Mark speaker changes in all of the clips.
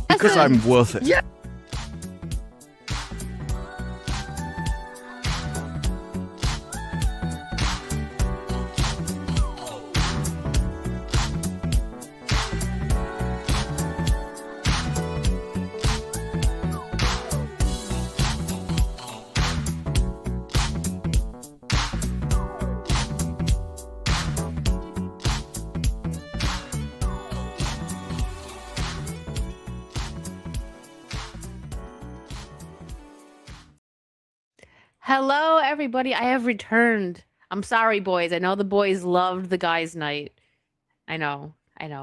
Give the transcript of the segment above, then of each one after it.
Speaker 1: Because I'm worth it.
Speaker 2: Yeah.
Speaker 3: Hello, everybody. I have returned. I'm sorry, boys. I know the boys loved the guys' night. I know.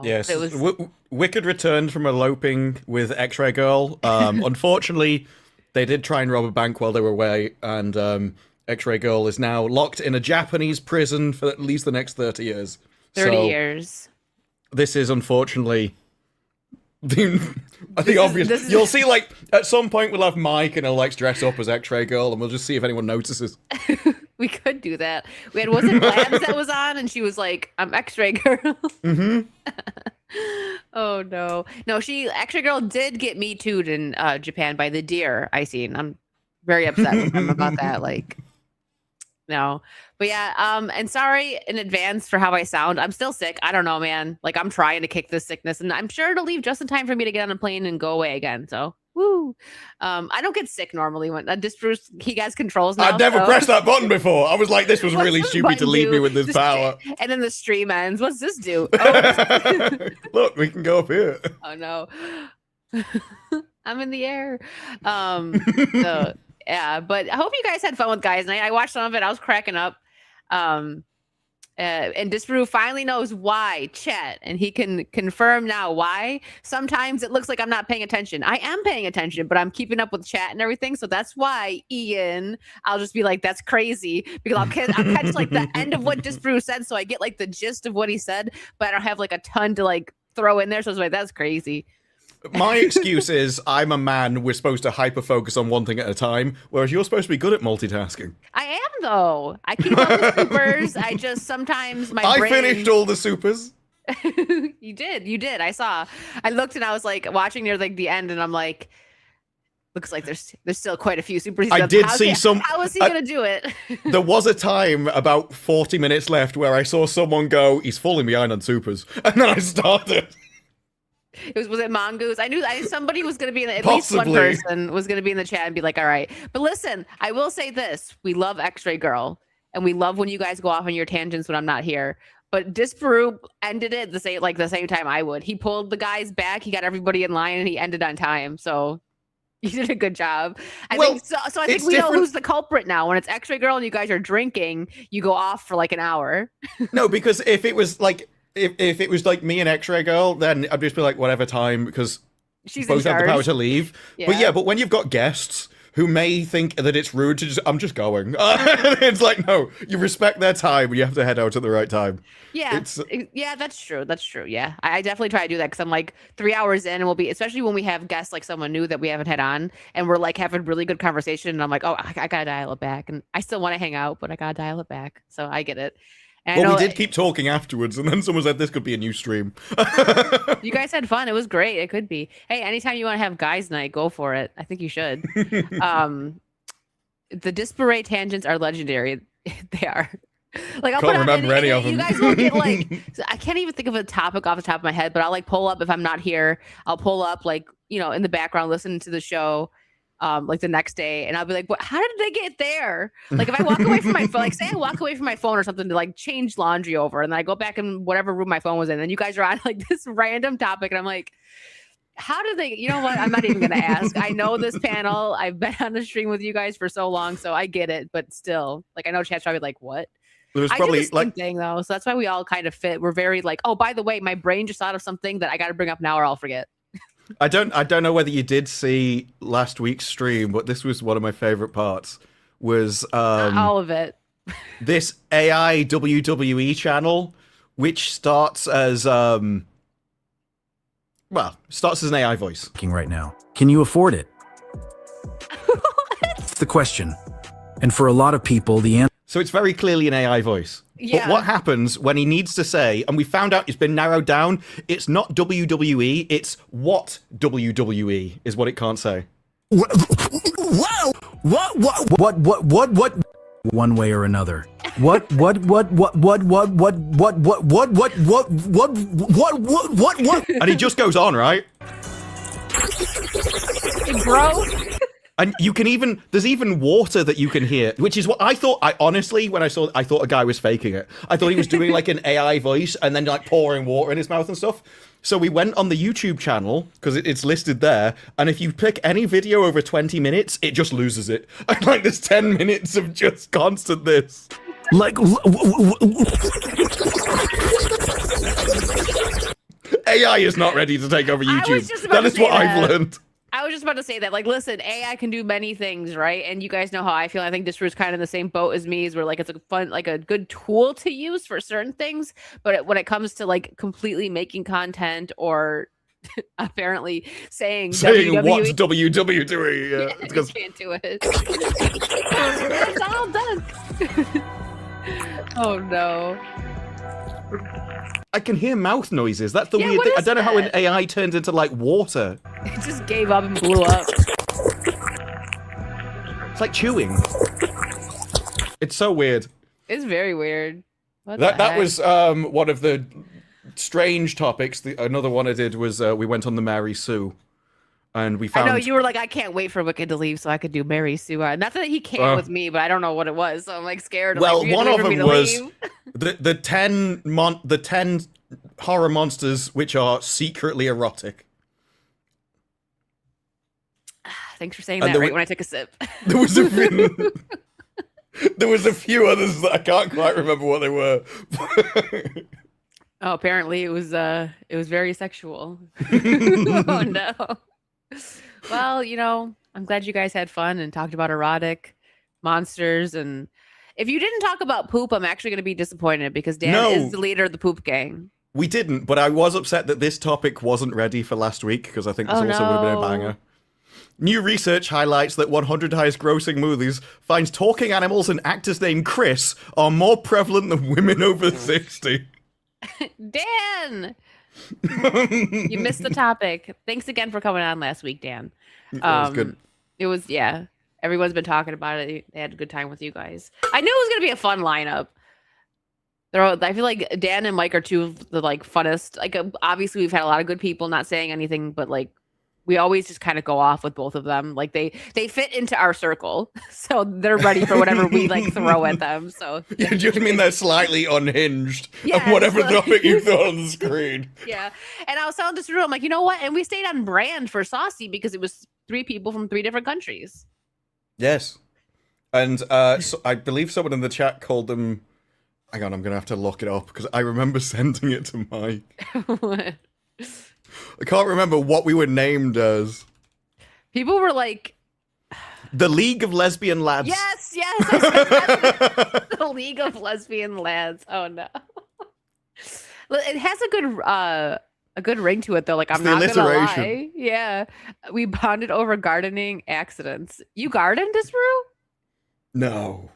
Speaker 4: Yes,
Speaker 3: It was...
Speaker 4: Wicked returned from eloping with X-Ray Girl. Unfortunately, they did try and rob a bank while they were away, and X-Ray Girl is now locked in a Japanese prison for at least the next 30 years.
Speaker 3: 30 years.
Speaker 4: This is unfortunately... I think obvious. You'll see, like, at some point we'll have Mike and he'll, like, dress up as X-Ray Girl and we'll just see if anyone notices.
Speaker 3: We could do that. We had, was it Labs that was on? And she was like, I'm X-Ray Girl.
Speaker 4: Mm-hmm.
Speaker 3: Oh, no. No, X-Ray Girl did get Me Too'd in Japan by the deer I seen. I'm very upset with them about that. Like, no. But yeah, and sorry in advance for how I sound. I'm still sick. I don't know, man. Like, I'm trying to kick this sickness, and I'm sure it'll leave just in time for me to get on a plane and go away again. So, woo. I don't get sick normally when Bruce, he has controls now.
Speaker 4: I'd never pressed that button before. I was like, this was really stupid to leave me with this power.
Speaker 3: And then the stream ends. What's this do? Oh.
Speaker 4: Look, we can go up here.
Speaker 3: Oh, no. I'm in the air. So, yeah, but I hope you guys had fun with guys' night. I watched some of it. I was cracking up. And Disparu finally knows why, chat, and he can confirm now why. Sometimes it looks like I'm not paying attention. I am paying attention, but I'm keeping up with chat and everything. So that's why, Ian, I'll just be like, that's crazy, because I'll catch like the end of what Disparu said, so I get like the gist of what he said, but I don't have like a ton to like throw in there. So it's like, that's crazy.
Speaker 4: My excuse is I'm a man. We're supposed to hyper focus on one thing at a time, whereas you're supposed to be good at multitasking.
Speaker 3: I am, though. I keep all the supers. I just sometimes my brain...
Speaker 4: finished all the supers.
Speaker 3: You did. I saw. I looked and I was like watching near like the end, and I'm like, looks like there's still quite a few supers.
Speaker 4: I did see some.
Speaker 3: How is he gonna do it?
Speaker 4: There was a time about 40 minutes left where I saw someone go, he's falling behind on supers, and then I started.
Speaker 3: Was it Mongoose? I knew somebody was going to be in the, at
Speaker 4: Possibly.
Speaker 3: least one person was going to be in the chat and be like, all right. But listen, I will say this. We love X-Ray Girl, and we love when you guys go off on your tangents when I'm not here. But Disparu ended it the same time I would. He pulled the guys back. He got everybody in line, and he ended on time. So you did a good job. I think we know who's the culprit now. When it's X-Ray Girl and you guys are drinking, you go off for like an hour.
Speaker 4: No, because if it was like... If it was like me and X-Ray Girl, then I'd just be like, whatever time, because
Speaker 3: she's
Speaker 4: both have the power to leave.
Speaker 3: Yeah.
Speaker 4: But when you've got guests who may think that it's rude to I'm just going. It's like, no, you respect their time and you have to head out at the right time.
Speaker 3: Yeah, yeah, that's true. That's true. Yeah, I definitely try to do that because I'm like 3 hours in and we'll be, especially when we have guests like someone new that we haven't had on and we're like having really good conversation. And I'm like, oh, I gotta dial it back. And I still want to hang out, but I gotta dial it back. So I get it.
Speaker 4: Well, we did keep talking afterwards, and then someone said this could be a new stream.
Speaker 3: You guys had fun. It was great. It could be. Hey, anytime you want to have guys' night, go for it. I think you should. The disparate tangents are legendary. They are. Like, I'll
Speaker 4: Can't
Speaker 3: put
Speaker 4: remember any of them.
Speaker 3: You guys will get like, I can't even think of a topic off the top of my head, but I'll like pull up if I'm not here. I'll pull up like, you know, in the background, listening to the show. Like the next day, and I'll be like, "What? How did they get there?" Like if I walk away from my phone, like say I walk away from my phone or something to like change laundry over, and then I go back in whatever room my phone was in, and you guys are on like this random topic, and I'm like, "How did they?" You know what? I'm not even gonna ask. I know this panel. I've been on the stream with you guys for so long, so I get it. But still, like I know chat's probably like, "What?"
Speaker 4: There was probably
Speaker 3: I do the same thing though, so that's why we all kind of fit. We're very like, "Oh, by the way, my brain just thought of something that I got to bring up now, or I'll forget."
Speaker 4: I don't know whether you did see last week's stream, but this was one of my favorite parts. Was
Speaker 3: Not all of it.
Speaker 4: This AI WWE channel, which starts as Well, starts as an AI voice.
Speaker 2: Right now. Can you afford it? That's the question. And for a lot of people, the answer...
Speaker 4: So it's very clearly an AI voice.
Speaker 3: Yeah.
Speaker 4: But what happens when he needs to say, and we found out it's been narrowed down, it's not WWE, it's what WWE is what it can't say.
Speaker 2: Wow! What? One way or another. What? And
Speaker 4: he just goes on, right?
Speaker 3: Bro.
Speaker 4: And you can even, there's even water that you can hear, which is what I thought, honestly, when I saw it, I thought a guy was faking it. I thought he was doing like an AI voice and then like pouring water in his mouth and stuff. So we went on the YouTube channel, because it's listed there, and if you pick any video over 20 minutes, it just loses it. And like there's 10 minutes of just constant this.
Speaker 2: Like...
Speaker 4: AI is not ready to take over YouTube. That is what I've learned.
Speaker 3: I was just about to say that, like, listen, AI can do many things, right? And you guys know how I feel. I think Disruptor's kind of in the same boat as me, is where like it's a fun, like a good tool to use for certain things, but when it comes to like completely making content or apparently saying WWE,
Speaker 4: what's WWE,
Speaker 3: yeah, you can't do it. It's all done. Oh no.
Speaker 4: I can hear mouth noises. That's the weird thing. I don't know how an AI turns into like water.
Speaker 3: It just gave up and blew up.
Speaker 4: It's like chewing. It's so weird.
Speaker 3: It's very weird.
Speaker 4: That was one of the strange topics. Another one I did was we went on the Mary Sue. And we found...
Speaker 3: I know, you were like, I can't wait for Wicked to leave so I could do Mary Sue. Not that he can't with me, but I don't know what it was, so I'm like scared.
Speaker 4: Well, one of them was the 10 horror monsters which are secretly erotic.
Speaker 3: Thanks for saying that right when I took a sip.
Speaker 4: There was a few others that I can't quite remember what they were.
Speaker 3: Oh, apparently it was very sexual. Oh no. Well, you know, I'm glad you guys had fun and talked about erotic monsters. And if you didn't talk about poop, I'm actually going to be disappointed because Dan is the leader of the poop gang.
Speaker 4: We didn't, but I was upset that this topic wasn't ready for last week because I think this would have been a banger. New research highlights that 100 highest grossing movies finds talking animals and actors named Chris are more prevalent than women over 60.
Speaker 3: Dan! You missed the topic. Thanks again for coming on last week, Dan.
Speaker 4: It was good.
Speaker 3: It was, yeah. Everyone's been talking about it. They had a good time with you guys. I knew it was going to be a fun lineup. I feel like Dan and Mike are two of the like funnest. Like, obviously, we've had a lot of good people not saying anything, but like, we always just kind of go off with both of them. Like they fit into our circle, so they're ready for whatever we like throw at them. So
Speaker 4: you just mean they're slightly unhinged of whatever topic you throw on the screen.
Speaker 3: Yeah, and I was telling this room, I'm like, you know what? And we stayed on brand for Saucy because it was 3 people from 3 different countries.
Speaker 4: Yes, and so I believe someone in the chat called them. Hang on, I'm gonna have to look it up because I remember sending it to Mike.
Speaker 3: What?
Speaker 4: I can't remember what we were named as.
Speaker 3: People were like...
Speaker 4: The League of Lesbian Lads.
Speaker 3: Yes! The League of Lesbian Lads. Oh, no. It has a good ring to it, though. Like, I'm not going to lie. Yeah. We bonded over gardening accidents. You garden, Disru?
Speaker 4: No.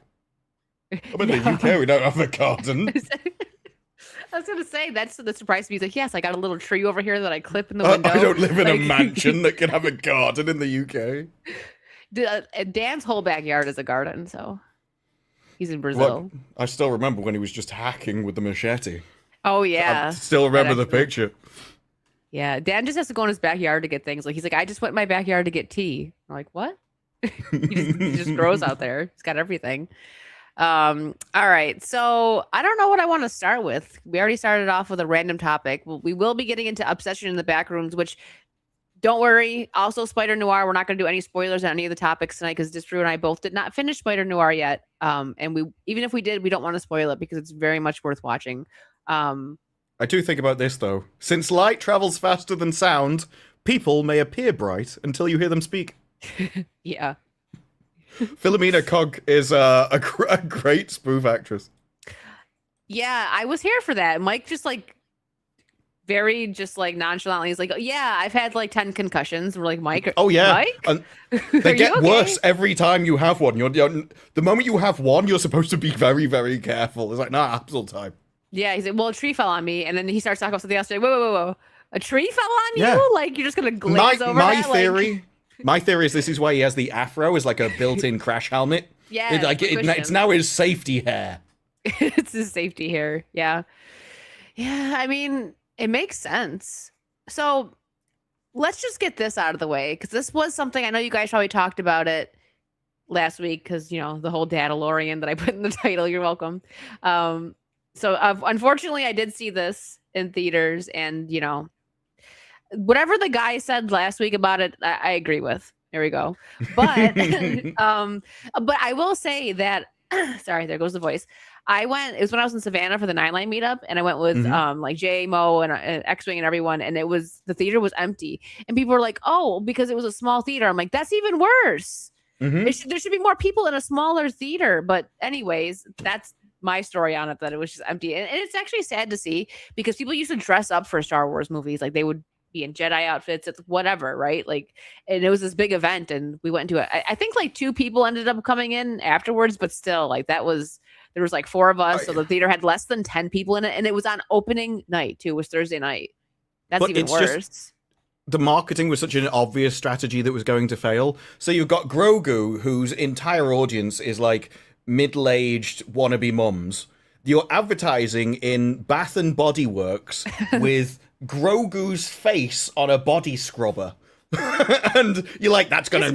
Speaker 4: I'm in the UK. We don't have a garden.
Speaker 3: I was going to say, that's the surprise me. He's like, yes, I got a little tree over here that I clip in the window.
Speaker 4: I don't live in a mansion that can have a garden in the UK.
Speaker 3: Dan's whole backyard is a garden, so he's in Brazil.
Speaker 4: Well, I still remember when he was just hacking with the machete.
Speaker 3: Oh, yeah.
Speaker 4: I still remember the picture.
Speaker 3: Yeah, Dan just has to go in his backyard to get things. Like, he's like, I just went in my backyard to get tea. I'm like, what? he just grows out there. He's got everything. All right, so I don't know what I want to start with. We already started off with a random topic. We will be getting into Obsession in the Backrooms, which, don't worry, also Spider-Noir. We're not going to do any spoilers on any of the topics tonight because Disfrew and I both did not finish Spider-Noir yet. And even if we did, we don't want to spoil it because it's very much worth watching.
Speaker 4: I do think about this, though. Since light travels faster than sound, people may appear bright until you hear them speak.
Speaker 3: Yeah.
Speaker 4: Philomena Cog is a great spoof actress.
Speaker 3: Yeah, I was here for that. Mike just like very just like nonchalantly. He's like, oh, yeah, I've had like 10 concussions. We're like, Mike.
Speaker 4: Oh yeah,
Speaker 3: Mike?
Speaker 4: and
Speaker 3: Are
Speaker 4: they
Speaker 3: you
Speaker 4: get
Speaker 3: okay?
Speaker 4: worse every time you have one. The moment you have one, you're supposed to be very, very careful. It's like, nah, happens all the time.
Speaker 3: Yeah, he's like, well, a tree fell on me, and then he starts talking about something else. Like, whoa. A tree fell on
Speaker 4: Yeah.
Speaker 3: you? Like, you're just gonna glaze over
Speaker 4: My
Speaker 3: that?
Speaker 4: theory, my theory is this is why he has the afro as like a built-in crash helmet.
Speaker 3: Yeah,
Speaker 4: It's now his safety hair.
Speaker 3: It's his safety hair. Yeah. I mean, it makes sense. So let's just get this out of the way, because this was something I know you guys probably talked about it last week, because the whole Dadalorian that I put in the title. You're welcome. So unfortunately, I did see this in theaters, and whatever the guy said last week about it, I agree with. There we go. But but I will say that sorry, there goes the voice. It was when I was in Savannah for the 9 Line meetup, and I went with like Jay, Mo, and X-Wing and everyone, and the theater was empty, and people were like, "Oh, because it was a small theater." I'm like, "That's even worse. There should be more people in a smaller theater." But anyways, that's my story on it, that it was just empty, and it's actually sad to see, because people used to dress up for Star Wars movies, like they would be in Jedi outfits, it's whatever, right? Like, and it was this big event, and we went into it. I think like 2 people ended up coming in afterwards, but still, like there was like 4 of us, so the theater had less than 10 people in it, and it was on opening night too. It was Thursday night. That's even worse.
Speaker 4: The marketing was such an obvious strategy that was going to fail. So you've got Grogu, whose entire audience is like middle-aged wannabe mums. You're advertising in Bath and Body Works with Grogu's face on a body scrubber. And you're like, that's gonna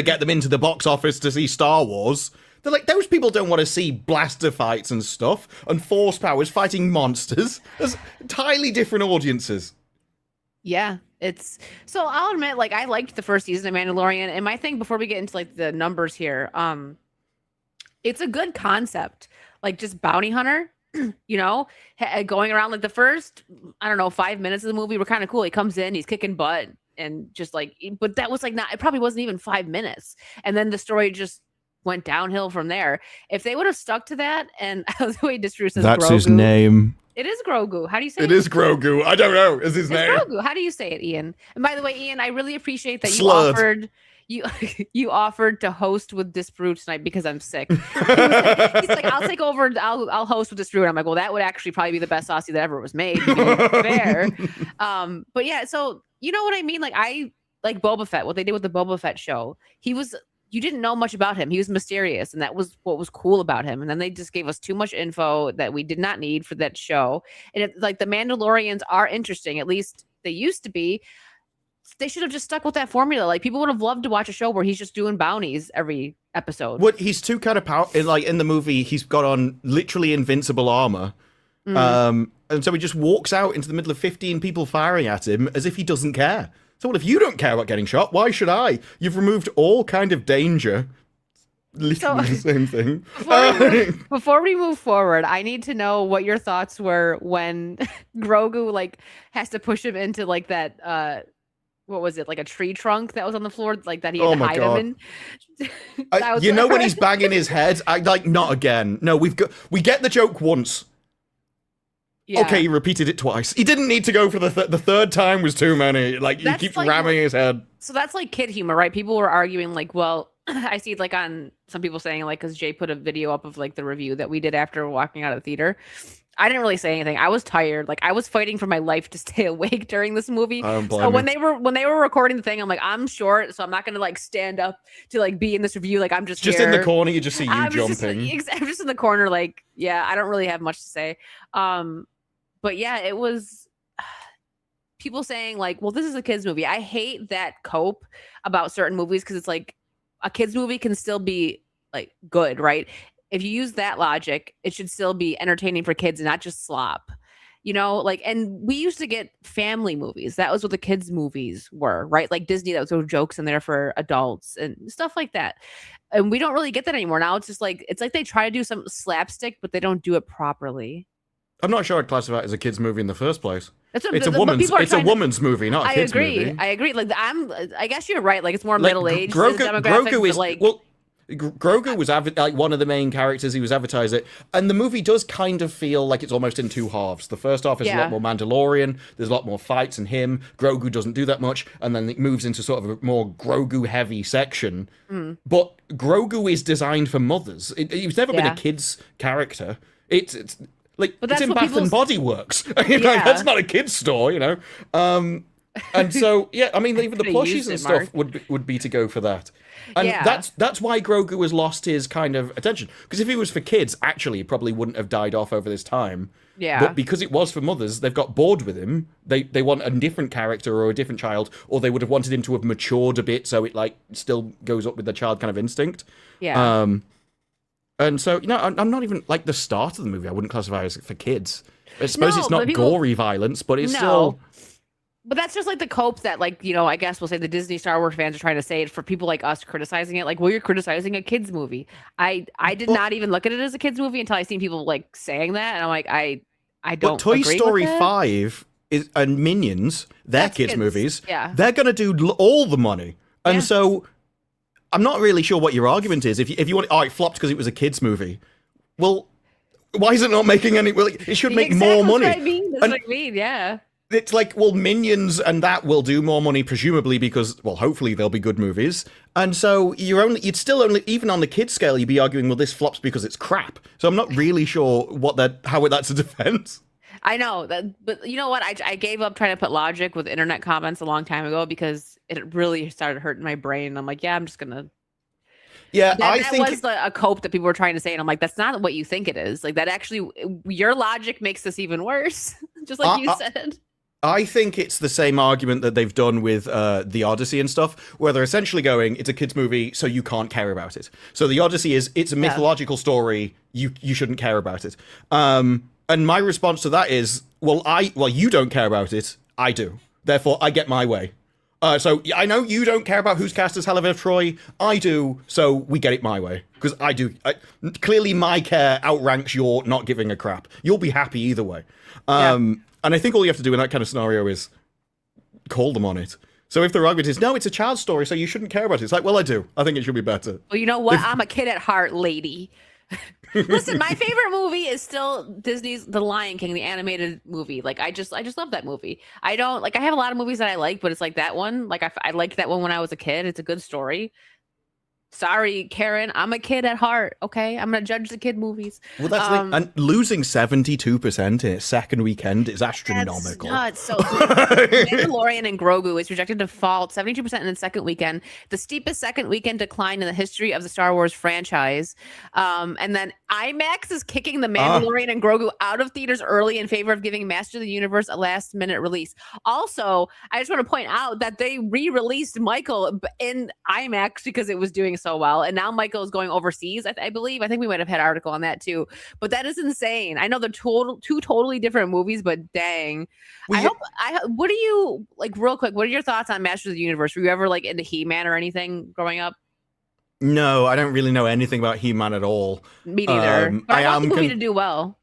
Speaker 4: get them into the box office to see Star Wars. They're like, those people don't want to see blaster fights and stuff and force powers fighting monsters. There's entirely different audiences.
Speaker 3: Yeah, so I'll admit, like, I liked the first season of Mandalorian, and my thing before we get into like the numbers here, it's a good concept, like just bounty hunter. Going around, like the first, I don't know, 5 minutes of the movie were kind of cool. He comes in, he's kicking butt, and just like, but that was like it probably wasn't even 5 minutes, and then the story just went downhill from there. If they would have stuck to that, and the way Distru says
Speaker 1: that's
Speaker 3: Grogu,
Speaker 1: his name.
Speaker 3: It is Grogu. How do you say it?
Speaker 4: It is Grogu. I don't know. Is his name?
Speaker 3: Grogu. How do you say it, Ian? And by the way, Ian, I really appreciate that
Speaker 4: Slurred.
Speaker 3: you offered to host with Disbrew tonight, because I'm sick. He's like, I'll take over. I'll host with Disbrew. And I'm like, well, that would actually probably be the best Saucy that ever was made, to be fair. But yeah, so you know what I mean? Like, I like Boba Fett. What they did with the Boba Fett show, you didn't know much about him. He was mysterious, and that was what was cool about him. And then they just gave us too much info that we did not need for that show. And like the Mandalorians are interesting, at least they used to be. They should have just stuck with that formula. Like, people would have loved to watch a show where he's just doing bounties every episode.
Speaker 4: He's too kind of powerful. Like in the movie, he's got on literally invincible armor. And so he just walks out into the middle of 15 people firing at him as if he doesn't care. So, well, if you don't care about getting shot, why should I? You've removed all kind of danger. Literally the same thing.
Speaker 3: Before we move forward, I need to know what your thoughts were when Grogu like has to push him into like that what was it, like a tree trunk that was on the floor, like that he had to hide him in.
Speaker 4: When he's banging his head, not again. No, we get the joke once. Yeah. Okay, he repeated it twice. He didn't need to go for the third time. Was too many. Like, he keeps ramming his head.
Speaker 3: So that's like kid humor, right? People were arguing like, well, I see like on some people saying like, because Jay put a video up of like the review that we did after walking out of the theater. I didn't really say anything. I was tired. Like, I was fighting for my life to stay awake during this movie. So when they were recording the thing, I'm like, I'm short, so I'm not gonna like stand up to like be in this review. Like, I'm just here.
Speaker 4: In the corner. You just see you jumping.
Speaker 3: I'm just in the corner. Like, yeah, I don't really have much to say. But yeah, it was people saying like, well, this is a kid's movie. I hate that cope about certain movies, because it's like a kid's movie can still be like good, right? If you use that logic, it should still be entertaining for kids and not just slop, like, and we used to get family movies. That was what the kids' movies were, right? Like Disney, that was sort of jokes in there for adults and stuff like that. And we don't really get that anymore. Now it's just like, it's like they try to do some slapstick, but they don't do it properly.
Speaker 4: I'm not sure I'd classify it as a kid's movie in the first place. It's a woman's movie, not a kid's movie.
Speaker 3: I agree. Like, I guess you're right. Like, it's more middle-aged.
Speaker 4: Grogu is like, well, Grogu was like one of the main characters. He was advertised it, and the movie does kind of feel like it's almost in two halves. The first half is a lot more Mandalorian. There's a lot more fights and him. Grogu doesn't do that much, and then it moves into sort of a more Grogu heavy section. But Grogu is designed for mothers. He's never been a kid's character. It's like it's in Bath and Body Works. Like, that's not a kid's store, you know. And so I mean, even the plushies and stuff would be to go for that. And that's why Grogu has lost his kind of attention. Because if he was for kids, actually, he probably wouldn't have died off over this time. Yeah. But because it was for mothers, they've got bored with him. They want a different character or a different child, or they would have wanted him to have matured a bit so it like still goes up with the child kind of instinct. Yeah. And so, I'm not even like the start of the movie. I wouldn't classify as for kids. I suppose it's not gory violence, but it's still.
Speaker 3: But that's just like the cope that, like, I guess we'll say the Disney Star Wars fans are trying to say it for people like us criticizing it. Like, well, you're criticizing a kid's movie. I did not even look at it as a kid's movie until I seen people like saying that, and I'm like, I don't. But Toy
Speaker 4: Story 5 and Minions, they're kids movies. Yeah, they're gonna do all the money, and so I'm not really sure what your argument is. If you want, it flopped because it was a kids movie. Well, why is it not making any? Well, it should make more money.
Speaker 3: That's what I mean. Yeah.
Speaker 4: It's like, well, Minions and that will do more money, presumably, because, well, hopefully they'll be good movies. And so you'd still only, even on the kids scale, you'd be arguing, well, this flops because it's crap. So I'm not really sure how that's a defense.
Speaker 3: I know that, but you know what? I gave up trying to put logic with internet comments a long time ago because it really started hurting my brain. I'm like, I'm just gonna.
Speaker 4: Yeah,
Speaker 3: I think that was a cope that people were trying to say, and I'm like, that's not what you think it is. Like that actually, your logic makes this even worse. Just like you said.
Speaker 4: I think it's the same argument that they've done with the Odyssey and stuff, where they're essentially going, it's a kid's movie, so you can't care about it. So the Odyssey it's a mythological story, you shouldn't care about it. And my response to that is, well, you don't care about it, I do. Therefore, I get my way. So I know you don't care about who's cast as Helena Troy, I do, so we get it my way. Because I do. Clearly my care outranks your not giving a crap. You'll be happy either way. And I think all you have to do in that kind of scenario is call them on it. So if their argument is, no, it's a child's story, so you shouldn't care about it. It's like, well, I do. I think it should be better.
Speaker 3: Well, you know what? I'm a kid at heart, lady. Listen, my favorite movie is still Disney's The Lion King, the animated movie. Like, I just love that movie. I have a lot of movies that I like, but it's like that one. Like, I liked that one when I was a kid. It's a good story. Sorry, Karen, I'm a kid at heart, okay? I'm going to judge the kid movies.
Speaker 4: Well, that's and losing 72% in its second weekend is astronomical.
Speaker 3: That's nuts. So Mandalorian and Grogu is projected to fall 72% in its second weekend, the steepest second weekend decline in the history of the Star Wars franchise. And then IMAX is kicking the Mandalorian and Grogu out of theaters early in favor of giving Master of the Universe a last-minute release. Also, I just want to point out that they re-released Michael in IMAX because it was doing so well, and now Michael is going overseas. I believe. I think we might have had an article on that too. But that is insane. I know they're two totally different movies, but dang. What do you like? Real quick, what are your thoughts on Masters of the Universe? Were you ever like into He-Man or anything growing up?
Speaker 4: No, I don't really know anything about He-Man at all.
Speaker 3: Me neither. But I want the movie to do well.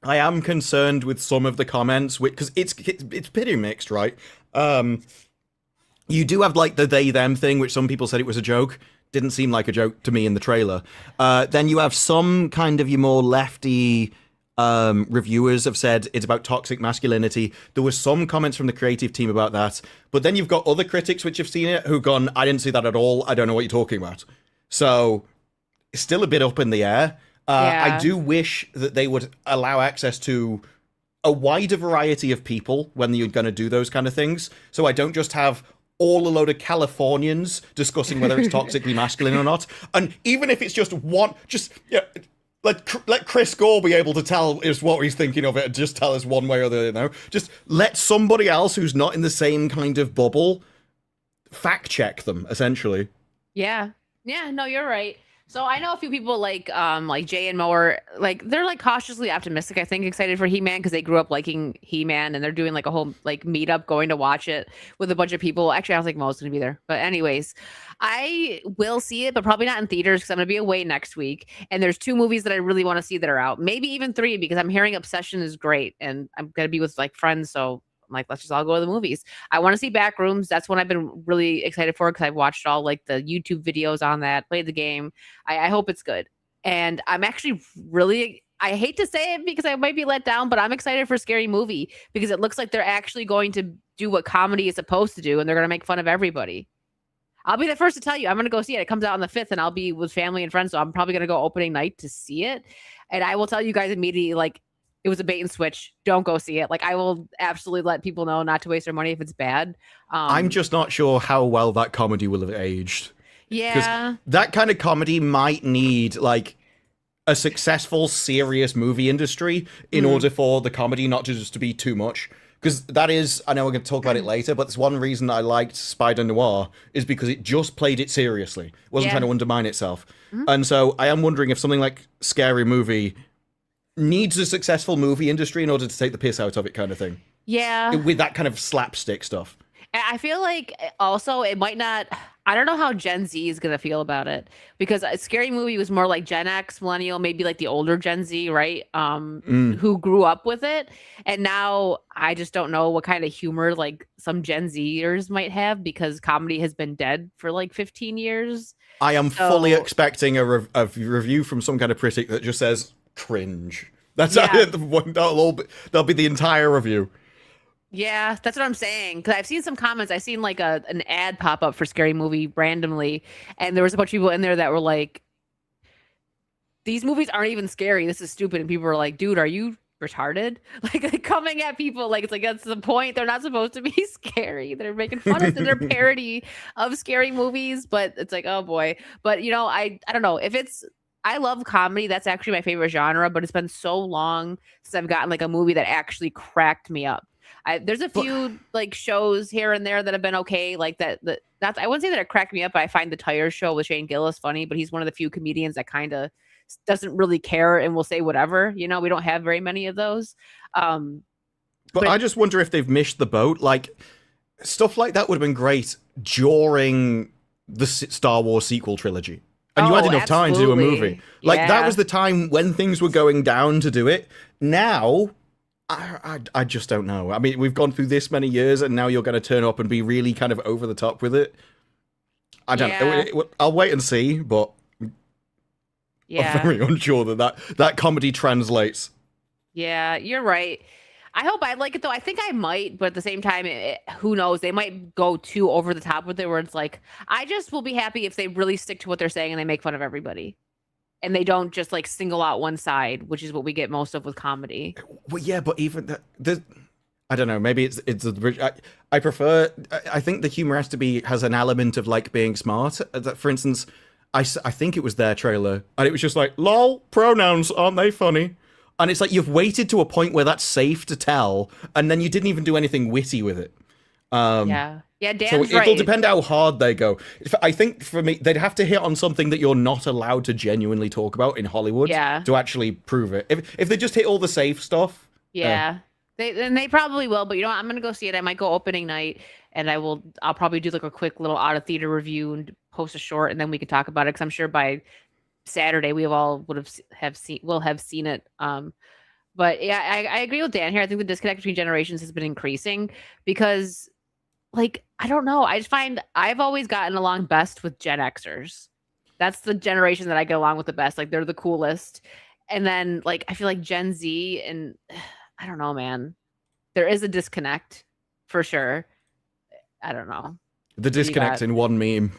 Speaker 4: I am concerned with some of the comments because it's pretty mixed, right? You do have like the they-them thing, which some people said it was a joke. Didn't seem like a joke to me in the trailer. Then you have some kind of your more lefty reviewers have said it's about toxic masculinity. There were some comments from the creative team about that. But then you've got other critics which have seen it who've gone, I didn't see that at all. I don't know what you're talking about. So it's still a bit up in the air. I do wish that they would allow access to a wider variety of people when you're going to do those kind of things. So I don't just have all a load of Californians discussing whether it's toxically masculine or not. And even if it's just one, let Chris Gore be able to tell us what he's thinking of it and just tell us one way or the other, you know? Just let somebody else who's not in the same kind of bubble fact check them, essentially.
Speaker 3: Yeah. Yeah, no, you're right. So I know a few people like Jay and Moore, like they're like cautiously optimistic, I think, excited for He-Man because they grew up liking He-Man and they're doing like a whole like meetup going to watch it with a bunch of people. Actually, I don't think Mo's gonna be there. But anyways, I will see it, but probably not in theaters because I'm gonna be away next week. And there's 2 movies that I really want to see that are out. Maybe even 3 because I'm hearing Obsession is great and I'm gonna be with like friends, so I'm like, let's just all go to the movies. I want to see Backrooms. That's one I've been really excited for because I've watched all like the YouTube videos on that, played the game. I hope it's good. And I'm actually really, I hate to say it because I might be let down, but I'm excited for Scary Movie because it looks like they're actually going to do what comedy is supposed to do, and they're going to make fun of everybody. I'll be the first to tell you, I'm going to go see it. It comes out on the 5th, and I'll be with family and friends, so I'm probably going to go opening night to see it. And I will tell you guys immediately, like, it was a bait and switch. Don't go see it. Like, I will absolutely let people know not to waste their money if it's bad.
Speaker 4: I'm just not sure how well that comedy will have aged.
Speaker 3: Yeah.
Speaker 4: That kind of comedy might need, like, a successful, serious movie industry in order for the comedy not to just to be too much. Because that is, I know we're going to talk about it later, but there's one reason I liked Spider-Noir is because it just played it seriously. It wasn't trying to undermine itself. And so I am wondering if something like Scary Movie needs a successful movie industry in order to take the piss out of it kind of thing.
Speaker 3: Yeah.
Speaker 4: With that kind of slapstick stuff.
Speaker 3: I feel like also it might not, I don't know how Gen Z is going to feel about it because a Scary Movie was more like Gen X, millennial, maybe like the older Gen Z, right? Who grew up with it. And now I just don't know what kind of humor like some Gen Zers might have because comedy has been dead for like 15 years.
Speaker 4: I am fully expecting a review from some kind of critic that just says cringe. That's that'll be the entire review.
Speaker 3: Yeah, that's what I'm saying. Because I've seen some comments. I've seen like an ad pop up for Scary Movie randomly, and there was a bunch of people in there that were like, "These movies aren't even scary. This is stupid." And people were like, "Dude, are you retarded?" Like coming at people like it's like that's the point. They're not supposed to be scary. They're making fun of their parody of scary movies, but it's like, oh boy. But you know, I don't know if it's. I love comedy. That's actually my favorite genre. But it's been so long since I've gotten like a movie that actually cracked me up. There's a few like shows here and there that have been okay, like that's I wouldn't say that it cracked me up, but I find the Tire Show with Shane Gillis funny, but he's one of the few comedians that kind of doesn't really care and will say whatever. You know, we don't have very many of those.
Speaker 4: But I just wonder if they've missed the boat. Like stuff like that would have been great during the Star Wars sequel trilogy. And you had enough time to do a movie. Like that was the time when things were going down to do it. Now I just don't know. I mean, we've gone through this many years, and now you're going to turn up and be really kind of over the top with it. I don't know. I'll wait and see, but I'm very unsure that comedy translates.
Speaker 3: Yeah, you're right. I hope I like it, though. I think I might, but at the same time, who knows? They might go too over the top with it, where it's like, I just will be happy if they really stick to what they're saying and they make fun of everybody. And they don't just like single out one side, which is what we get most of with comedy.
Speaker 4: Well, yeah, but even I don't know. Maybe it's I prefer. I think the humor has an element of like being smart. For instance, I think it was their trailer, and it was just like, "Lol, pronouns aren't they funny?" And it's like you've waited to a point where that's safe to tell, and then you didn't even do anything witty with it.
Speaker 3: Yeah, Dan's
Speaker 4: so
Speaker 3: right.
Speaker 4: It'll depend how hard they go. I think for me, they'd have to hit on something that you're not allowed to genuinely talk about in Hollywood to actually prove it. If they just hit all the safe stuff,
Speaker 3: they probably will. But you know what? I'm gonna go see it. I might go opening night, and I'll probably do like a quick little out of theater review and post a short, and then we can talk about it. Because I'm sure by Saturday we all will have seen it. But yeah, I agree with Dan here. I think the disconnect between generations has been increasing because. Like, I don't know. I just find I've always gotten along best with Gen Xers. That's the generation that I get along with the best. Like, they're the coolest. And then, like, I feel like Gen Z and I don't know, man. There is a disconnect for sure. I don't know.
Speaker 4: The disconnect in one meme.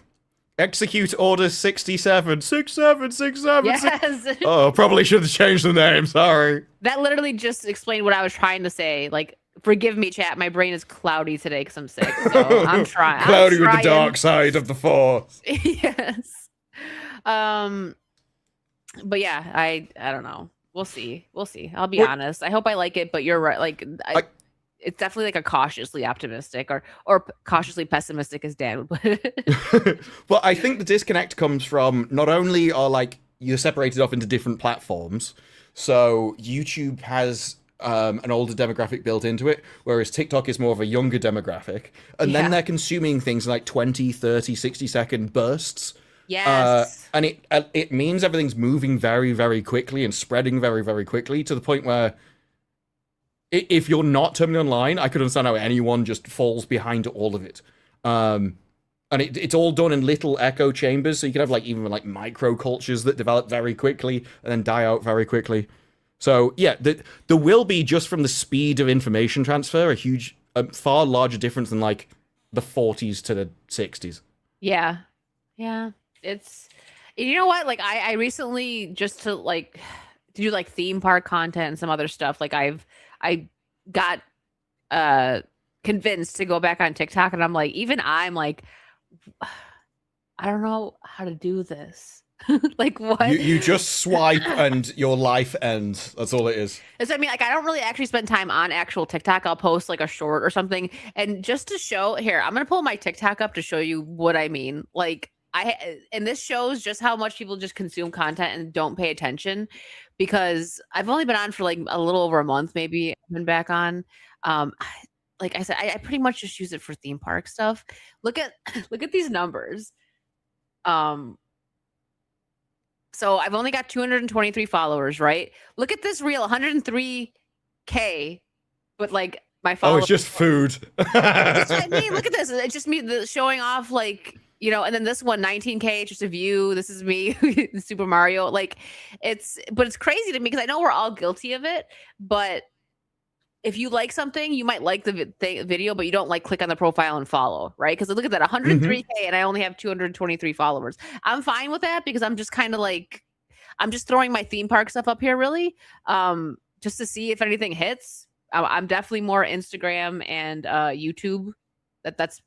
Speaker 4: Execute Order 67. 6767.
Speaker 3: Yes.
Speaker 4: Oh, probably should have changed the name. Sorry.
Speaker 3: That literally just explained what I was trying to say. Like, forgive me, chat. My brain is cloudy today because I'm sick. So I'm trying.
Speaker 4: Cloudy with the dark side of the Force.
Speaker 3: Yes. But yeah, I don't know. We'll see. I'll be honest. I hope I like it, but you're right. Like, it's definitely like a cautiously optimistic or cautiously pessimistic, as Dan would put it.
Speaker 4: Well, I think the disconnect comes from not only are like you're separated off into different platforms, so YouTube has an older demographic built into it, whereas TikTok is more of a younger demographic. And then they're consuming things like 20, 30, 60-second bursts.
Speaker 3: Yes.
Speaker 4: And it means everything's moving very, very quickly and spreading very, very quickly to the point where if you're not terminally online, I could understand how anyone just falls behind all of it. And it's all done in little echo chambers, so you can have like even like micro cultures that develop very quickly and then die out very quickly. So yeah, there will be, just from the speed of information transfer, a far larger difference than like the 40s to the 60s.
Speaker 3: Yeah. It's, you know what? Like I recently, just to like do like theme park content and some other stuff, like I got convinced to go back on TikTok, and I'm like, I'm like, I don't know how to do this. Like what?
Speaker 4: You just swipe and your life ends. That's all it is.
Speaker 3: So I mean, like I don't really actually spend time on actual TikTok. I'll post like a short or something, and just to show, here, I'm gonna pull my TikTok up to show you what I mean. Like and this shows just how much people just consume content and don't pay attention, because I've only been on for like a little over a month, maybe. I've been back on. Like I said, I pretty much just use it for theme park stuff. Look at these numbers. So I've only got 223 followers, right? Look at this reel, 103K, but like my followers.
Speaker 4: Oh, it's just food.
Speaker 3: That's what I mean. Look at this. It's just me showing off, like, you know, and then this one, 19K, just a view. This is me, Super Mario. Like, but it's crazy to me, because I know we're all guilty of it, but if you like something, you might like the video, but you don't like click on the profile and follow, right? Because look at that, 103K, and I only have 223 followers. I'm fine with that, because I'm just kind of like, I'm just throwing my theme park stuff up here, really, just to see if anything hits. I'm definitely more Instagram and YouTube. That's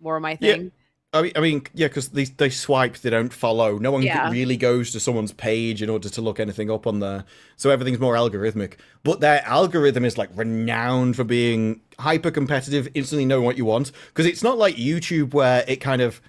Speaker 3: more of my thing.
Speaker 4: Yeah. I mean, yeah, because they swipe, they don't follow. No one really goes to someone's page in order to look anything up on there. So everything's more algorithmic. But their algorithm is like renowned for being hyper competitive, instantly know what you want. Because it's not like YouTube, where it kind of,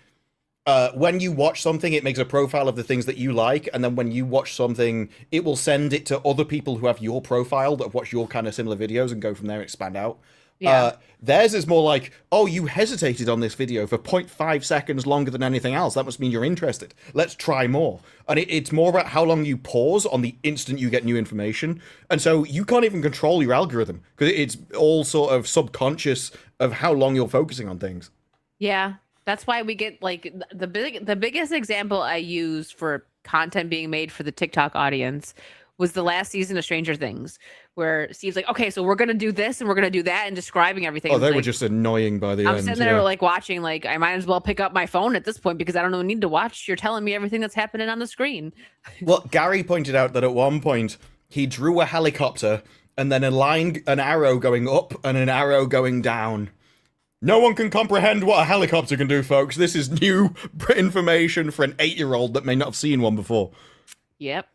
Speaker 4: when you watch something, it makes a profile of the things that you like. And then when you watch something, it will send it to other people who have your profile that have watched your kind of similar videos, and go from there, expand out. Yeah. Theirs is more like, oh, you hesitated on this video for 0.5 seconds longer than anything else. That must mean you're interested. Let's try more. And it's more about how long you pause on the instant you get new information. And so you can't even control your algorithm, because it's all sort of subconscious of how long you're focusing on things. Yeah.
Speaker 3: That's why we get like the biggest example I use for content being made for the TikTok audience was the last season of Stranger Things, where Steve's like, okay, so we're going to do this and we're going to do that, and describing everything.
Speaker 4: Oh, they were just annoying by the end.
Speaker 3: I'm sitting there like watching, like, I might as well pick up my phone at this point, because I don't need to watch. You're telling me everything that's happening on the screen.
Speaker 4: Well, Gary pointed out that at one point he drew a helicopter and then aligned an arrow going up and an arrow going down. No one can comprehend what a helicopter can do, folks. This is new information for an 8-year-old that may not have seen one before.
Speaker 3: Yep.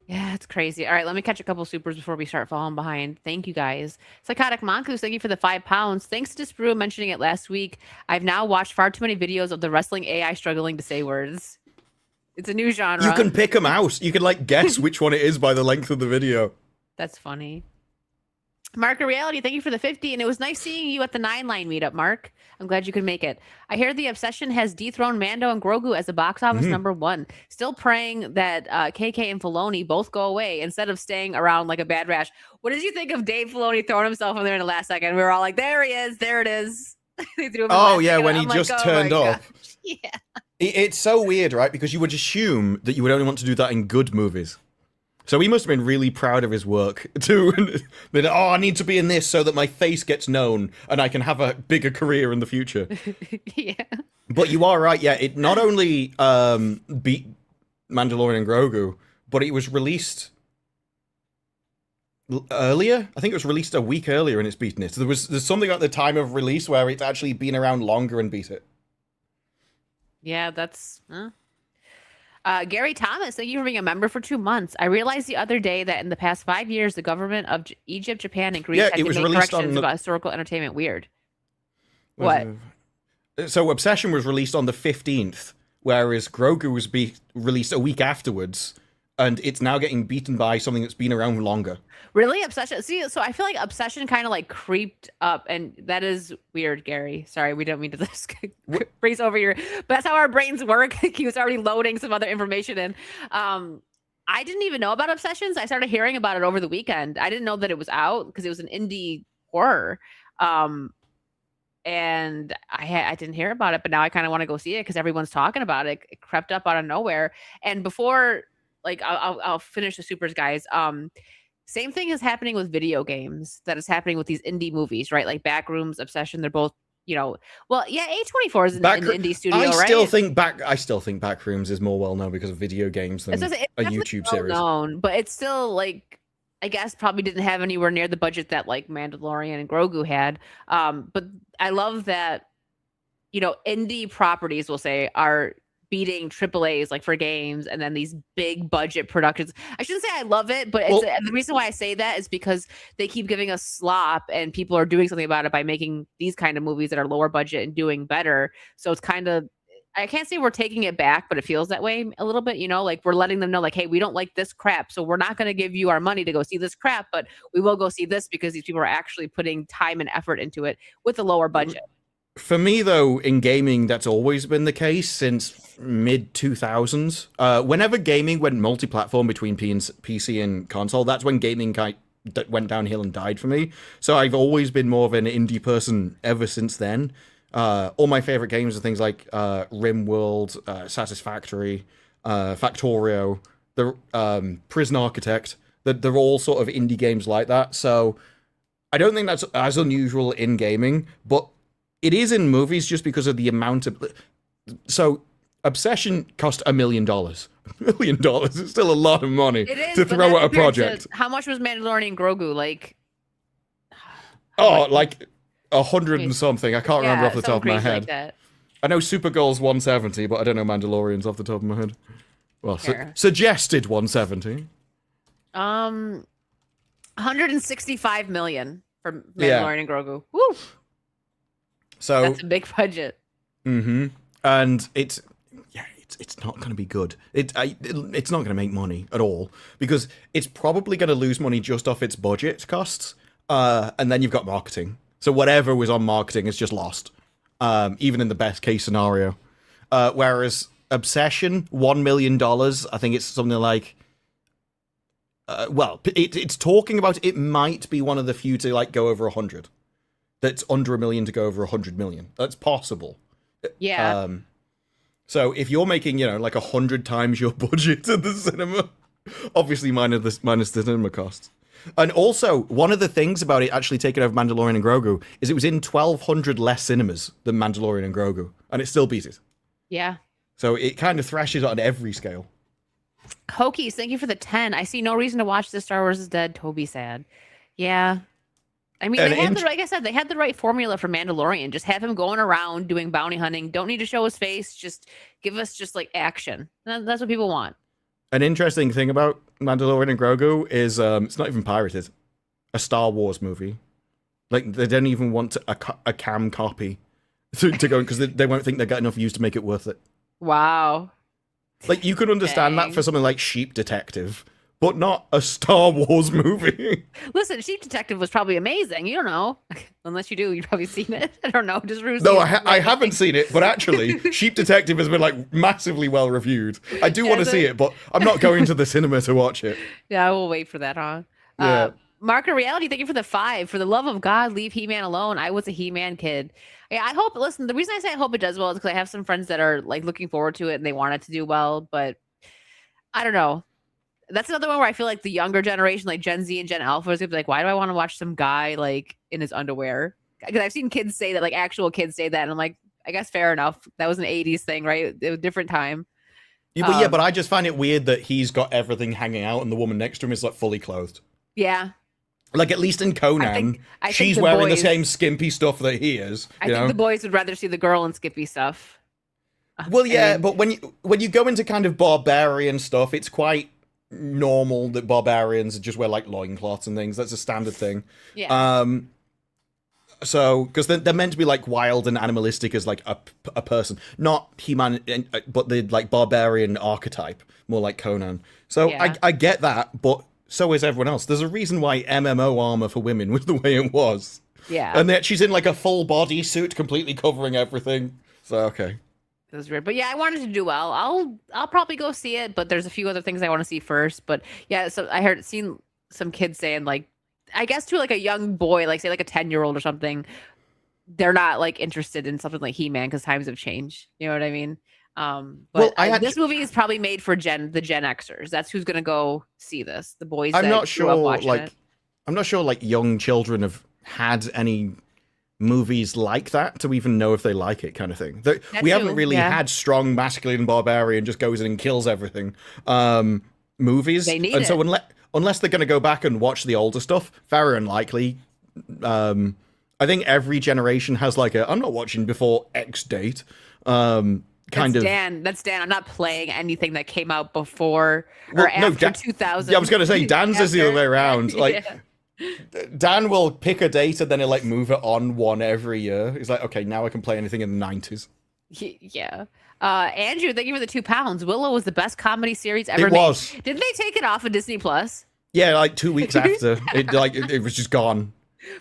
Speaker 3: Yeah, it's crazy. All right, let me catch a couple supers before we start falling behind. Thank you, guys. Psychotic Mongoose, thank you for the 5 pounds. Thanks to Disbrew mentioning it last week. I've now watched far too many videos of the wrestling AI struggling to say words. It's a new genre.
Speaker 4: You can pick them out. You can, like, guess which one it is by the length of the video.
Speaker 3: That's funny. Mark of Reality, thank you for the 50. And it was nice seeing you at the 9-line meetup, Mark. I'm glad you could make it. I hear the Obsession has dethroned Mando and Grogu as the box office #1. Still praying that KK and Filoni both go away instead of staying around like a bad rash. What did you think of Dave Filoni throwing himself in there in the last second? We were all like, there he is. There it is. They threw him
Speaker 4: oh, yeah, when he just turned up.
Speaker 3: Yeah.
Speaker 4: It's so weird, right? Because you would assume that you would only want to do that in good movies. So he must have been really proud of his work, too. That, oh, I need to be in this so that my face gets known and I can have a bigger career in the future.
Speaker 3: Yeah.
Speaker 4: But you are right, yeah. It not only beat Mandalorian and Grogu, but it was released earlier. I think it was released a week earlier and it's beaten it. So there's something at the time of release where it's actually been around longer and beat it.
Speaker 3: Yeah, that's... Gary Thomas, thank you for being a member for 2 months. I realized the other day that in the past 5 years, the government of Egypt, Japan, and Greece had to make corrections about historical entertainment. Weird. What?
Speaker 4: So Obsession was released on the 15th, whereas Grogu was released a week afterwards, and it's now getting beaten by something that's been around longer.
Speaker 3: Really? Obsession? See, so I feel like Obsession kind of like creeped up, and that is weird, Gary. Sorry, we don't mean to breeze over your... But that's how our brains work. He was already loading some other information in. I didn't even know about Obsessions. I started hearing about it over the weekend. I didn't know that it was out because it was an indie horror. And I didn't hear about it, but now I kind of want to go see it because everyone's talking about it. It crept up out of nowhere. And before, like, I'll finish the supers, guys. Same thing is happening with video games that is happening with these indie movies, right? Like Backrooms, Obsession. They're both, well, yeah. A24 is an indie studio, right?
Speaker 4: I still think Backrooms is more well known because of video games than
Speaker 3: it's
Speaker 4: a YouTube series.
Speaker 3: Known, but it's still like, I guess probably didn't have anywhere near the budget that like Mandalorian and Grogu had. But I love that, indie properties, we'll say, are beating AAAs like for games, and then these big budget productions. I shouldn't say I love it, but the reason why I say that is because they keep giving us slop, and people are doing something about it by making these kind of movies that are lower budget and doing better. So it's kind of, I can't say we're taking it back, but it feels that way a little bit, like we're letting them know like, hey, we don't like this crap, so we're not going to give you our money to go see this crap, but we will go see this because these people are actually putting time and effort into it with a lower budget.
Speaker 4: For me, though, in gaming, that's always been the case since mid-2000s. Whenever gaming went multi-platform between PC and console, that's when gaming went downhill and died for me. So I've always been more of an indie person ever since then. All my favorite games are things like RimWorld, Satisfactory, Factorio, the Prison Architect. They're all sort of indie games like that. So I don't think that's as unusual in gaming, but it is in movies just because of the amount of... So, Obsession cost $1 million. $1 million is still a lot of money to throw at a project.
Speaker 3: How much was Mandalorian and Grogu? Like...
Speaker 4: like 100 and something. I can't remember off the top of my head.
Speaker 3: Like
Speaker 4: I know Supergirl's 170, but I don't know Mandalorian's off the top of my head. Well, suggested 170.
Speaker 3: 165 million for Mandalorian and Grogu. Woo!
Speaker 4: So
Speaker 3: that's a big budget.
Speaker 4: And it's not going to be good. It's not going to make money at all because it's probably going to lose money just off its budget costs. And then you've got marketing. So whatever was on marketing is just lost, even in the best case scenario. Whereas Obsession, $1 million, I think it's something like. It's talking about it might be one of the few to like go over 100. That's under $1 million to go over 100 million. That's possible.
Speaker 3: Yeah.
Speaker 4: So if you're making, like 100 times your budget at the cinema, obviously minus the cinema costs. And also, one of the things about it actually taking over Mandalorian and Grogu is it was in 1,200 less cinemas than Mandalorian and Grogu, and it still beat it.
Speaker 3: Yeah. So
Speaker 4: it kind of thrashes on every scale.
Speaker 3: Hokies, thank you for the 10. I see no reason to watch this Star Wars is Dead. Toby sad. Yeah. I mean, like I said, they had the right formula for Mandalorian. Just have him going around doing bounty hunting. Don't need to show his face. Just give us just like action. That's what people want.
Speaker 4: An interesting thing about Mandalorian and Grogu is it's not even pirated. A Star Wars movie. Like, they don't even want a cam copy to go because they won't think they got enough views to make it worth it.
Speaker 3: Wow.
Speaker 4: Like, you could understand that for something like Sheep Detective, but not a Star Wars movie.
Speaker 3: Listen, Sheep Detective was probably amazing. You don't know. Unless you do, you've probably seen it. I don't know. Just
Speaker 4: No, I haven't seen it, but actually, Sheep Detective has been, like, massively well reviewed. I do want to see it, but I'm not going to the cinema to watch it.
Speaker 3: Yeah, I will wait for that, huh?
Speaker 4: Yeah.
Speaker 3: Marker Reality, thank you for the 5. For the love of God, leave He-Man alone. I was a He-Man kid. Yeah, I hope, listen, the reason I say I hope it does well is because I have some friends that are, like, looking forward to it and they want it to do well, but I don't know. That's another one where I feel like the younger generation, like Gen Z and Gen Alpha, is gonna be like, why do I want to watch some guy like in his underwear? Because I've seen kids say that, like actual kids say that, and I'm like, I guess fair enough. That was an '80s thing, right? It was a different time.
Speaker 4: Yeah, but I just find it weird that he's got everything hanging out, and the woman next to him is like fully clothed.
Speaker 3: Yeah.
Speaker 4: Like at least in Conan, she's wearing the same skimpy stuff that he is.
Speaker 3: I think the boys would rather see the girl in skimpy stuff.
Speaker 4: Well, yeah, but when you go into kind of barbarian stuff, it's quite normal that barbarians just wear like loincloths and things. That's a standard thing.
Speaker 3: Yeah.
Speaker 4: So because they're meant to be like wild and animalistic as like a person, not human, but the like barbarian archetype, more like Conan. So yeah. I get that, but so is everyone else. There's a reason why MMO armor for women was the way it was.
Speaker 3: Yeah.
Speaker 4: And that she's in like a full body suit, completely covering everything. So okay.
Speaker 3: It was weird, but yeah, I wanted to do well. I'll probably go see it, but there's a few other things I want to see first. But yeah, so I seen some kids saying like, I guess to like a young boy, like say like a 10-year-old or something, they're not like interested in something like He-Man because times have changed. You know what I mean? But this movie is probably made for the Gen Xers. That's who's gonna go see this. The boys.
Speaker 4: I'm
Speaker 3: that
Speaker 4: not
Speaker 3: grew
Speaker 4: sure.
Speaker 3: up watching
Speaker 4: Like,
Speaker 3: it.
Speaker 4: I'm not sure. Like, young children have had any movies like that to even know if they like it, kind of thing. We haven't really had strong masculine barbarian just goes in and kills everything. Movies.
Speaker 3: They need
Speaker 4: and
Speaker 3: it.
Speaker 4: so unless they're going to go back and watch the older stuff, very unlikely. I think every generation has like I'm not watching before X date. Kind of.
Speaker 3: That's Dan. I'm not playing anything that came out before or after 2000.
Speaker 4: Yeah, I was going to say Dan's is the other way around. Like,
Speaker 3: Yeah.
Speaker 4: Dan will pick a date and then he'll like move it on one every year. He's like, okay, now I can play anything in the 90s.
Speaker 3: Yeah. Andrew, thank you for the £2. Willow was the best comedy series ever
Speaker 4: It
Speaker 3: made.
Speaker 4: was.
Speaker 3: Didn't they take it off of Disney Plus?
Speaker 4: Yeah, like 2 weeks after it was just gone.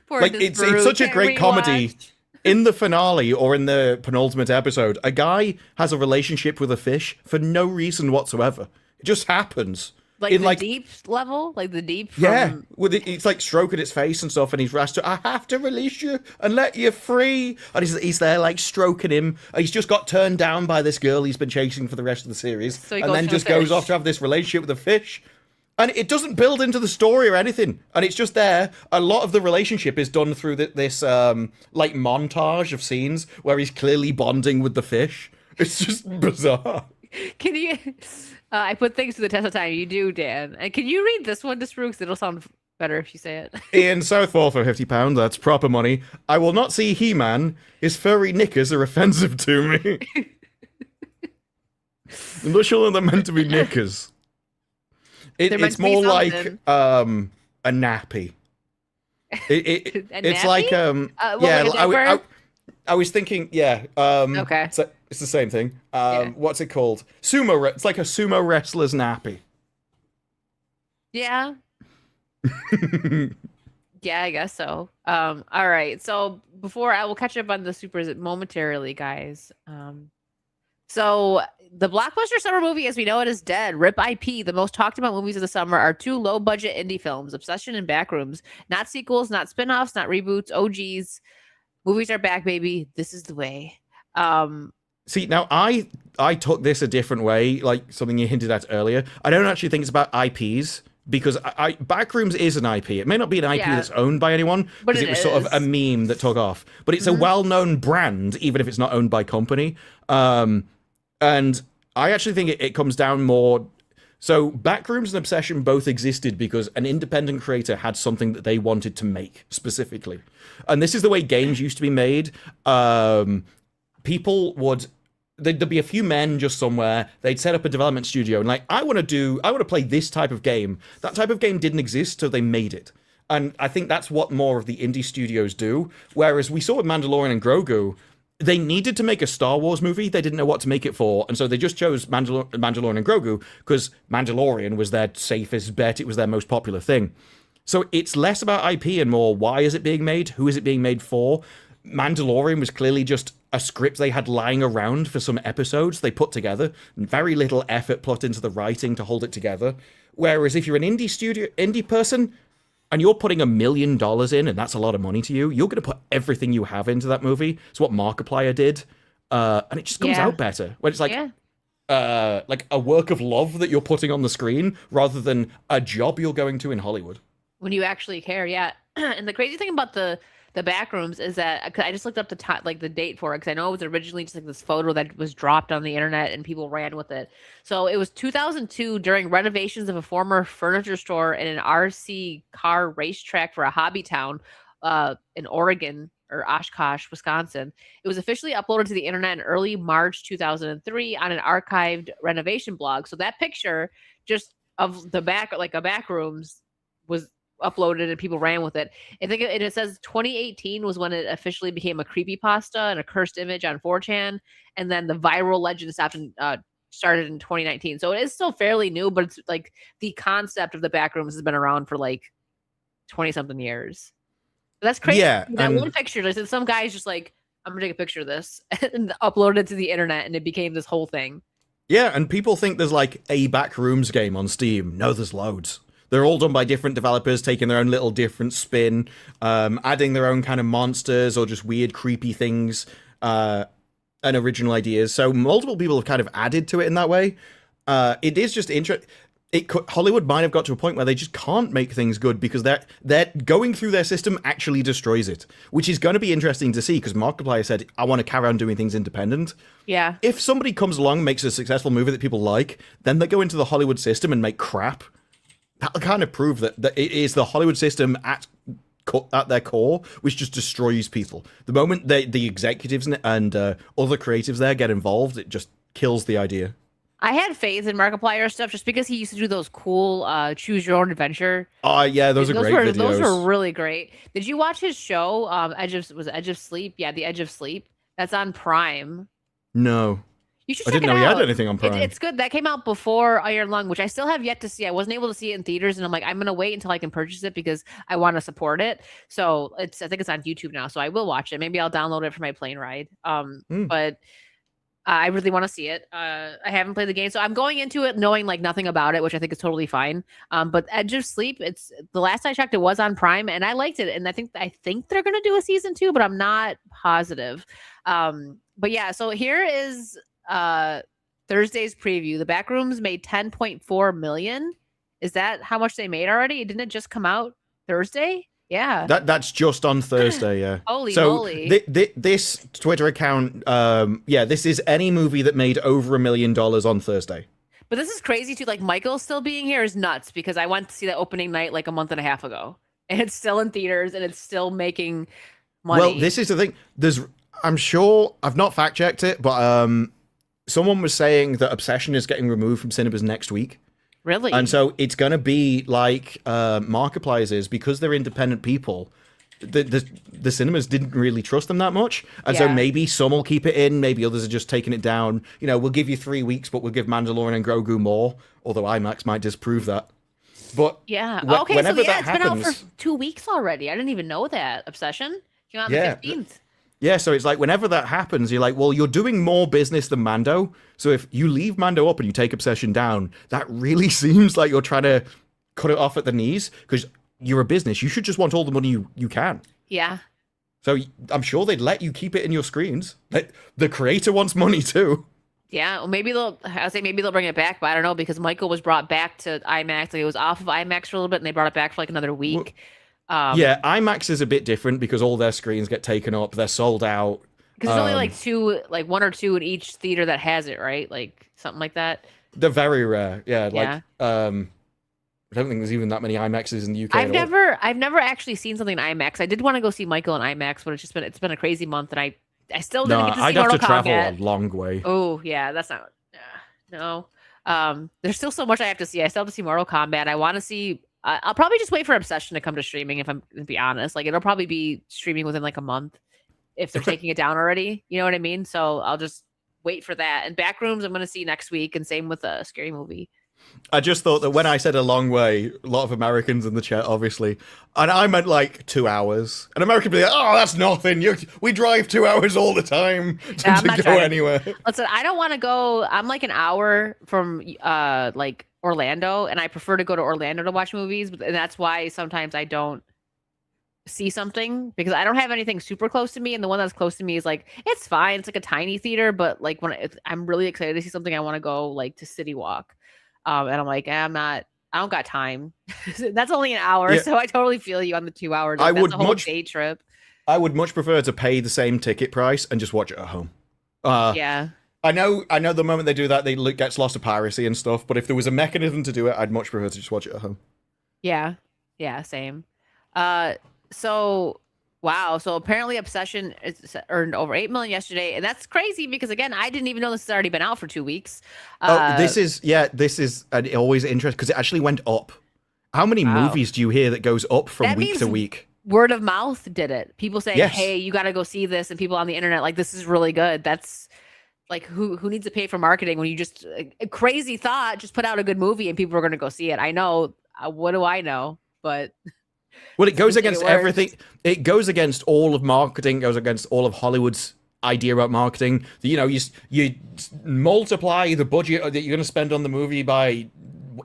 Speaker 3: Poor
Speaker 4: Like it's such a great comedy. In the finale or in the penultimate episode, a guy has a relationship with a fish for no reason whatsoever. It just happens.
Speaker 3: Like
Speaker 4: in
Speaker 3: the deep level, like the deep.
Speaker 4: Yeah, with it's like stroking its face and stuff, and he's rasped. I have to release you and let you free. And he's there like stroking him. And he's just got turned down by this girl he's been chasing for the rest of the series,
Speaker 3: So
Speaker 4: and then just goes off to have this relationship with a fish. And it doesn't build into the story or anything, and it's just there. A lot of the relationship is done through this like montage of scenes where he's clearly bonding with the fish. It's just bizarre.
Speaker 3: Can you? I put things to the test of time. You do, Dan. And can you read this one, just Because it'll sound better if you say it.
Speaker 4: Ian Southall for £50. That's proper money. I will not see He-Man. His furry knickers are offensive to me. I'm not sure they're meant to be knickers. It's more like a nappy. It's like I was thinking, okay. So it's the same thing. What's it called? Sumo. It's like a sumo wrestler's nappy.
Speaker 3: Yeah. Yeah, I guess so. All right. So before I will catch up on the supers momentarily, guys. So the blockbuster summer movie, as we know it, is dead. RIP IP. The most talked about movies of the summer are two low-budget indie films, Obsession and Backrooms. Not sequels, not spin-offs, not reboots, OGs. Movies are back, baby. This is the way.
Speaker 4: See, now I took this a different way, like something you hinted at earlier. I don't actually think it's about IPs, because Backrooms is an IP. It may not be an IP that's owned by anyone, because it was sort of a meme that took off. But it's a well-known brand, even if it's not owned by company. And I actually think it comes down more... So Backrooms and Obsession both existed because an independent creator had something that they wanted to make, specifically. And this is the way games used to be made. People would... There'd be a few men just somewhere. They'd set up a development studio and like, I want to play this type of game. That type of game didn't exist, so they made it. And I think that's what more of the indie studios do. Whereas we saw with Mandalorian and Grogu, they needed to make a Star Wars movie. They didn't know what to make it for. And so they just chose Mandalorian and Grogu because Mandalorian was their safest bet. It was their most popular thing. So it's less about IP and more, why is it being made? Who is it being made for? Mandalorian was clearly just a script they had lying around for some episodes they put together. Very little effort put into the writing to hold it together. Whereas if you're an indie person, and you're putting $1 million in, and that's a lot of money to you, you're going to put everything you have into that movie. It's what Markiplier did. And it just comes out better. When it's like a work of love that you're putting on the screen, rather than a job you're going to in Hollywood.
Speaker 3: When you actually care, yeah. And the crazy thing about the Backrooms is that I just looked up the date for it, because I know it was originally just like this photo that was dropped on the internet and people ran with it. So it was 2002 during renovations of a former furniture store and an RC car racetrack for a hobby town in Oregon or Oshkosh, Wisconsin. It was officially uploaded to the internet in early March 2003 on an archived renovation blog. So that picture just of the Backrooms was uploaded and people ran with it. I think it says 2018 was when it officially became a creepypasta and a cursed image on 4chan, and then the viral legend started in 2019. So it is still fairly new, but it's like the concept of the Backrooms has been around for like 20 something years. But that's crazy.
Speaker 4: Yeah,
Speaker 3: that one picture, some guy's just like, I'm gonna take a picture of this and upload it to the internet, and it became this whole thing.
Speaker 4: Yeah, and people think there's like a Backrooms game on Steam. No, there's loads. They're all done by different developers, taking their own little different spin, adding their own kind of monsters or just weird, creepy things and original ideas. So multiple people have kind of added to it in that way. It is just interesting. Hollywood might have got to a point where they just can't make things good because they're going through their system actually destroys it, which is going to be interesting to see because Markiplier said, I want to carry on doing things independent.
Speaker 3: Yeah.
Speaker 4: If somebody comes along and makes a successful movie that people like, then they go into the Hollywood system and make crap. That'll kind of prove that it is the Hollywood system at their core, which just destroys people. The moment the executives and other creatives there get involved, it just kills the idea.
Speaker 3: I had faith in Markiplier stuff just because he used to do those cool choose your own adventure.
Speaker 4: Oh yeah, those are great videos.
Speaker 3: Those were really great. Did you watch his show? Edge of Sleep? Yeah, the Edge of Sleep. That's on Prime.
Speaker 4: No.
Speaker 3: You should
Speaker 4: I
Speaker 3: check
Speaker 4: didn't know
Speaker 3: it
Speaker 4: he
Speaker 3: out.
Speaker 4: had anything on Prime.
Speaker 3: It's good. That came out before Iron Lung, which I still have yet to see. I wasn't able to see it in theaters, and I'm like, I'm gonna wait until I can purchase it because I want to support it. So I think it's on YouTube now, so I will watch it. Maybe I'll download it for my plane ride. But I really want to see it. I haven't played the game, so I'm going into it knowing like nothing about it, which I think is totally fine. But Edge of Sleep, it's the last I checked, it was on Prime, and I liked it. And I think they're gonna do a season 2, but I'm not positive. But yeah, so here is Thursday's preview. The Backrooms made 10.4 million. Is that how much they made already? Didn't it just come out Thursday? Yeah.
Speaker 4: That's just on Thursday, yeah.
Speaker 3: Holy moly.
Speaker 4: This Twitter account, this is any movie that made over $1 million on Thursday.
Speaker 3: But this is crazy too. Like Michael still being here is nuts because I went to see the opening night like a month and a half ago. And it's still in theaters and it's still making money.
Speaker 4: Well, this is the thing. I'm sure, I've not fact checked it, but someone was saying that Obsession is getting removed from cinemas next week.
Speaker 3: Really?
Speaker 4: And so it's going to be like Markiplier's is, because they're independent people, the cinemas didn't really trust them that much. And so maybe some will keep it in, maybe others are just taking it down. You know, we'll give you 3 weeks, but we'll give Mandalorian and Grogu more, although IMAX might disprove that. But
Speaker 3: yeah.
Speaker 4: Whenever
Speaker 3: it's
Speaker 4: happens,
Speaker 3: been out for 2 weeks already. I didn't even know that. Obsession came out on the 15th.
Speaker 4: Yeah, so it's like whenever that happens, you're like, well, you're doing more business than Mando. So if you leave Mando up and you take Obsession down, that really seems like you're trying to cut it off at the knees because you're a business. You should just want all the money you can.
Speaker 3: Yeah.
Speaker 4: So I'm sure they'd let you keep it in your screens. The creator wants money too.
Speaker 3: Yeah, well, maybe they'll bring it back, but I don't know because Michael was brought back to IMAX. Like it was off of IMAX for a little bit, and they brought it back for like another week.
Speaker 4: Yeah, IMAX is a bit different because all their screens get taken up. They're sold out.
Speaker 3: Because there's only like one or two in each theater that has it, right? Like something like that.
Speaker 4: They're very rare. Yeah. Like, I don't think there's even that many IMAXs in the UK.
Speaker 3: I've never actually seen something in IMAX. I did want to go see Michael in IMAX, but it's been a crazy month, and I still didn't get to see
Speaker 4: I'd
Speaker 3: Mortal
Speaker 4: have to travel
Speaker 3: Kombat.
Speaker 4: a long way.
Speaker 3: Oh yeah, that's not. No. There's still so much I have to see. I still have to see Mortal Kombat. I want to see. I'll probably just wait for Obsession to come to streaming. If I'm to be honest, like it'll probably be streaming within like a month if they're taking it down already. You know what I mean? So I'll just wait for that. And Backrooms, I'm going to see next week, and same with a Scary Movie.
Speaker 4: I just thought that when I said a long way, a lot of Americans in the chat, obviously, and I meant like 2 hours. An American would be like, "Oh, that's nothing. We drive 2 hours all the time to go anywhere."
Speaker 3: Listen, I don't want to go. I'm like an hour from like Orlando, and I prefer to go to Orlando to watch movies, and that's why sometimes I don't see something because I don't have anything super close to me, and the one that's close to me is like it's fine. It's like a tiny theater, but like I'm really excited to see something, I want to go like to City Walk. And I'm like, I don't got time. That's only an hour, so I totally feel you on the 2 hour. That's a whole day trip.
Speaker 4: I would much prefer to pay the same ticket price and just watch it at home.
Speaker 3: Yeah.
Speaker 4: I know the moment they do that, they gets lost to piracy and stuff, but if there was a mechanism to do it, I'd much prefer to just watch it at home.
Speaker 3: Yeah. Yeah, same. So wow. So apparently Obsession earned over 8 million yesterday. And that's crazy because again, I didn't even know this has already been out for 2 weeks.
Speaker 4: This is always interesting because it actually went up. How many movies do you hear that goes up from week to week?
Speaker 3: Word of mouth did it. People saying, hey, you got to go see this. And people on the internet, like, this is really good. That's like, who needs to pay for marketing when you just, a crazy thought, just put out a good movie and people are going to go see it. I know. What do I know? But...
Speaker 4: Well, it goes against everything. It goes against all of marketing, goes against all of Hollywood's idea about marketing. You multiply the budget that you're going to spend on the movie by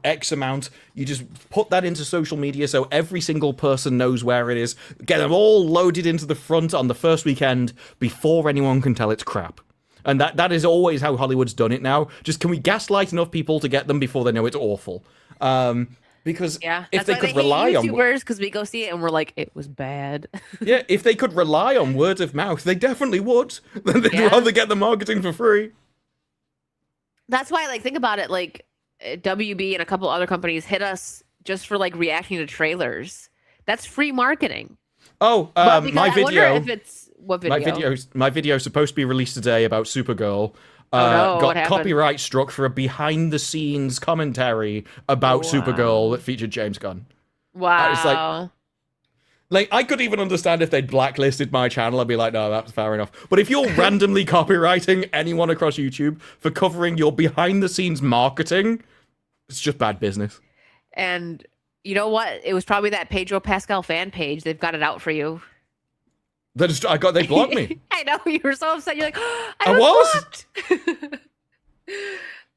Speaker 4: X amount. You just put that into social media so every single person knows where it is. Get them all loaded into the front on the first weekend before anyone can tell it's crap. And that is always how Hollywood's done it now. Just, can we gaslight enough people to get them before they know it's awful? Because if they could rely on
Speaker 3: YouTubers, because we go see it and we're like, it was bad.
Speaker 4: Yeah, if they could rely on word of mouth, they definitely would. They'd rather get the marketing for free.
Speaker 3: That's why, like, think about it. Like, WB and a couple other companies hit us just for like reacting to trailers. That's free marketing.
Speaker 4: Oh, my video.
Speaker 3: If it's what video?
Speaker 4: My video is supposed to be released today about Supergirl. Got copyright struck for a behind-the-scenes commentary about Supergirl that featured James Gunn.
Speaker 3: Wow.
Speaker 4: It's like, I could even understand if they'd blacklisted my channel. I'd be like, no, that's fair enough. But if you're randomly copywriting anyone across YouTube for covering your behind-the-scenes marketing, it's just bad business.
Speaker 3: And you know what? It was probably that Pedro Pascal fan page. They've got it out for you.
Speaker 4: They blocked me.
Speaker 3: I know, you were so upset. You're like,
Speaker 4: I was.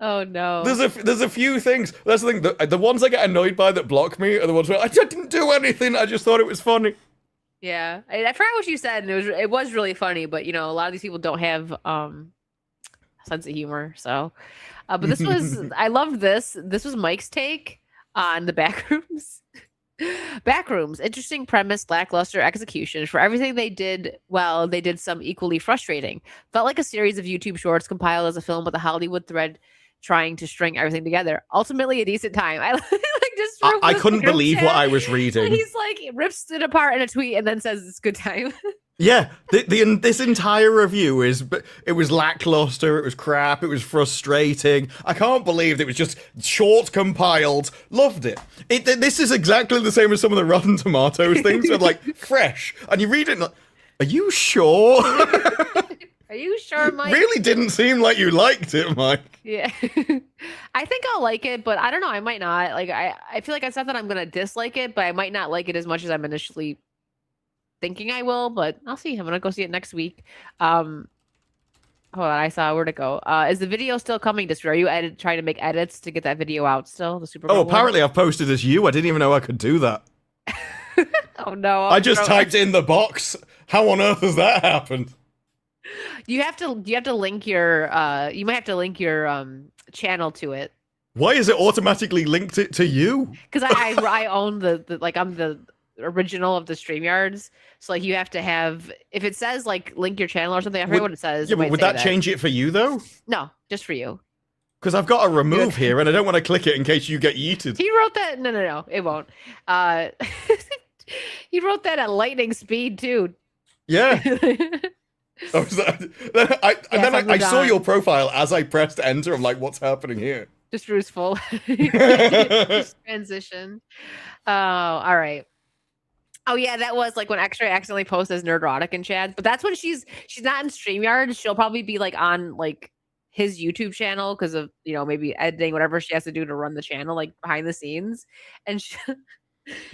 Speaker 3: Oh no.
Speaker 4: There's a few things. That's the thing. The ones I get annoyed by that block me are the ones where I didn't do anything. I just thought it was funny.
Speaker 3: Yeah, I forgot what you said, and it was really funny. But a lot of these people don't have sense of humor. So, but this was I loved this. This was Mike's take on the Backrooms. Backrooms, interesting premise, lackluster execution. For everything they did well, they did some equally frustrating. Felt like a series of YouTube shorts compiled as a film with a Hollywood thread trying to string everything together. Ultimately, a decent time.
Speaker 4: I couldn't believe what I was reading.
Speaker 3: He's like, rips it apart in a tweet and then says it's a good time.
Speaker 4: Yeah, this entire review it was lackluster, it was crap, it was frustrating. I can't believe it was just short compiled. Loved it. This is exactly the same as some of the Rotten Tomatoes things, with like fresh, and you read it and like, are you sure?
Speaker 3: Are you sure, Mike?
Speaker 4: Really didn't seem like you liked it, Mike.
Speaker 3: Yeah. I think I'll like it, but I don't know, I might not. Like I feel like it's not that I'm gonna dislike it, but I might not like it as much as I'm initially thinking I will, but I'll see. I'm gonna go see it next week. Hold on, I saw where'd it go. Is the video still coming this week? Are you trying to make edits to get that video out still? The Super Bowl
Speaker 4: apparently I've posted as you. I didn't even know I could do that.
Speaker 3: Oh no.
Speaker 4: I just typed in the box. How on earth has that happened?
Speaker 3: You have to link your you might have to link your channel to it.
Speaker 4: Why is it automatically linked it to you?
Speaker 3: Because I own the like, I'm the original of the StreamYards, so like you have to have, if it says like link your channel or something, I forget what it says.
Speaker 4: Yeah, but would that change it for you though?
Speaker 3: No, just for you.
Speaker 4: Because I've got a remove here and I don't want to click it in case you get yeeted.
Speaker 3: He wrote that. No, it won't. He wrote that at lightning speed too.
Speaker 4: Yeah. I saw your profile as I pressed enter. I'm like, what's happening here?
Speaker 3: Just truthful. Just transition. Oh, all right. Oh yeah, that was like when X-Ray accidentally posts as Nerdrotic in chat. But that's when she's not in StreamYard. She'll probably be like on like his YouTube channel because of maybe editing, whatever she has to do to run the channel, like behind the scenes. And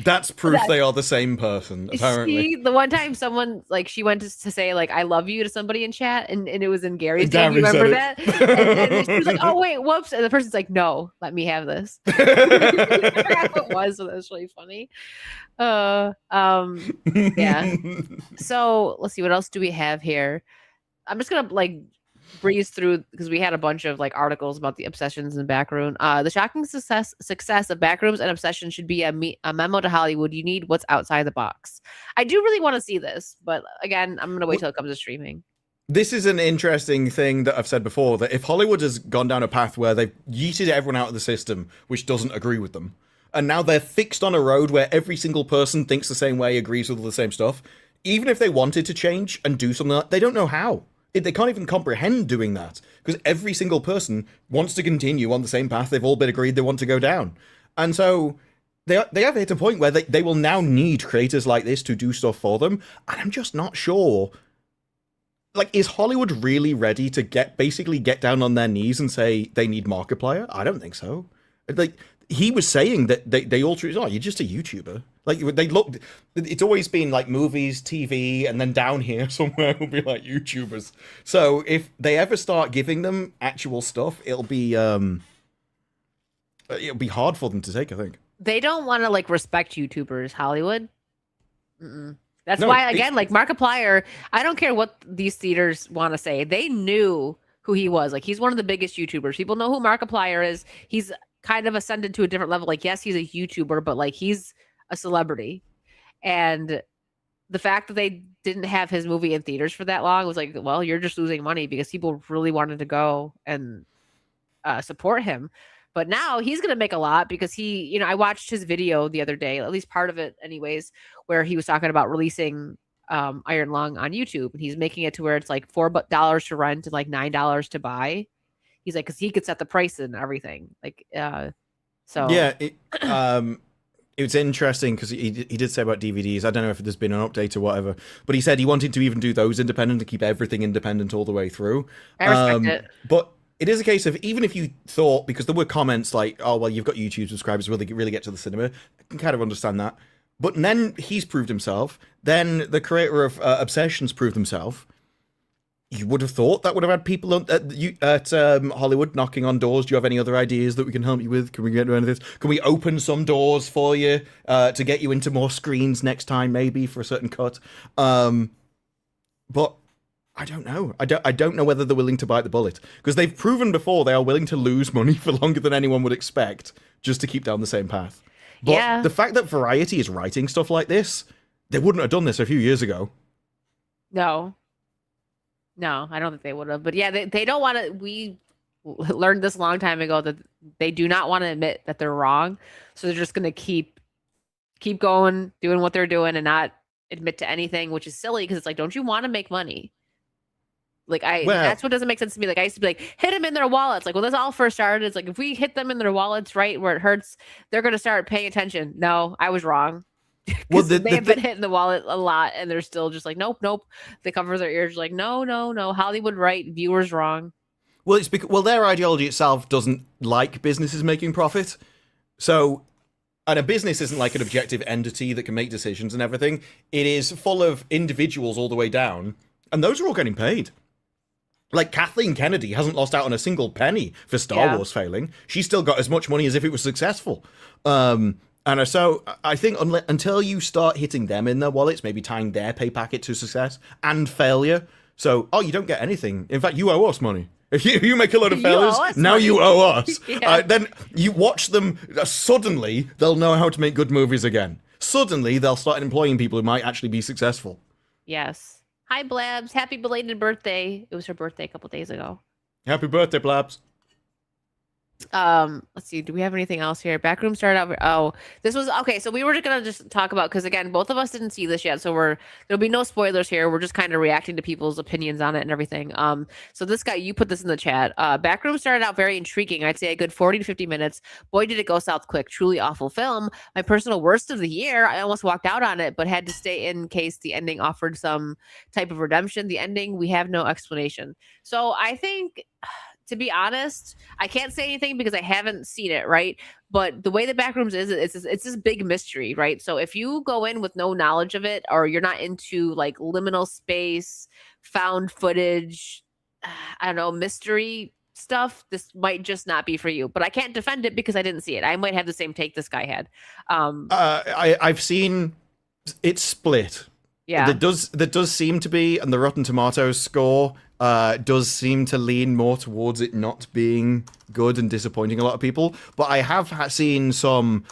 Speaker 4: that's proof they are the same person, apparently.
Speaker 3: The one time someone like she went to say like I love you to somebody in chat, and it was in Gary's name. You remember that? And she was like, oh wait, whoops. And the person's like, no, let me have this. I forgot what it was, so that was really funny. Yeah. So let's see, what else do we have here? I'm just gonna like breeze through because we had a bunch of like articles about the Obsessions and Backroom. The shocking success of Backrooms and Obsession should be a memo to Hollywood. You need what's outside the box. I do really want to see this, but again, I'm gonna wait till it comes to streaming.
Speaker 4: This is an interesting thing that I've said before, that if Hollywood has gone down a path where they've yeeted everyone out of the system which doesn't agree with them, and now they're fixed on a road where every single person thinks the same way, agrees with all the same stuff, even if they wanted to change and do something like that, they don't know how. They can't even comprehend doing that, because every single person wants to continue on the same path they've all been agreed they want to go down. And so they have hit a point where they will now need creators like this to do stuff for them, and I'm just not sure. Like, is Hollywood really ready to basically get down on their knees and say they need Markiplier? I don't think so. Like, he was saying that they all treat, oh, you're just a YouTuber. Like they look, it's always been like movies, TV, and then down here somewhere will be like YouTubers. So if they ever start giving them actual stuff, it'll be hard for them to take, I think.
Speaker 3: They don't want to like respect YouTubers, Hollywood. That's
Speaker 4: No,
Speaker 3: why, again, like Markiplier, I don't care what these theaters want to say. They knew who he was. Like, he's one of the biggest YouTubers. People know who Markiplier is. He's kind of ascended to a different level. Like, yes, he's a YouTuber, but like he's a celebrity. And the fact that they didn't have his movie in theaters for that long was like, well, you're just losing money because people really wanted to go and support him. But now he's going to make a lot because he, you know, I watched his video the other day, at least part of it anyways, where he was talking about releasing Iron Lung on YouTube. And he's making it to where it's like $4 to rent and like $9 to buy. He's like, because he could set the price and everything. Like, so.
Speaker 4: Yeah, it was interesting because he did say about DVDs. I don't know if there's been an update or whatever, but he said he wanted to even do those independent to keep everything independent all the way through.
Speaker 3: I respect it.
Speaker 4: But it is a case of, even if you thought, because there were comments like, oh, well, you've got YouTube subscribers, will they really get to the cinema? I can kind of understand that. But then he's proved himself. Then the creator of Obsessions proved himself. You would have thought that would have had people at Hollywood knocking on doors. Do you have any other ideas that we can help you with? Can we get into any of this? Can we open some doors for you to get you into more screens next time, maybe for a certain cut? But I don't know. I don't know whether they're willing to bite the bullet, because they've proven before they are willing to lose money for longer than anyone would expect just to keep down the same path. But the fact that Variety is writing stuff like this, they wouldn't have done this a few years ago.
Speaker 3: No, I don't think they would have. But yeah, they don't want to. We learned this a long time ago that they do not want to admit that they're wrong. So they're just going to keep going, doing what they're doing and not admit to anything, which is silly because it's like, don't you want to make money? Like, that's what doesn't make sense to me. Like, I used to be like, hit them in their wallets. Like, when this all first started, it's like, if we hit them in their wallets right where it hurts, they're going to start paying attention. No, I was wrong. Well, they have been hitting the wallet a lot, and they're still just like, nope. They cover their ears like, no. Hollywood right, viewers wrong.
Speaker 4: Well, it's because their ideology itself doesn't like businesses making profit. So, and a business isn't like an objective entity that can make decisions and everything. It is full of individuals all the way down, and those are all getting paid. Like, Kathleen Kennedy hasn't lost out on a single penny for Star Wars failing. She's still got as much money as if it was successful. And so I think until you start hitting them in their wallets, maybe tying their pay packet to success and failure. So, you don't get anything. In fact, you owe us money. If you make a load of failures, now money. You owe us. Then you watch them, suddenly they'll know how to make good movies again. Suddenly they'll start employing people who might actually be successful.
Speaker 3: Yes. Hi, Blabs. Happy belated birthday. It was her birthday a couple days ago.
Speaker 4: Happy birthday, Blabs.
Speaker 3: Let's see. Do we have anything else here? Backroom started out. Oh, this was okay. So we were just gonna just talk about, because again, both of us didn't see this yet, so there'll be no spoilers here. We're just kind of reacting to people's opinions on it and everything. So this guy, you put this in the chat. Backroom started out very intriguing. I'd say a good 40 to 50 minutes. Boy, did it go south quick. Truly awful film. My personal worst of the year. I almost walked out on it, but had to stay in case the ending offered some type of redemption. The ending, we have no explanation. So I think, to be honest, I can't say anything because I haven't seen it, right? But the way the Backrooms is, it's this big mystery, right? So if you go in with no knowledge of it, or you're not into like liminal space, found footage, I don't know, mystery stuff, this might just not be for you. But I can't defend it because I didn't see it. I might have the same take this guy had.
Speaker 4: I've seen it split.
Speaker 3: Yeah,
Speaker 4: there does seem to be, and the Rotten Tomatoes score does seem to lean more towards it not being good and disappointing a lot of people. But I have seen some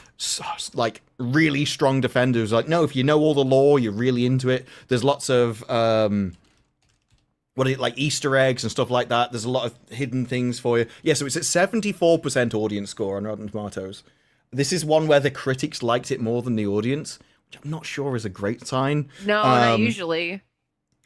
Speaker 4: like really strong defenders like, no, if you know all the lore, you're really into it. There's lots of like Easter eggs and stuff like that. There's a lot of hidden things for you. Yeah, so it's at 74% audience score on Rotten Tomatoes. This is one where the critics liked it more than the audience, which I'm not sure is a great sign.
Speaker 3: No, not usually.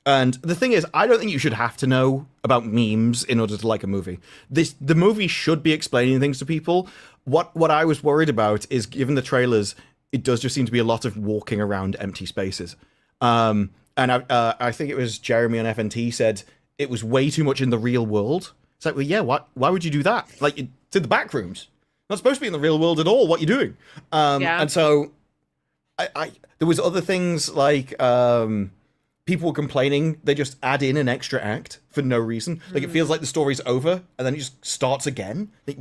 Speaker 4: And the thing is, I don't think you should have to know about memes in order to like a movie. The movie should be explaining things to people. What I was worried about is, given the trailers, it does just seem to be a lot of walking around empty spaces. And I think it was Jeremy on FNT said it was way too much in the real world. It's like, well, yeah, why would you do that? Like, to the Backrooms. not supposed to be in the real world at all. What are you doing?
Speaker 3: Yeah.
Speaker 4: And so there was other things like people were complaining they just add in an extra act for no reason. Like it feels like the story's over and then it just starts again. Like,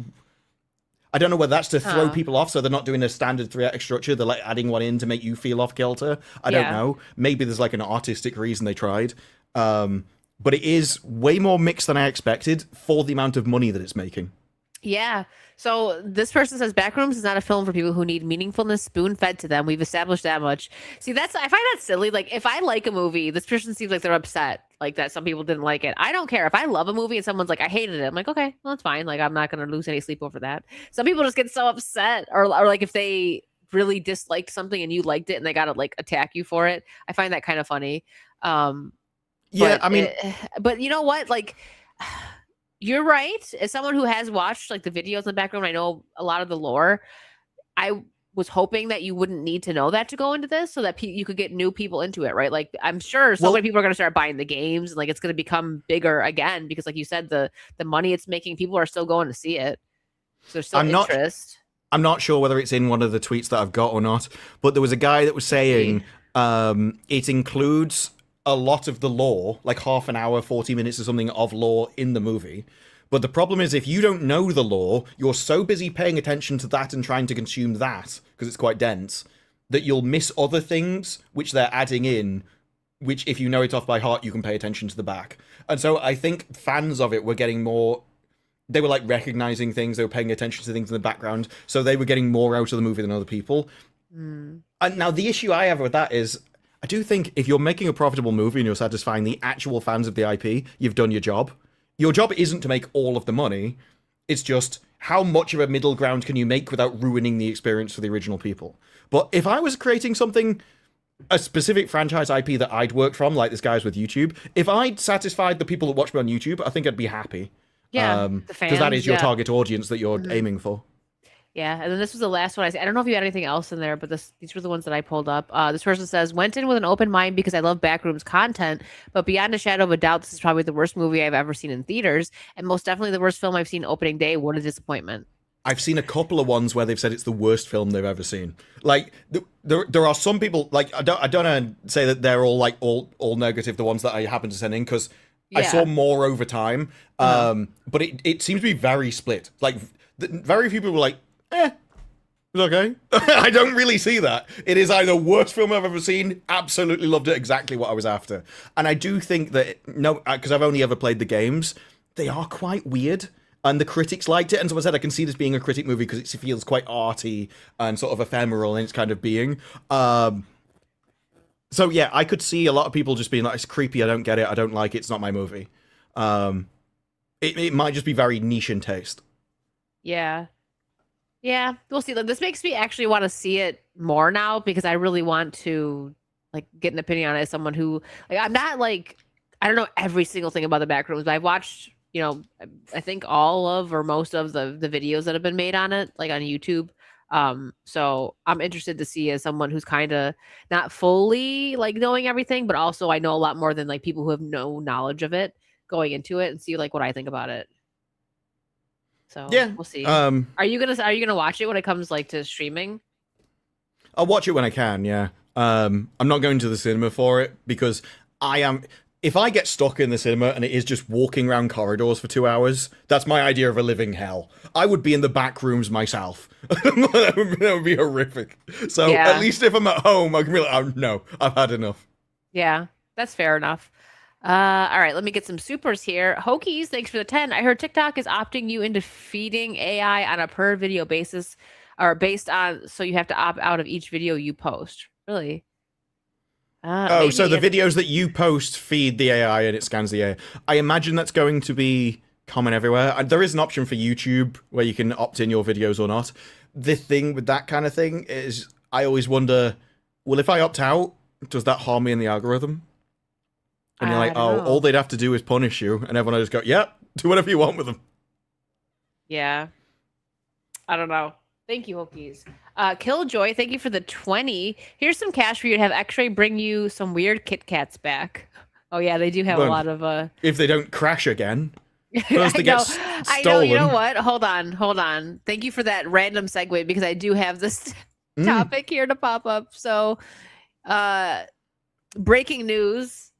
Speaker 4: I don't know whether that's to throw people off, so they're not doing a standard 3-act structure. They're like adding one in to make you feel off kilter. I don't know. Maybe there's like an artistic reason they tried. But it is way more mixed than I expected for the amount of money that it's making.
Speaker 3: Yeah. So this person says Backrooms is not a film for people who need meaningfulness spoon-fed to them. We've established that much. See, I find that silly. Like, if I like a movie, this person seems like they're upset, like that some people didn't like it. I don't care. If I love a movie and someone's like, I hated it, I'm like, okay, well, that's fine. Like, I'm not going to lose any sleep over that. Some people just get so upset, or like if they really disliked something and you liked it and they got to like attack you for it. I find that kind of funny.
Speaker 4: Yeah, I mean,
Speaker 3: but you know what? Like, you're right. As someone who has watched like the videos in the background, I know a lot of the lore. I was hoping that you wouldn't need to know that to go into this, so that you could get new people into it, right? Like, I'm sure so many people are going to start buying the games, and like it's going to become bigger again because, like you said, the money it's making, people are still going to see it. So there's still interest.
Speaker 4: I'm not sure whether it's in one of the tweets that I've got or not, but there was a guy that was saying it includes a lot of the lore, like half an hour, 40 minutes or something of lore in the movie. But the problem is, if you don't know the lore, you're so busy paying attention to that and trying to consume that, because it's quite dense, that you'll miss other things which they're adding in, which if you know it off by heart, you can pay attention to the back. And so I think fans of it were getting more... They were like recognizing things, they were paying attention to things in the background, so they were getting more out of the movie than other people. And now the issue I have with that is, I do think if you're making a profitable movie and you're satisfying the actual fans of the IP, you've done your job. Your job isn't to make all of the money. It's just how much of a middle ground can you make without ruining the experience for the original people. But if I was creating something, a specific franchise IP that I'd worked from, like this guy's with YouTube, if I'd satisfied the people that watch me on YouTube, I think I'd be happy.
Speaker 3: Yeah, the fans.
Speaker 4: Because that is your target audience that you're aiming for.
Speaker 3: Yeah, and then this was the last one. I don't know if you had anything else in there, but these were the ones that I pulled up. This person says, went in with an open mind because I love Backrooms content, but beyond a shadow of a doubt, this is probably the worst movie I've ever seen in theaters, and most definitely the worst film I've seen opening day. What a disappointment.
Speaker 4: I've seen a couple of ones where they've said it's the worst film they've ever seen. Like, there are some people, like, I don't want to say that they're all, like, all negative, the ones that I happen to send in, because I saw more over time, but it seems to be very split. Like, very few people were like, it's okay. I don't really see that. It is either worst film I've ever seen, absolutely loved it, exactly what I was after. And I do think that, because I've only ever played the games, they are quite weird. And the critics liked it. And so I said, I can see this being a critic movie because it feels quite arty and sort of ephemeral in its kind of being. So yeah, I could see a lot of people just being like, it's creepy, I don't get it, I don't like it, it's not my movie. It might just be very niche in taste. Yeah,
Speaker 3: we'll see. This makes me actually want to see it more now because I really want to like get an opinion on it as someone who, like, I'm not like, I don't know every single thing about the Backrooms, but I've watched, I think all of or most of the videos that have been made on it, like on YouTube. So I'm interested to see as someone who's kind of not fully like knowing everything, but also I know a lot more than like people who have no knowledge of it going into it and see like what I think about it. So yeah, we'll see. Are you gonna watch it when it comes like to streaming?
Speaker 4: I'll watch it when I can. Yeah. I'm not going to the cinema for it because if I get stuck in the cinema and it is just walking around corridors for 2 hours, that's my idea of a living hell. I would be in the back rooms myself. That would be horrific. So at least if I'm at home, I can be like, oh no, I've had enough.
Speaker 3: Yeah, that's fair enough. All right, let me get some supers here. Hokies, thanks for the 10. I heard TikTok is opting you into feeding AI on a per video basis or based on, so you have to opt out of each video you post. Really?
Speaker 4: So the videos that you post feed the AI and it scans the AI. I imagine that's going to be common everywhere. There is an option for YouTube where you can opt in your videos or not. The thing with that kind of thing is I always wonder, well, if I opt out, does that harm me in the algorithm? And you're like, oh, all they'd have to do is punish you. And everyone will just go, yep, do whatever you want with them.
Speaker 3: Yeah. I don't know. Thank you, Hokies. Killjoy, thank you for the 20. Here's some cash for you to have X-Ray bring you some weird Kit Kats back. Oh, yeah, they do have a lot of...
Speaker 4: If they don't crash again. First to get
Speaker 3: I
Speaker 4: stolen.
Speaker 3: know. You know what? Hold on. Thank you for that random segue because I do have this topic here to pop up. So, breaking news.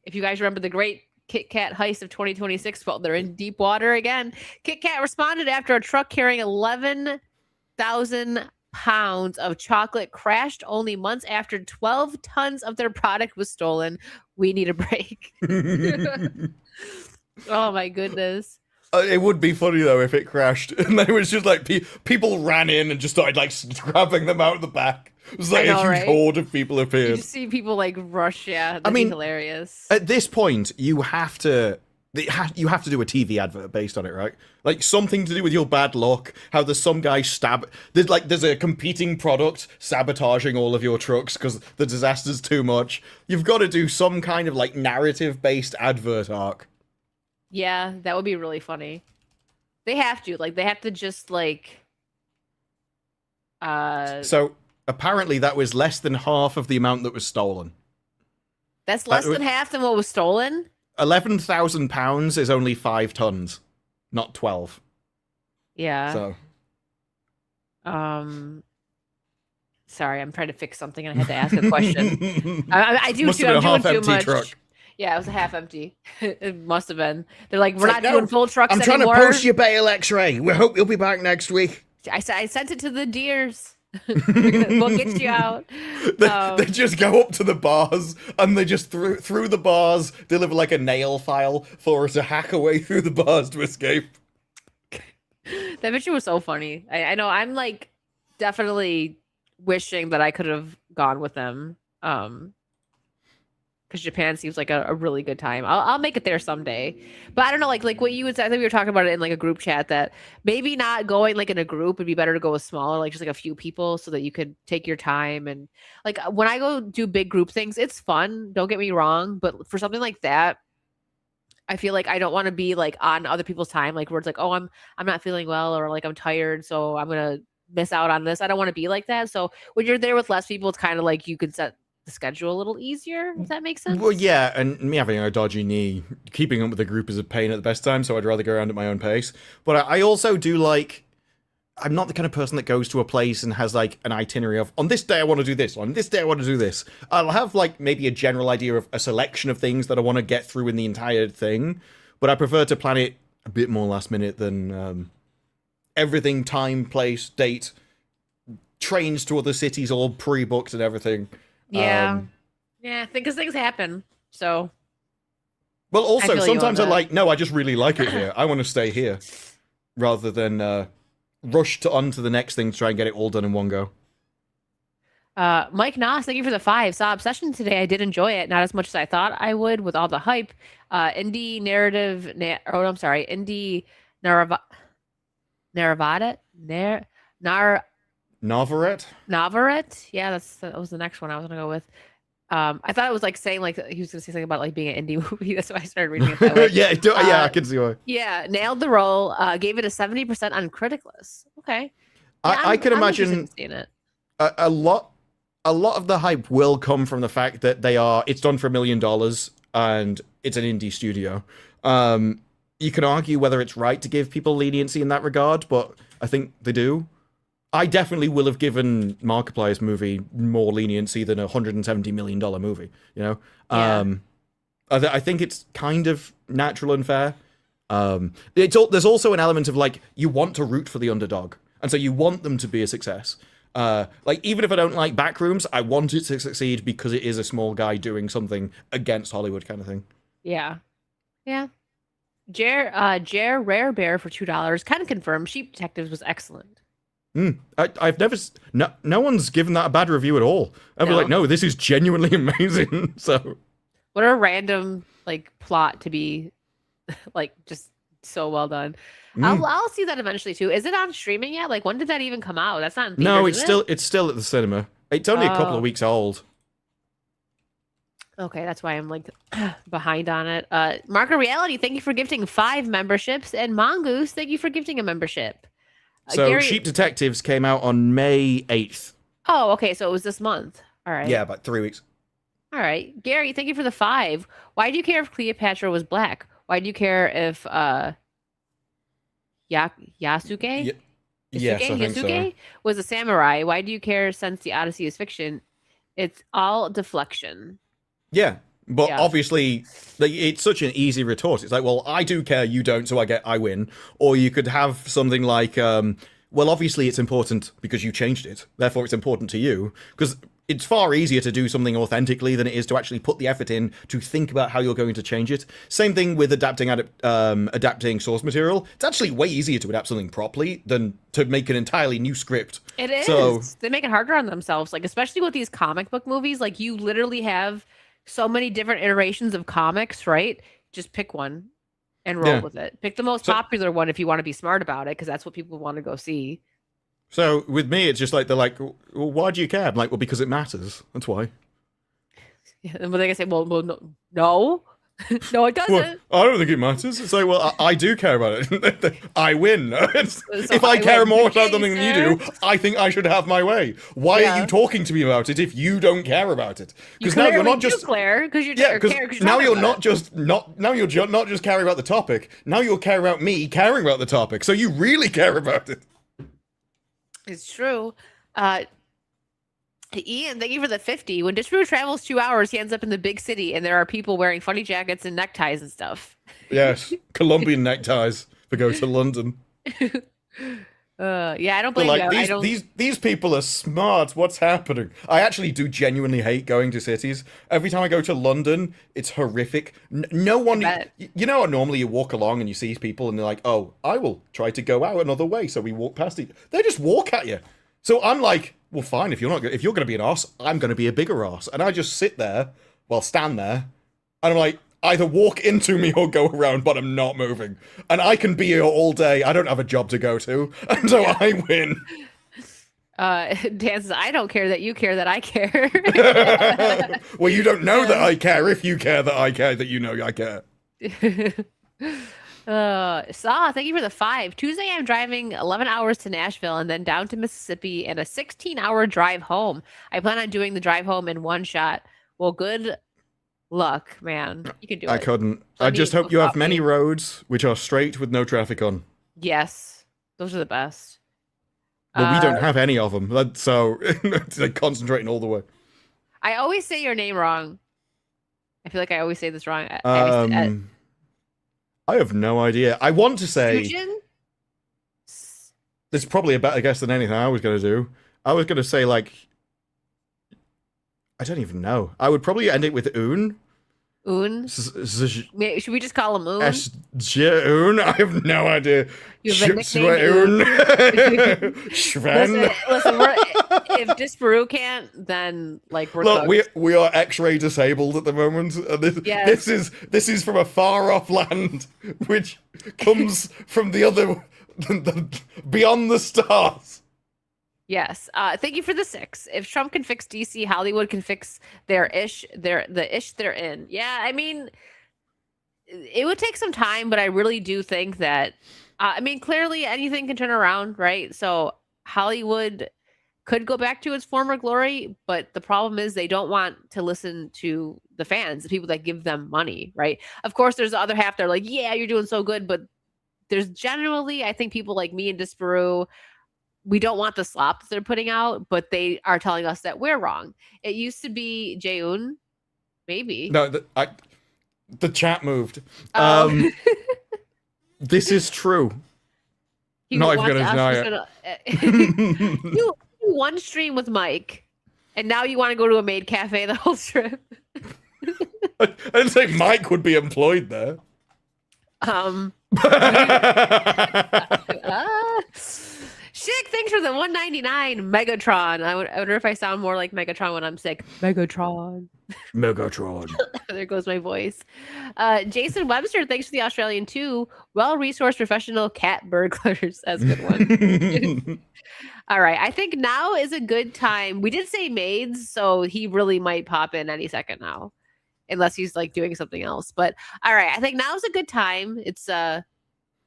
Speaker 3: If you guys remember the great Kit Kat heist of 2026, well, they're in deep water again. Kit Kat responded after a truck carrying 11,000 pounds of chocolate crashed only months after 12 tons of their product was stolen. We need a break. Oh my goodness.
Speaker 4: It would be funny though if it crashed and then it was just like people ran in and just started like grabbing them out of the back. It was like a huge horde of people appeared.
Speaker 3: You just see people like rush. Yeah, that'd be hilarious.
Speaker 4: At this point, you have to do a TV advert based on it, right? Like something to do with your bad luck. How there's some guy there's a competing product sabotaging all of your trucks because the disaster's too much. You've got to do some kind of like narrative based advert arc.
Speaker 3: Yeah, that would be really funny. They have to just like.
Speaker 4: So apparently that was less than half of the amount that was stolen.
Speaker 3: That's less than half than what was stolen?
Speaker 4: 11,000 pounds is only 5 tons, not 12.
Speaker 3: Yeah.
Speaker 4: So.
Speaker 3: Sorry, I'm trying to fix something and I had to ask a question. I do
Speaker 4: Must
Speaker 3: too.
Speaker 4: have been
Speaker 3: I'm
Speaker 4: a
Speaker 3: doing too
Speaker 4: half-empty
Speaker 3: much.
Speaker 4: truck.
Speaker 3: Yeah, it was a half empty. It must have been. They're like, we're not
Speaker 4: No,
Speaker 3: doing full trucks
Speaker 4: I'm trying
Speaker 3: anymore.
Speaker 4: to post your bail X-ray. We hope you'll be back next week.
Speaker 3: I sent it to the deers. We'll get you out.
Speaker 4: They just go up to the bars and they just through the bars deliver like a nail file for her to hack away through the bars to escape.
Speaker 3: That picture was so funny. I know. I'm like definitely wishing that I could have gone with them. Because Japan seems like a really good time. I'll make it there someday. But I don't know, like what you would say. I think we were talking about it in like a group chat that maybe not going like in a group would be better to go with smaller, like just like a few people so that you could take your time. And like when I go do big group things, it's fun. Don't get me wrong. But for something like that, I feel like I don't want to be like on other people's time, like where it's like, oh, I'm not feeling well or like I'm tired, so I'm gonna miss out on this. I don't want to be like that. So when you're there with less people, it's kind of like you can set the schedule a little easier, if that makes sense.
Speaker 4: Well, yeah, and me having a dodgy knee, keeping up with the group is a pain at the best time, so I'd rather go around at my own pace. But I also do like, I'm not the kind of person that goes to a place and has like an itinerary of, on this day I want to do this, on this day I want to do this. I'll have like maybe a general idea of a selection of things that I want to get through in the entire thing, but I prefer to plan it a bit more last minute than everything, time, place, date, trains to other cities all pre-booked and everything.
Speaker 3: Yeah. Yeah, because things happen. So.
Speaker 4: Well, also, sometimes I'm like, no, I just really like it here. I want to stay here. Rather than rush onto the next thing to try and get it all done in one go.
Speaker 3: Mike Noss, thank you for the 5. Saw Obsession today. I did enjoy it. Not as much as I thought I would with all the hype. Indie narrative. Indie Naravadet? Navarette? Yeah, that was the next one I was gonna go with. I thought it was like saying like he was gonna say something about like being an indie movie. That's why I started reading it that way.
Speaker 4: Yeah, I can see why.
Speaker 3: Yeah, nailed the role. Gave it a 70% on Criticless. Okay. Yeah,
Speaker 4: I can imagine
Speaker 3: seeing it.
Speaker 4: a lot of the hype will come from the fact that it's done for $1 million and it's an indie studio. You can argue whether it's right to give people leniency in that regard, but I think they do. I definitely will have given Markiplier's movie more leniency than a $170 million movie, you know?
Speaker 3: Yeah.
Speaker 4: I think it's kind of natural and fair. There's also an element of, like, you want to root for the underdog, and so you want them to be a success. Like, even if I don't like Backrooms, I want it to succeed because it is a small guy doing something against Hollywood kind of thing.
Speaker 3: Yeah. Yeah. Jer Rare Bear for $2. Kind of confirmed Sheep Detectives was excellent.
Speaker 4: I've never... No one's given that a bad review at all. I'd be like, no, this is genuinely amazing. So...
Speaker 3: What a random, like, plot to be, like, just so well done. I'll see that eventually, too. Is it on streaming yet? Like, when did that even come out? That's not in theaters,
Speaker 4: no, it's still at the cinema. It's only a couple of weeks old.
Speaker 3: Okay, that's why I'm, like, behind on it. Marker Reality, thank you for gifting 5 memberships. And Mongoose, thank you for gifting a membership.
Speaker 4: So,
Speaker 3: Gary...
Speaker 4: Sheep Detectives came out on May 8th.
Speaker 3: Oh, okay, so it was this month. All right.
Speaker 4: Yeah, about 3 weeks.
Speaker 3: All right. Gary, thank you for the 5. Why do you care if Cleopatra was black? Why do you care if Yasuke?
Speaker 4: Y- yes, I think so.
Speaker 3: Yasuke was a samurai. Why do you care since the Odyssey is fiction? It's all deflection.
Speaker 4: Yeah, but
Speaker 3: Yeah.
Speaker 4: obviously, it's such an easy retort. It's like, well, I do care, you don't, so I win. Or you could have something like, well, obviously it's important because you changed it, therefore it's important to you. Because it's far easier to do something authentically than it is to actually put the effort in to think about how you're going to change it. Same thing with adapting source material. It's actually way easier to adapt something properly than to make an entirely new script.
Speaker 3: It is.
Speaker 4: So,
Speaker 3: they make it harder on themselves. Like, especially with these comic book movies, like you literally have so many different iterations of comics, right? Just pick one and roll with it. Pick the most popular one if you want to be smart about it, because that's what people want to go see.
Speaker 4: So with me, it's just like, they're like, well, why do you care? I'm like, well, because it matters. That's why.
Speaker 3: Yeah, but they can say, well, no, no, it doesn't.
Speaker 4: Well, I don't think it matters. It's like, well, I do care about it. I win. If I care more about something than you do, I think I should have my way. Why are you talking to me about it if you don't care about it?
Speaker 3: Because now you're not just Claire, because you
Speaker 4: now you're not just caring about the topic. Now you'll care about me caring about the topic. So you really care about it.
Speaker 3: It's true. Ian, thank you for the 50. When Disparu travels 2 hours, he ends up in the big city, and there are people wearing funny jackets and neckties and stuff.
Speaker 4: Yes, Colombian neckties for go to London.
Speaker 3: Yeah, I don't blame you.
Speaker 4: These people are smart. What's happening? I actually do genuinely hate going to cities. Every time I go to London, it's horrific. No one, you know, normally you walk along and you see people and they're like, "Oh, I will try to go out another way." So we walk past it. They just walk at you. So I'm like, well, fine. If you're going to be an arse, I'm going to be a bigger arse, and I just stand there, and I'm like, either walk into me or go around, but I'm not moving. And I can be here all day. I don't have a job to go to. And so I win.
Speaker 3: Dan says, I don't care that you care that I care.
Speaker 4: Well, you don't know that I care if you care that I care that you know I care.
Speaker 3: Thank you for the 5. Tuesday, I'm driving 11 hours to Nashville and then down to Mississippi and a 16-hour drive home. I plan on doing the drive home in one shot. Well, good luck, man. You can do it.
Speaker 4: I couldn't. I just hope you have many roads which are straight with no traffic on.
Speaker 3: Yes, those are the best.
Speaker 4: Well, we don't have any of them, so it's like concentrating all the way.
Speaker 3: I always say your name wrong. I feel like I always say this wrong.
Speaker 4: I have no idea. I want to say this is probably a better guess than anything I was going to do. I was going to say, like, I don't even know. I would probably end it with Un.
Speaker 3: Un? Should we just call him Un?
Speaker 4: Un? I have no idea.
Speaker 3: You have a nickname?
Speaker 4: Listen,
Speaker 3: if Disparu can't, then like we're
Speaker 4: Look, we are X-ray disabled at the moment. This is from a far off land, which comes from the other, beyond the stars.
Speaker 3: Yes. Thank you for the 6. If Trump can fix DC, Hollywood can fix the ish they're in. Yeah, I mean, it would take some time, but I really do think that, I mean, clearly anything can turn around, right? So Hollywood could go back to its former glory, but the problem is they don't want to listen to the fans, the people that give them money, right? Of course, there's the other half. They're like, yeah, you're doing so good, but there's generally, I think, people like me and Disparu, we don't want the slop that they're putting out, but they are telling us that we're wrong. It used to be Jaeun, maybe.
Speaker 4: No, the chat moved. This is true. Not even going to deny it.
Speaker 3: You one stream with Mike, and now you want to go to a maid cafe the whole trip.
Speaker 4: I didn't say Mike would be employed there.
Speaker 3: Chick, thanks for the 199 Megatron. I wonder if I sound more like Megatron when I'm sick. Megatron. There goes my voice. Jason Webster, thanks for the Australian 2. Well-resourced professional cat burglars. That's a good one. All right. I think now is a good time. We did say maids, so he really might pop in any second now, unless he's like doing something else. But all right. I think now is a good time. It's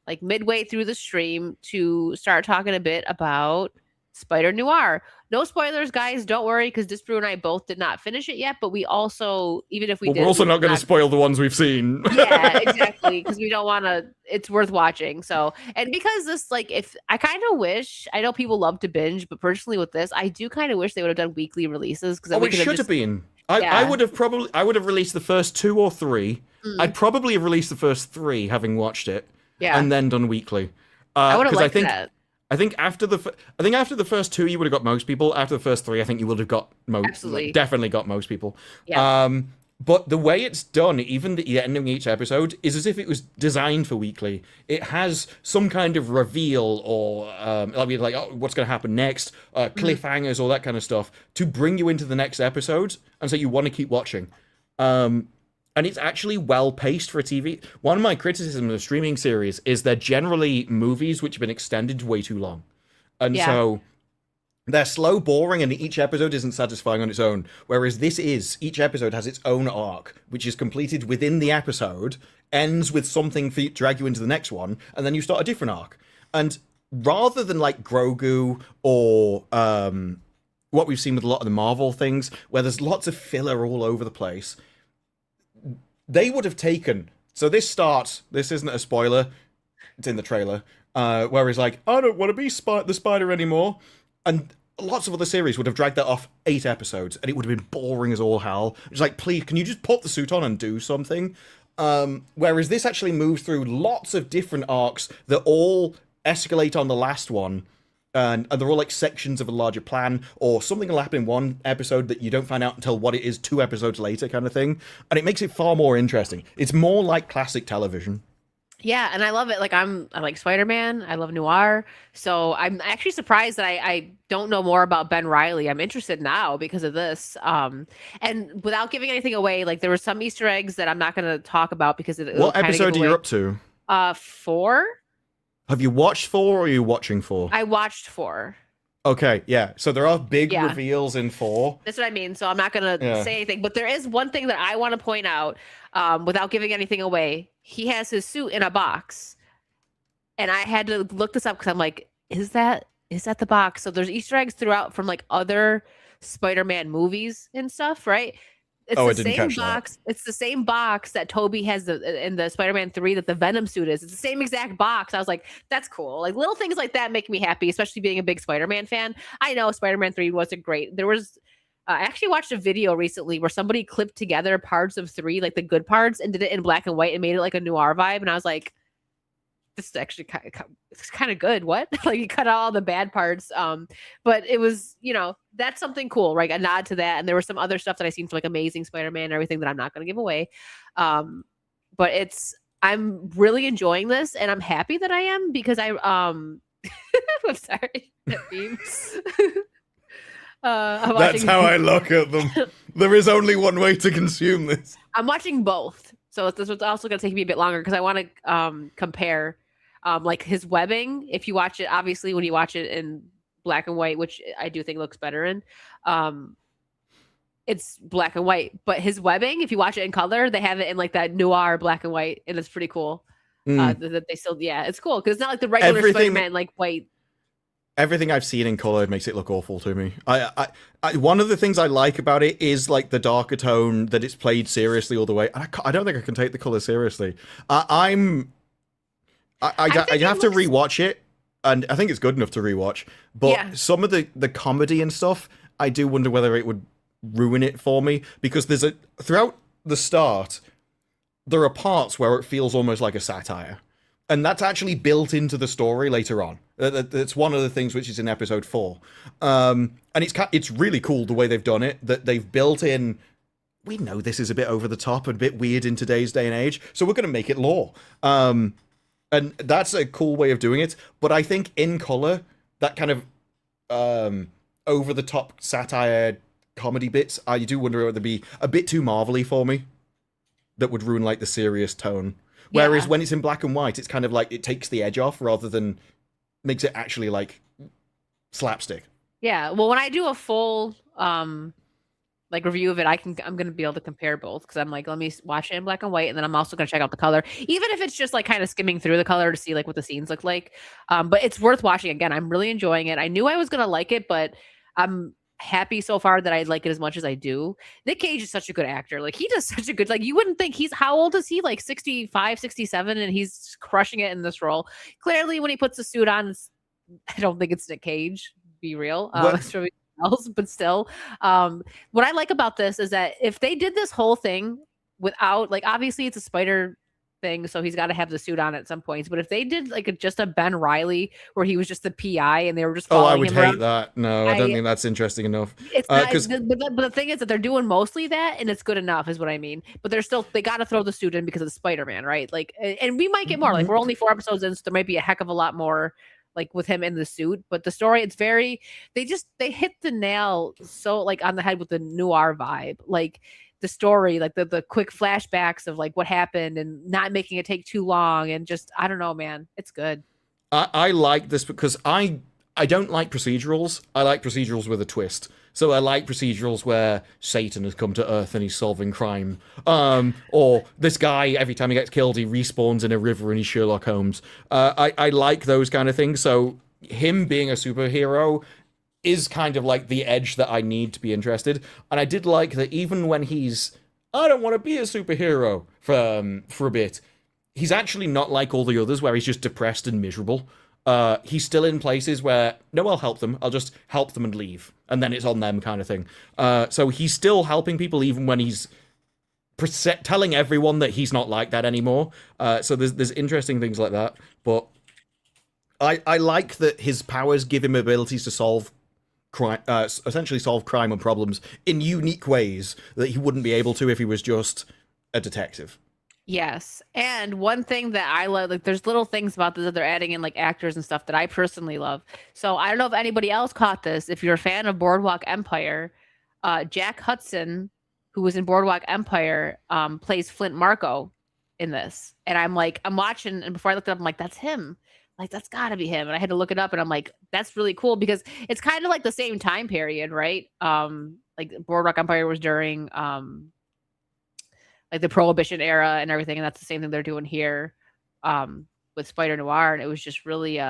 Speaker 3: like midway through the stream to start talking a bit about Spider-Noir. No spoilers, guys. Don't worry, because Disbrew and I both did not finish it yet. But we also, even if we did,
Speaker 4: we're also not going to spoil the ones we've seen.
Speaker 3: Yeah, exactly, because we don't want to. It's worth watching. So, and because this, like, if I kind of wish, I know people love to binge, but personally with this, I do kind of wish they would have done weekly releases because
Speaker 4: it should have been. I would have released the first 2 or 3. I'd probably have released the first 3, having watched it, and then done weekly.
Speaker 3: I would have liked that.
Speaker 4: I think after the first 2, you would have got most people. After the first 3, I think you would have got definitely got most people.
Speaker 3: Yeah.
Speaker 4: But the way it's done, even the ending of each episode, is as if it was designed for weekly. It has some kind of reveal or what's going to happen next, cliffhangers, all that kind of stuff, to bring you into the next episode, and so you want to keep watching. And it's actually well paced for a TV. One of my criticisms of streaming series is they're generally movies which have been extended way too long. And so they're slow, boring, and each episode isn't satisfying on its own. Whereas each episode has its own arc, which is completed within the episode, ends with something to drag you into the next one, and then you start a different arc. And rather than like Grogu or what we've seen with a lot of the Marvel things, where there's lots of filler all over the place, they would have taken... So this isn't a spoiler, it's in the trailer, where he's like, I don't want to be the Spider anymore. And lots of other series would have dragged that off 8 episodes, and it would have been boring as all hell. It's like, please, can you just put the suit on and do something? Whereas this actually moves through lots of different arcs that all escalate on the last one, and they're all like sections of a larger plan, or something will happen in one episode that you don't find out until what it is 2 episodes later, kind of thing. And it makes it far more interesting. It's more like classic television.
Speaker 3: Yeah, and I love it. Like I like Spider-Man. I love noir. So I'm actually surprised that I don't know more about Ben Reilly. I'm interested now because of this. And without giving anything away, like there were some Easter eggs that I'm not going to talk about because
Speaker 4: what episode are you up to?
Speaker 3: 4.
Speaker 4: Have you watched 4 or are you watching 4?
Speaker 3: I watched 4.
Speaker 4: Okay, yeah. So there are big reveals in 4.
Speaker 3: That's what I mean. So I'm not going to say anything. But there is one thing that I want to point out without giving anything away. He has his suit in a box. And I had to look this up because I'm like, is that the box? So there's Easter eggs throughout from like other Spider-Man movies and stuff, right? It's the same box. It's the same box that Toby has in the Spider-Man 3 that the Venom suit is. It's the same exact box. I was like, that's cool. Like little things like that make me happy, especially being a big Spider-Man fan. I know Spider-Man 3 wasn't great. There was I actually watched a video recently where somebody clipped together parts of 3, like the good parts, and did it in black and white and made it like a noir vibe. And I was like, this is actually kind of good. What? Like you cut out all the bad parts. But it was, that's something cool, right? A nod to that. And there was some other stuff that I seen for like Amazing Spider-Man and everything that I'm not going to give away. But I'm really enjoying this, and I'm happy that I am because I'm sorry. That meme.
Speaker 4: That's how I look at them. There is only one way to consume this.
Speaker 3: I'm watching both. So this was also going to take me a bit longer because I want to compare like his webbing. If you watch it, obviously when you watch it in black and white, which I do think looks better in, it's black and white. But his webbing, if you watch it in color, they have it in like that noir black and white, and it's pretty cool. That they still, it's cool because it's not like the regular Spider-Man like white.
Speaker 4: Everything I've seen in color makes it look awful to me. I one of the things I like about it is like the darker tone that it's played seriously all the way. I don't think I can take the color seriously. I have to rewatch it, and I think it's good enough to rewatch. But some of the comedy and stuff, I do wonder whether it would ruin it for me because throughout the start, there are parts where it feels almost like a satire. And that's actually built into the story later on. That's one of the things which is in episode 4. And it's really cool the way they've done it, that they've built in, we know this is a bit over the top and a bit weird in today's day and age, so we're going to make it lore. And that's a cool way of doing it. But I think in color, that kind of over the top satire comedy bits, I do wonder whether they'd be a bit too Marvel-y for me. That would ruin like the serious tone. Whereas when it's in black and white, it's kind of like it takes the edge off rather than makes it actually like slapstick.
Speaker 3: Yeah. Well, when I do a full like like review of it, I'm gonna be able to compare both because I'm like, let me watch it in black and white, and then I'm also gonna check out the color, even if it's just like kind of skimming through the color to see like what the scenes look like. But it's worth watching again. I'm really enjoying it. I knew I was gonna like it, but I'm happy so far that I like it as much as I do. Nick Cage is such a good actor. Like he does such a good, like you wouldn't think how old is he? Like 65, 67, and he's crushing it in this role. Clearly when he puts the suit on, I don't think it's Nick Cage, be real. It's really else, but still. What I like about this is that if they did this whole thing without, like, obviously it's a spider thing, so he's got to have the suit on at some points. But if they did like just a Ben Riley where he was just the PI and they were just following
Speaker 4: I would
Speaker 3: him
Speaker 4: hate
Speaker 3: around,
Speaker 4: that. No, I don't think that's interesting enough.
Speaker 3: It's not, but the thing is that they're doing mostly that, and it's good enough, is what I mean. But they got to throw the suit in because of Spider-Man, right? Like, and we might get more. Like, we're only 4 episodes in, so there might be a heck of a lot more, like with him in the suit. But the story, it's very, they hit the nail so like on the head with the noir vibe, like the story, like the quick flashbacks of like what happened and not making it take too long, and just I don't know, man, it's good.
Speaker 4: I like this because I don't like procedurals. I like procedurals with a twist. So I like procedurals where Satan has come to Earth and he's solving crime. Or this guy, every time he gets killed, he respawns in a river and he's Sherlock Holmes. I like those kind of things. So him being a superhero is kind of like the edge that I need to be interested. And I did like that even when I don't want to be a superhero for a bit, he's actually not like all the others where he's just depressed and miserable. He's still in places where, no, I'll help them. I'll just help them and leave. And then it's on them kind of thing. So he's still helping people even when he's telling everyone that he's not like that anymore. So there's interesting things like that. But I like that his powers give him abilities to solve crime, essentially solve crime and problems in unique ways that he wouldn't be able to if he was just a detective.
Speaker 3: Yes. And one thing that I love, like there's little things about this that they're adding in like actors and stuff that I personally love. So I don't know if anybody else caught this. If you're a fan of Boardwalk Empire, Jack Hudson, who was in Boardwalk Empire, plays Flint Marko in this. And I'm watching, and before I looked it up, I'm like, that's him. Like, that's gotta be him. And I had to look it up, and I'm like, that's really cool because it's kind of like the same time period, right? Like Boardwalk Empire was during like the Prohibition era and everything, and that's the same thing they're doing here with Spider-Noir. And it was just really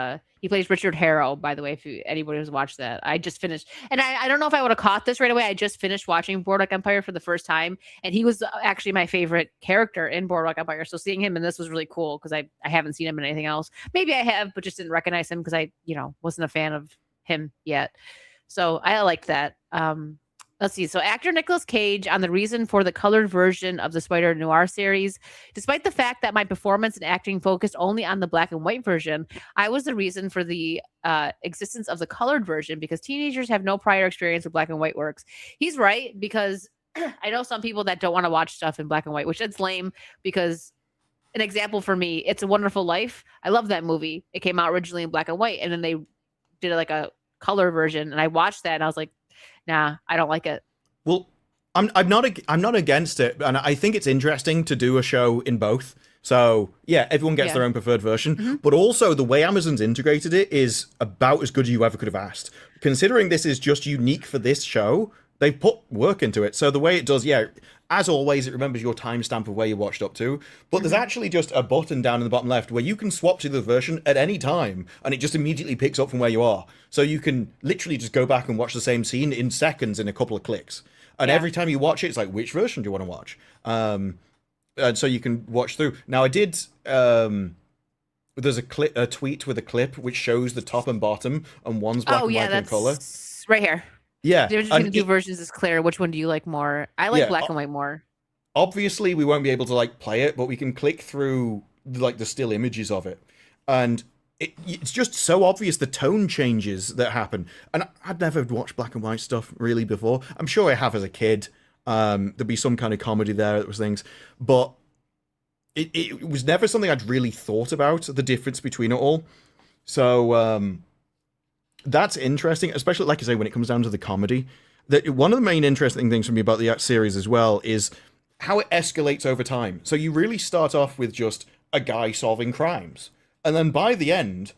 Speaker 3: he plays Richard Harrow, by the way, if anybody who's watched that. I just finished, and I don't know if I would have caught this right away. I just finished watching Boardwalk Empire for the first time, and he was actually my favorite character in Boardwalk Empire. So seeing him in this was really cool because I haven't seen him in anything else. Maybe I have, but just didn't recognize him because I wasn't a fan of him yet. So I like that. Let's see. So actor Nicolas Cage on the reason for the colored version of the Spider-Noir series. Despite the fact that my performance and acting focused only on the black and white version, I was the reason for the existence of the colored version because teenagers have no prior experience with black and white works. He's right, because I know some people that don't want to watch stuff in black and white, which it's lame because an example for me, It's a Wonderful Life. I love that movie. It came out originally in black and white, and then they did like a color version, and I watched that and I was like, nah, I don't like it.
Speaker 4: Well, I'm not against it, and I think it's interesting to do a show in both. So yeah, everyone gets their own preferred version, but also the way Amazon's integrated it is about as good as you ever could have asked. Considering this is just unique for this show, they've put work into it. So the way it does, as always, it remembers your timestamp of where you watched up to, but there's actually just a button down in the bottom left where you can swap to the version at any time, and it just immediately picks up from where you are. So you can literally just go back and watch the same scene in seconds in a couple of clicks. And every time you watch it, it's like, which version do you want to watch? And so you can watch through. Now, I did... there's a tweet with a clip which shows the top and bottom, and one's black and white in color.
Speaker 3: Right here.
Speaker 4: Yeah.
Speaker 3: The difference between the two versions is clear. Which one do you like more? I like black and white more.
Speaker 4: Obviously, we won't be able to play it, but we can click through the still images of it, and it's just so obvious the tone changes that happen. And I'd never watched black and white stuff really before. I'm sure I have as a kid. There'd be some kind of comedy there, that was things, but it was never something I'd really thought about, the difference between it all. So that's interesting, especially, like I say, when it comes down to the comedy. That one of the main interesting things for me about the series as well is how it escalates over time. So you really start off with just a guy solving crimes, and then by the end,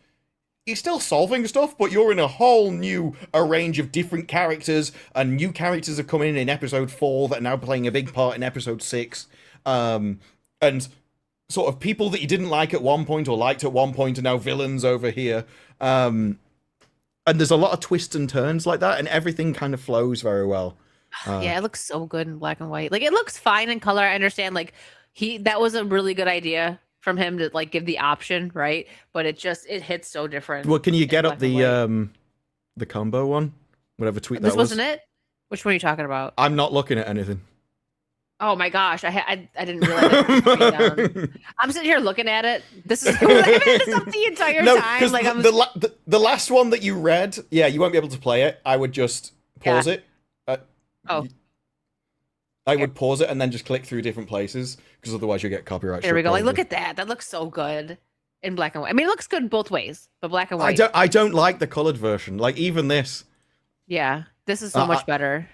Speaker 4: he's still solving stuff, but you're in a whole new range of different characters, and new characters have come in episode 4 that are now playing a big part in episode 6. And sort of people that you didn't like at one point or liked at one point are now villains over here. And there's a lot of twists and turns like that, and everything kind of flows very well.
Speaker 3: Yeah, it looks so good in black and white. Like, it looks fine in color. I understand, like, that was a really good idea from him to, like, give the option, right? But it hits so different.
Speaker 4: Well, can you get up the combo one? Whatever tweet that was.
Speaker 3: This wasn't it? Which one are you talking about?
Speaker 4: I'm not looking at anything.
Speaker 3: Oh my gosh, I didn't realize it was I'm sitting here looking at it. This is I've had this up the entire time. Like,
Speaker 4: the last one that you read, yeah, you won't be able to play it. I would just pause it. I would pause it and then just click through different places, because otherwise you'll get copyright.
Speaker 3: There we go. Like, look at that. That looks so good in black and white. I mean, it looks good both ways, but black and white.
Speaker 4: I don't like the colored version. Like, even this.
Speaker 3: Yeah, this is so much better.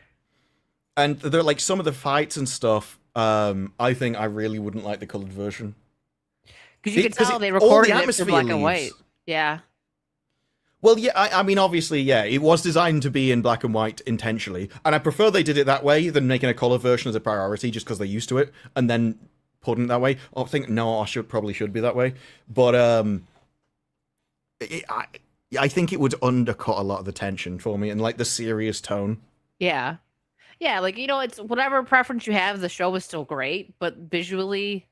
Speaker 4: And they're like, some of the fights and stuff, I think I really wouldn't like the colored version.
Speaker 3: Because you can tell they recorded it in black and white. Yeah.
Speaker 4: Well, yeah, I mean, obviously, yeah, it was designed to be in black and white intentionally, and I prefer they did it that way than making a color version as a priority just because they're used to it, and then putting it that way. I think, no, I probably should be that way, but I think it would undercut a lot of the tension for me and, like, the serious tone.
Speaker 3: Yeah. Yeah, like, you know, it's whatever preference you have, the show is still great, but visually,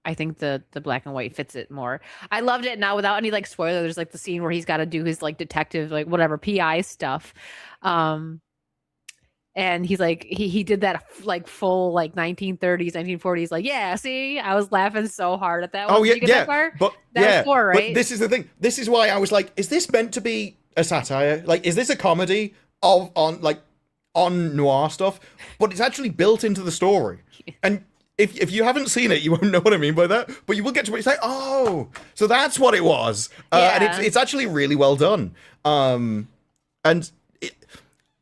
Speaker 3: I think the black and white fits it more. I loved it. Now, without any, like, spoiler, there's, like, the scene where he's got to do his, like, detective, like, whatever, PI stuff. And he's like, he did that, like, full, like, 1930s, 1940s, like, yeah, see, I was laughing so hard at that one.
Speaker 4: Oh, yeah,
Speaker 3: yeah. That
Speaker 4: but
Speaker 3: was 4, right?
Speaker 4: But this is the thing. This is why I was like, is this meant to be a satire? Like, is this a comedy on noir stuff? But it's actually built into the story. And if you haven't seen it, you won't know what I mean by that. But you will get to it. It's like, oh, so that's what it was. And it's actually really well done. And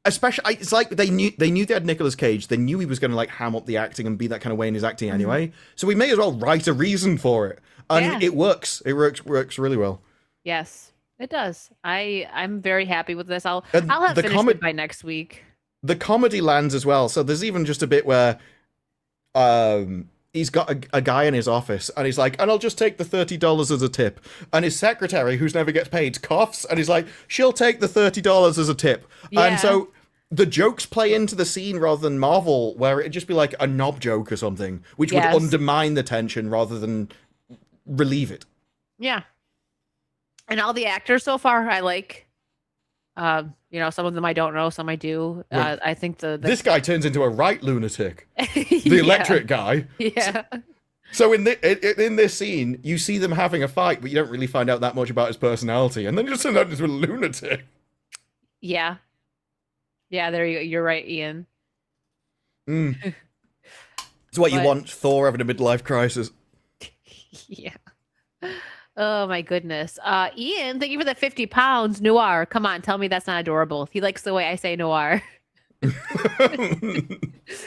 Speaker 4: especially, it's like they knew they had Nicolas Cage. They knew he was going to, like, ham up the acting and be that kind of way in his acting anyway. So we may as well write a reason for it. And it works. It works really well.
Speaker 3: Yes, it does. I'm very happy with this. I'll have finished it by next week.
Speaker 4: The comedy lands as well. So there's even just a bit where he's got a guy in his office, and he's like, and I'll just take the $30 as a tip. And his secretary, who's never gets paid, coughs, and he's like, she'll take the $30 as a tip. Yeah. And so the jokes play into the scene rather than Marvel, where it'd just be like a knob joke or something, which would undermine the tension rather than relieve it. Yeah.
Speaker 3: And all the actors so far, I like. You know, some of them I don't know, some I do. I think this
Speaker 4: guy turns into a right lunatic. The electric guy.
Speaker 3: Yeah.
Speaker 4: So in this scene, you see them having a fight, but you don't really find out that much about his personality, and then you just turn out into a lunatic.
Speaker 3: Yeah. Yeah, there you go. You're right, Ian.
Speaker 4: It's what you want, Thor having a midlife crisis.
Speaker 3: Yeah. Oh my goodness. Ian, thank you for the 50 pounds. Noir. Come on, tell me that's not adorable. He likes the way I say noir.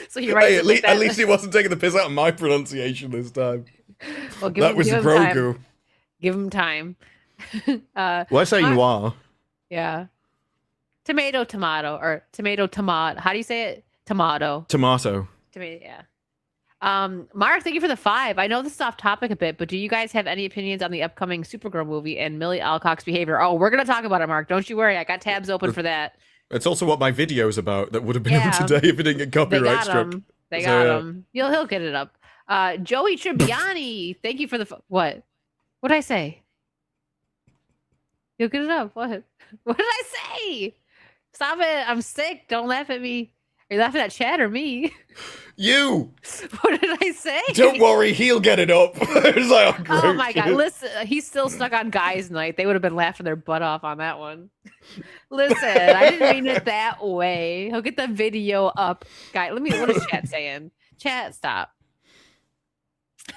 Speaker 3: So you're right.
Speaker 4: Hey, at least he wasn't taking the piss out of my pronunciation this time.
Speaker 3: Well,
Speaker 4: that was Grogu.
Speaker 3: Give him time.
Speaker 4: Well, I say noir.
Speaker 3: Yeah. Tomato, or tomato. How do you say it? Tomato.
Speaker 4: Tomato, yeah.
Speaker 3: Mark, thank you for the 5. I know this is off topic a bit, but do you guys have any opinions on the upcoming Supergirl movie and Millie Alcock's behavior? Oh, we're going to talk about it, Mark. Don't you worry. I got tabs open for that.
Speaker 4: It's also what my video's about that would have been up today if it didn't get copyright struck.
Speaker 3: They got him. He'll get it up. Joey Tribbiani, thank you for the... What? What did I say? You'll get it up. What? What did I say? Stop it. I'm sick. Don't laugh at me. Are you laughing at Chad or me?
Speaker 4: You!
Speaker 3: What did I say?
Speaker 4: Don't worry, he'll get it up. It's like,
Speaker 3: oh my God. Listen, he's still stuck on Guys Night. They would have been laughing their butt off on that one. Listen, I didn't mean it that way. He'll get the video up. Guy, what is Chat saying? Chat, stop.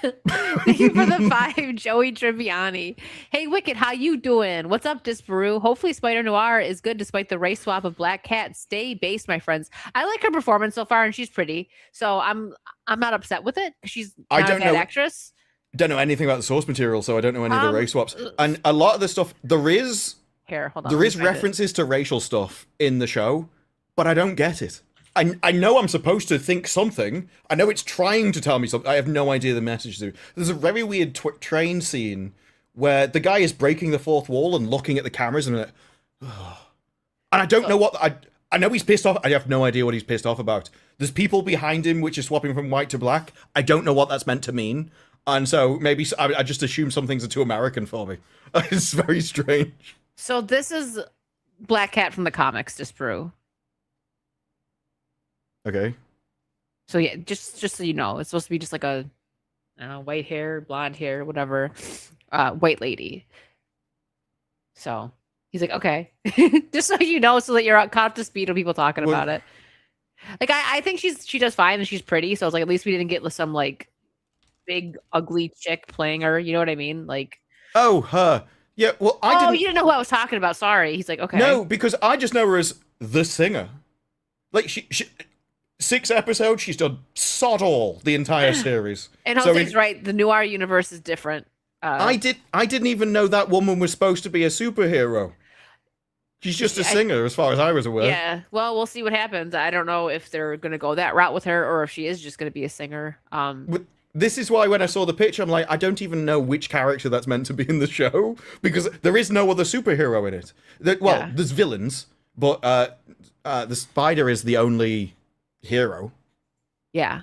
Speaker 3: Thank you for the 5, Joey Tribbiani. Hey, Wicked, how you doing? What's up, Disparu? Hopefully Spider-Noir is good despite the race swap of Black Cat. Stay based, my friends. I like her performance so far, and she's pretty. So I'm not upset with it. She's not a bad actress.
Speaker 4: don't know anything about the source material, so I don't know any of the race swaps. And a lot of the stuff there is
Speaker 3: hold on.
Speaker 4: There is references to racial stuff in the show, but I don't get it. I know I'm supposed to think something. I know it's trying to tell me something. I have no idea the message to. There's a very weird train scene where the guy is breaking the fourth wall and looking at the cameras and and I don't know what I know he's pissed off. I have no idea what he's pissed off about. There's people behind him which is swapping from white to black. I don't know what that's meant to mean. And so maybe I just assume some things are too American for me. It's very strange.
Speaker 3: So this is Black Cat from the comics, Disparu.
Speaker 4: Okay.
Speaker 3: So yeah, just so you know, it's supposed to be just like a white hair, blonde hair, whatever, white lady. So he's like, okay, just so you know, so that you're caught up to speed with people talking about it. Like I think she does fine and she's pretty. So it's like at least we didn't get some like big ugly chick playing her. You know what I mean? Like
Speaker 4: her. Yeah. Well,
Speaker 3: you didn't know who I was talking about. Sorry. He's like, okay.
Speaker 4: No, because I just know her as the singer. Like she 6 episodes, she's done sod all the entire series.
Speaker 3: And Jose's right. The Noir universe is different.
Speaker 4: I didn't even know that woman was supposed to be a superhero. She's just a singer, as far as I was aware.
Speaker 3: Yeah. Well, we'll see what happens. I don't know if they're going to go that route with her, or if she is just going to be a singer.
Speaker 4: But this is why when I saw the picture, I'm like, I don't even know which character that's meant to be in the show, because there is no other superhero in it. There's villains, but the Spider is the only hero.
Speaker 3: Yeah.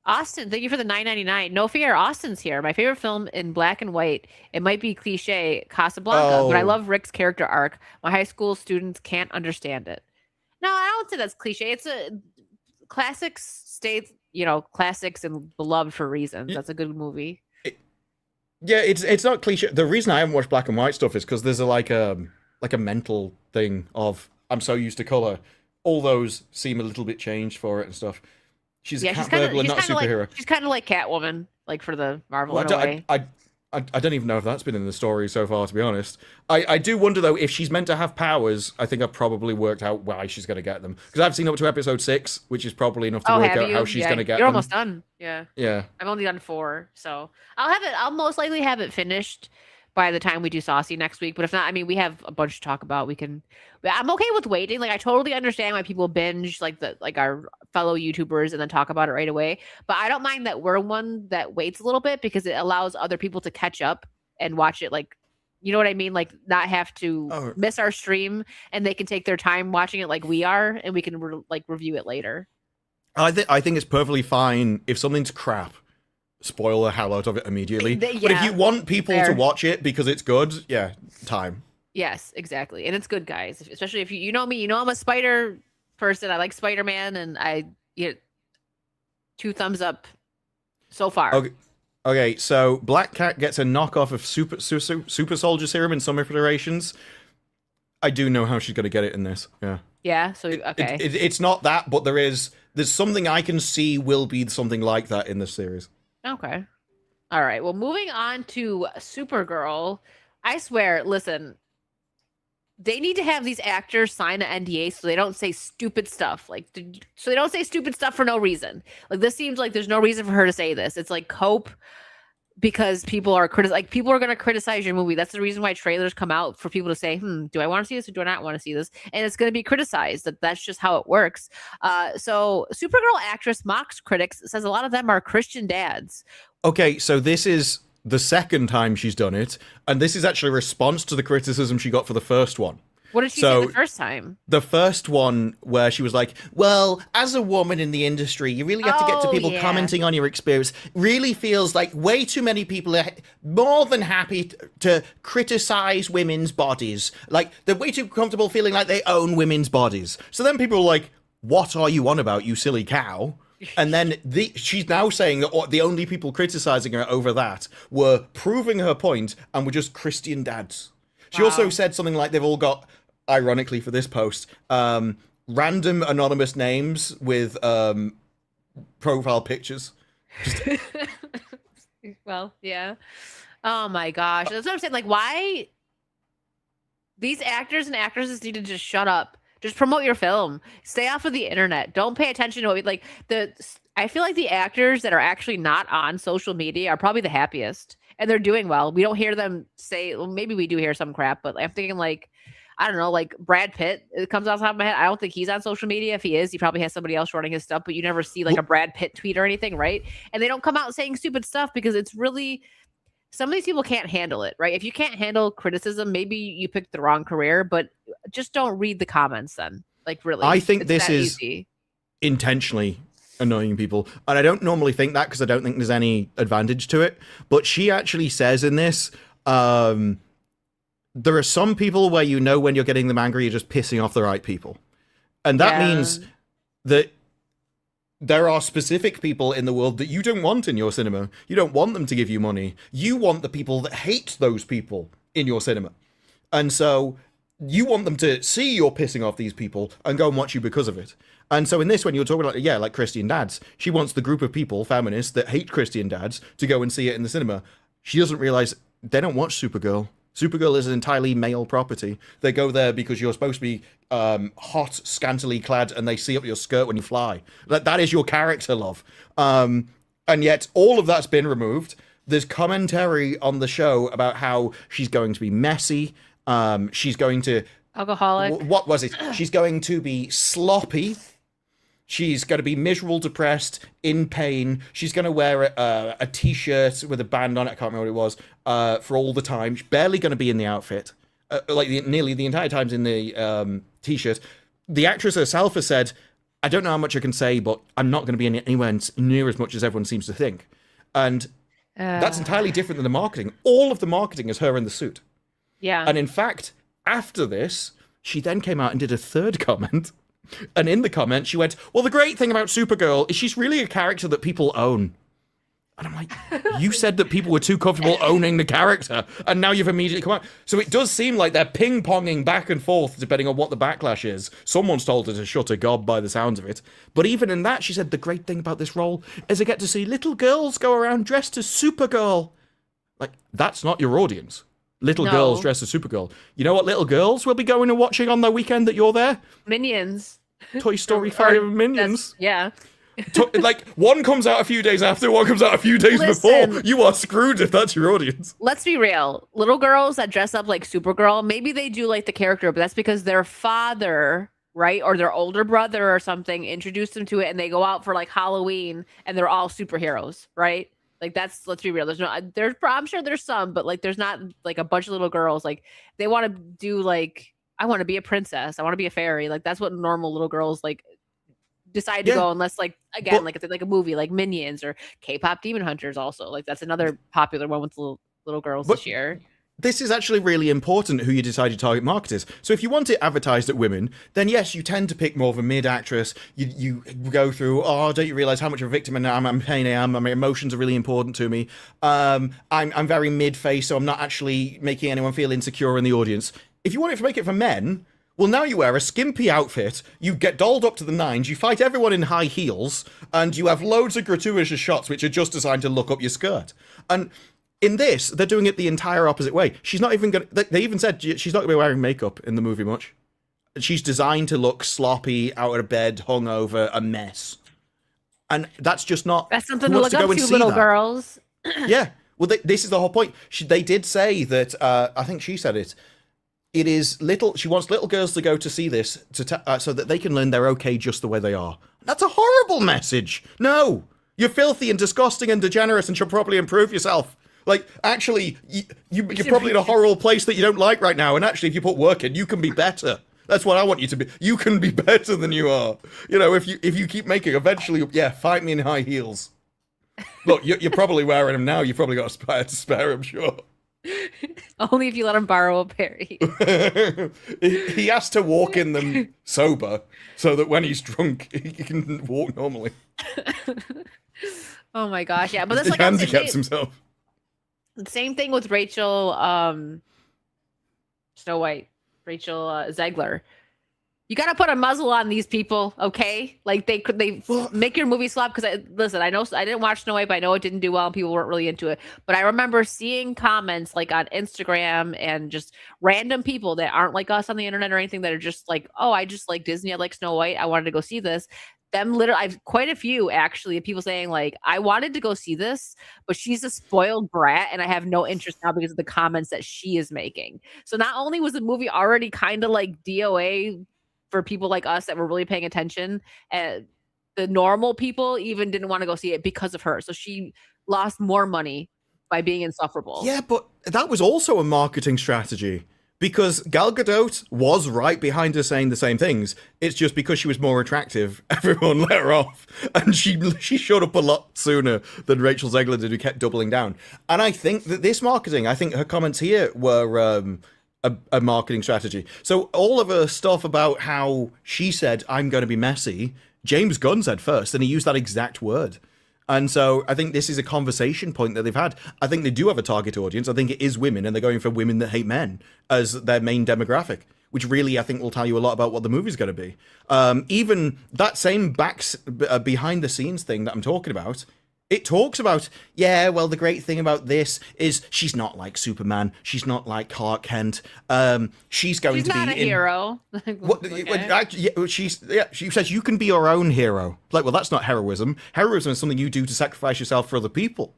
Speaker 3: Austin, thank you for the $9.99. No fear, Austin's here. My favorite film in black and white. It might be cliche, Casablanca, but I love Rick's character arc. My high school students can't understand it. No, I don't say that's cliche. It's a classics and beloved for reasons. That's a good movie.
Speaker 4: It's not cliche. The reason I haven't watched black and white stuff is because there's a mental thing of I'm so used to color. All those seem a little bit changed for it and stuff. She's a cat burglar, not a superhero.
Speaker 3: She's kind of like Catwoman, like for the Marvel in a way.
Speaker 4: I don't even know if that's been in the story so far, to be honest. I do wonder, though, if she's meant to have powers, I think I've probably worked out why she's going to get them. Because I've seen up to episode 6, which is probably enough to work out how she's going to get them.
Speaker 3: You're almost done. Yeah.
Speaker 4: Yeah.
Speaker 3: I've only done 4, so I'll most likely have it finished by the time we do Saucy next week. But if not, I mean, we have a bunch to talk about. I'm okay with waiting. Like, I totally understand why people binge like our fellow YouTubers and then talk about it right away. But I don't mind that we're one that waits a little bit because it allows other people to catch up and watch it. Like, you know what I mean? Like, not have to miss our stream, and they can take their time watching it like we are, and we can review it later. I
Speaker 4: think it's perfectly fine if something's crap. Spoil the hell out of it immediately. But if you want people to watch it because it's good, time.
Speaker 3: Yes, exactly. And it's good, guys. Especially if you know me, you know I'm a Spider person. I like Spider-Man, and I 2 thumbs up so far.
Speaker 4: Okay, so Black Cat gets a knockoff of super soldier serum in some iterations. I do know how she's going to get it in this. Yeah.
Speaker 3: Yeah, so okay.
Speaker 4: It's not that, but there's something I can see will be something like that in this series.
Speaker 3: Okay. All right. Well, moving on to Supergirl. I swear, listen, they need to have these actors sign an NDA so they don't say stupid stuff. So they don't say stupid stuff for no reason. Like, this seems like there's no reason for her to say this. It's like cope because people are people are going to criticize your movie. That's the reason why trailers come out, for people to say, do I want to see this or do I not want to see this? And it's going to be criticized. That's just how it works. So Supergirl actress mocks critics, says a lot of them are Christian dads.
Speaker 4: Okay, so this is the second time she's done it, and this is actually a response to the criticism she got for the first one.
Speaker 3: What did she say the first time?
Speaker 4: The first one where she was like, well, as a woman in the industry, you really have to get to people commenting on your experience. Really feels like way too many people are more than happy to criticize women's bodies. Like, they're way too comfortable feeling like they own women's bodies. So then people are like, what are you on about, you silly cow? And then she's now saying that the only people criticizing her over that were proving her point and were just Christian dads. She also said something like they've all got, ironically for this post, random anonymous names with profile pictures.
Speaker 3: Well, yeah. Oh my gosh. That's what I'm saying. Like, why these actors and actresses need to just shut up. Just promote your film. Stay off of the internet. Don't pay attention to it. Like, I feel like the actors that are actually not on social media are probably the happiest, and they're doing well. We don't hear them say, well, maybe we do hear some crap, but I'm thinking like, I don't know, like Brad Pitt. It comes off the top of my head. I don't think he's on social media. If he is, he probably has somebody else running his stuff, but you never see like a Brad Pitt tweet or anything, right? And they don't come out saying stupid stuff because it's really, some of these people can't handle it, right? If you can't handle criticism, maybe you picked the wrong career, but just don't read the comments then. Like, really.
Speaker 4: I think
Speaker 3: It's
Speaker 4: this
Speaker 3: that
Speaker 4: is
Speaker 3: easy.
Speaker 4: intentionally annoying people, and I don't normally think that because I don't think there's any advantage to it, but she actually says in this, there are some people where you know when you're getting them angry, you're just pissing off the right people. And that means that there are specific people in the world that you don't want in your cinema. You don't want them to give you money. You want the people that hate those people in your cinema. And so you want them to see you're pissing off these people and go and watch you because of it. And so in this, when you're talking about, like Christian dads, she wants the group of people, feminists, that hate Christian dads to go and see it in the cinema. She doesn't realize they don't watch Supergirl. Supergirl is an entirely male property. They go there because you're supposed to be hot, scantily clad, and they see up your skirt when you fly. That is your character, love. And yet all of that's been removed. There's commentary on the show about how she's going to be messy. She's going to...
Speaker 3: Alcoholic.
Speaker 4: What was it? She's going to be sloppy. She's going to be miserable, depressed, in pain. She's going to wear a t-shirt with a band on it. I can't remember what it was. For all the time. She's barely going to be in the outfit. Nearly the entire time's in the t-shirt. The actress herself has said, I don't know how much I can say, but I'm not going to be in anywhere near as much as everyone seems to think. And that's entirely different than the marketing. All of the marketing is her in the suit.
Speaker 3: Yeah.
Speaker 4: And in fact, after this, she then came out and did a third comment. And in the comment, she went, well, the great thing about Supergirl is she's really a character that people own. And I'm like, you said that people were too comfortable owning the character, and now you've immediately come out. So it does seem like they're ping-ponging back and forth, depending on what the backlash is. Someone's told her to shut her gob by the sounds of it. But even in that, she said, the great thing about this role is I get to see little girls go around dressed as Supergirl. Like, that's not your audience. Little girls dressed as Supergirl. You know what little girls will be going and watching on the weekend that you're there?
Speaker 3: Minions.
Speaker 4: Toy Story 5 Minions.
Speaker 3: Yeah.
Speaker 4: Like, one comes out a few days after, one comes out a few days before. You are screwed if that's your audience.
Speaker 3: Let's be real. Little girls that dress up like Supergirl, maybe they do like the character, but that's because their father, right, or their older brother or something introduced them to it, and they go out for like Halloween and they're all superheroes, right? Like, that's, let's be real. I'm sure there's some, but like there's not like a bunch of little girls. Like, they want to do like, I want to be a princess. I want to be a fairy. Like, that's what normal little girls like decide to go, unless like, again, like if it's like a movie like Minions or K-pop Demon Hunters also. Like, that's another popular one with little girls this year.
Speaker 4: This is actually really important who you decide your target market is. So if you want it advertised at women, then yes, you tend to pick more of a mid actress. You go through, oh, don't you realize how much of a victim I'm pain I am? My emotions are really important to me. I'm very mid face, so I'm not actually making anyone feel insecure in the audience. If you want it to make it for men, well, now you wear a skimpy outfit, you get dolled up to the nines, you fight everyone in high heels, and you have loads of gratuitous shots which are just designed to look up your skirt. And in this, they're doing it the entire opposite way. She's not even going to... They even said she's not going to be wearing makeup in the movie much. She's designed to look sloppy, out of bed, hungover, a mess. And that's just not...
Speaker 3: That's something to look up to, little girls.
Speaker 4: Yeah. Well, this is the whole point. They did say that... I think she said it. It is little... She wants little girls to go to see this so that they can learn they're okay just the way they are. That's a horrible message. No. You're filthy and disgusting and degenerate and should probably improve yourself. Like, actually, you're probably in a horrible place that you don't like right now, and actually, if you put work in, you can be better. That's what I want you to be. You can be better than you are. You know, if you keep making, eventually, fight me in high heels. Look, you're probably wearing them now. You've probably got a spare to spare, I'm sure.
Speaker 3: Only if you let him borrow a pair.
Speaker 4: He has to walk in them sober, so that when he's drunk, he can walk normally.
Speaker 3: Oh my gosh, yeah. But that's
Speaker 4: he
Speaker 3: like
Speaker 4: handicaps himself.
Speaker 3: The same thing with Rachel Snow White, Rachel Zegler. You got to put a muzzle on these people, okay? Like, they make your movie slop. Because listen, I know I didn't watch Snow White, but I know it didn't do well and people weren't really into it. But I remember seeing comments like on Instagram and just random people that aren't like us on the internet or anything that are just like, oh, I just like Disney, I like Snow White, I wanted to go see this. them literally, I've quite a few actually of people saying like, I wanted to go see this, but she's a spoiled brat and I have no interest now because of the comments that she is making. So not only was the movie already kind of like DOA for people like us that were really paying attention, and the normal people even didn't want to go see it because of her. So she lost more money by being insufferable.
Speaker 4: Yeah, but that was also a marketing strategy. Because Gal Gadot was right behind her saying the same things. It's just because she was more attractive, everyone let her off. And she showed up a lot sooner than Rachel Zegler did, who kept doubling down. And I think that this marketing, I think her comments here were a marketing strategy. So all of her stuff about how she said, I'm going to be messy, James Gunn said first, and he used that exact word. And so I think this is a conversation point that they've had. I think they do have a target audience. I think it is women, and they're going for women that hate men as their main demographic, which really I think will tell you a lot about what the movie's going to be. Even that same behind the scenes thing that I'm talking about, it talks about, yeah, well, the great thing about this is she's not like Superman. She's not like Clark Kent. She's going to be
Speaker 3: not a hero.
Speaker 4: She says you can be your own hero. Like, well, that's not heroism. Heroism is something you do to sacrifice yourself for other people.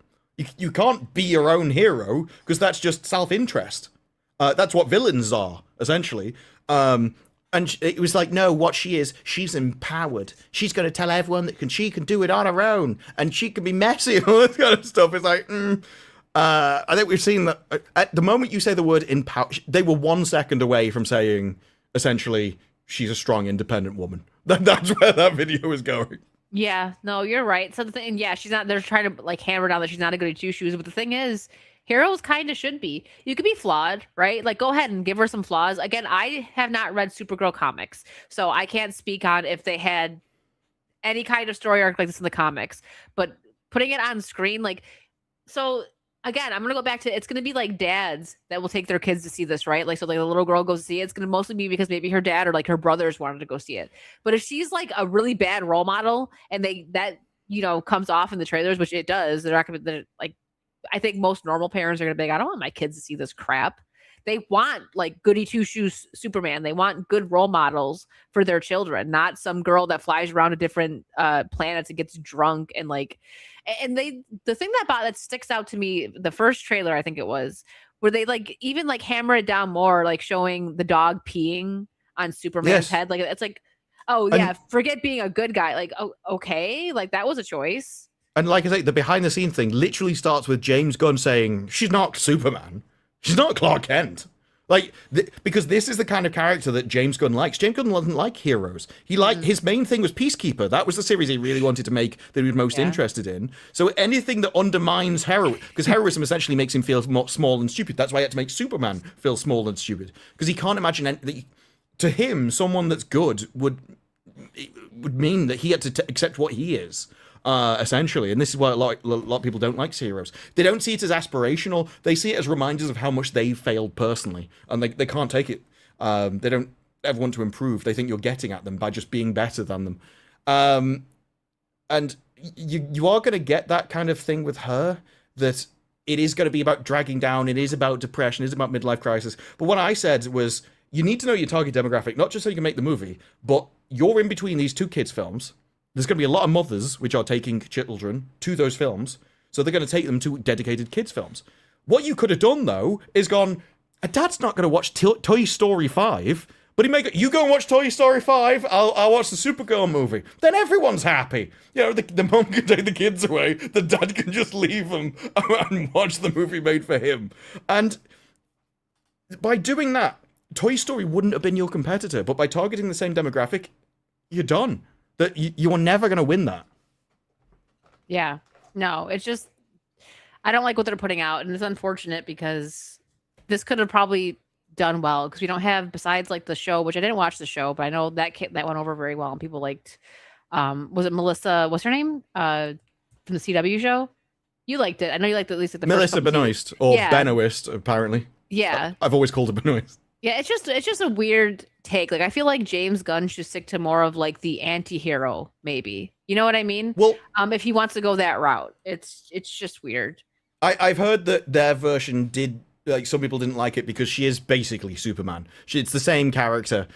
Speaker 4: You can't be your own hero because that's just self-interest. That's what villains are, essentially. And it was like, no, what she is, she's empowered. She's going to tell everyone that she can do it on her own, and she can be messy and all this kind of stuff. It's like, I think we've seen that at the moment you say the word empower, they were 1 second away from saying, essentially, she's a strong, independent woman. That's where that video is going.
Speaker 3: Yeah, no, you're right. So the thing, yeah, she's not. They're trying to like hammer down that she's not a goody two shoes. But the thing is, heroes kind of should be. You could be flawed, right? Like, go ahead and give her some flaws. Again, I have not read Supergirl comics, so I can't speak on if they had any kind of story arc like this in the comics. But putting it on screen, like, so again, I'm gonna go back to, it's gonna be like dads that will take their kids to see this, right? Like, so like the little girl goes to see it. It's gonna mostly be because maybe her dad or like her brothers wanted to go see it. But if she's like a really bad role model and that comes off in the trailers, which it does, they're not gonna like. I think most normal parents are gonna be like, I don't want my kids to see this crap. They want like goody two shoes Superman. They want good role models for their children, not some girl that flies around to different planets and gets drunk and like. And the thing that sticks out to me, the first trailer, I think it was, where they like even like hammer it down more, like showing the dog peeing on Superman's head. Like, it's like, oh yeah, forget being a good guy. Like, oh, okay, like that was a choice. And
Speaker 4: like I say, the behind the scenes thing literally starts with James Gunn saying, she's not Superman. She's not Clark Kent. Like, because this is the kind of character that James Gunn likes. James Gunn doesn't like heroes. His main thing was Peacekeeper. That was the series he really wanted to make that he was most interested in. So anything that undermines heroism, because heroism essentially makes him feel more small and stupid. That's why he had to make Superman feel small and stupid. Because he can't imagine to him, someone that's good would mean that he had to accept what he is. Essentially, and this is why a lot of people don't like heroes. They don't see it as aspirational. They see it as reminders of how much they failed personally, and they can't take it. They don't ever want to improve. They think you're getting at them by just being better than them. And you are going to get that kind of thing with her, that it is going to be about dragging down. It is about depression. It is about midlife crisis. But what I said was, you need to know your target demographic, not just so you can make the movie, but you're in between these two kids' films. There's going to be a lot of mothers which are taking children to those films, so they're going to take them to dedicated kids' films. What you could have done, though, is gone, a dad's not going to watch Toy Story 5, but you go and watch Toy Story 5, I'll watch the Supergirl movie. Then everyone's happy. The mom can take the kids away, the dad can just leave them and watch the movie made for him. And by doing that, Toy Story wouldn't have been your competitor, but by targeting the same demographic, you're done. That you are never going to win that.
Speaker 3: Yeah, no, it's just, I don't like what they're putting out, and it's unfortunate because this could have probably done well, because we don't have, besides like the show, which I didn't watch the show, but I know that went over very well and people liked. Was it Melissa? What's her name? From the CW show. You liked it. I know you liked it, at least at the
Speaker 4: Melissa
Speaker 3: first
Speaker 4: Benoist or Benoist, apparently.
Speaker 3: Yeah,
Speaker 4: I've always called her Benoist.
Speaker 3: Yeah, it's just a weird take. Like, I feel like James Gunn should stick to more of like the anti-hero, maybe. You know what I mean?
Speaker 4: Well,
Speaker 3: if he wants to go that route, it's just weird.
Speaker 4: I've heard that their version did, like, some people didn't like it because she is basically Superman. It's the same character.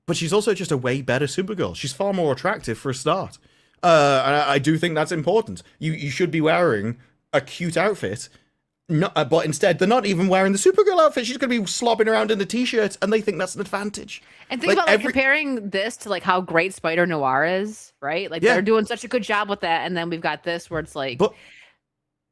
Speaker 4: but she's also just a way better Supergirl. She's far more attractive for a start. And I do think that's important. You should be wearing a cute outfit, but instead they're not even wearing the Supergirl outfit. She's going to be slobbing around in the t-shirt, and they think that's an advantage.
Speaker 3: And think about comparing this to like how great Spider-Noir is, right? Like they're doing such a good job with that, and then we've got this where it's like.
Speaker 4: But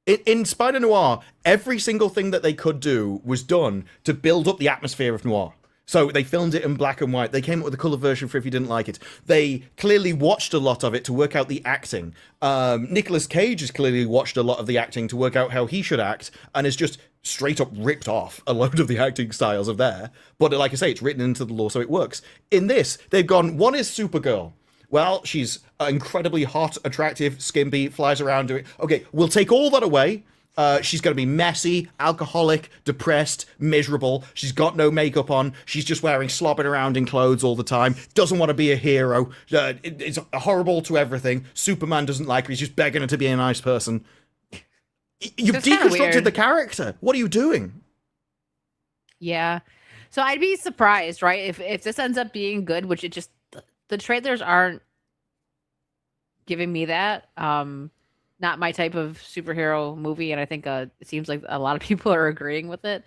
Speaker 4: in Spider-Noir, every single thing that they could do was done to build up the atmosphere of noir. So they filmed it in black and white. They came up with a colour version for if you didn't like it. They clearly watched a lot of it to work out the acting. Nicolas Cage has clearly watched a lot of the acting to work out how he should act, and has just straight up ripped off a load of the acting styles of there. But like I say, it's written into the law, so it works. In this, they've gone, one is Supergirl. Well, she's incredibly hot, attractive, skimpy, flies around doing... Okay, we'll take all that away. She's going to be messy, alcoholic, depressed, miserable. She's got no makeup on. She's just wearing slobbing around in clothes all the time. Doesn't want to be a hero. It's horrible to everything. Superman doesn't like her. He's just begging her to be a nice person. You've deconstructed the character. What are you doing?
Speaker 3: Yeah. So I'd be surprised, right? If this ends up being good, which it just... The trailers aren't giving me that. Not my type of superhero movie, and I think it seems like a lot of people are agreeing with it.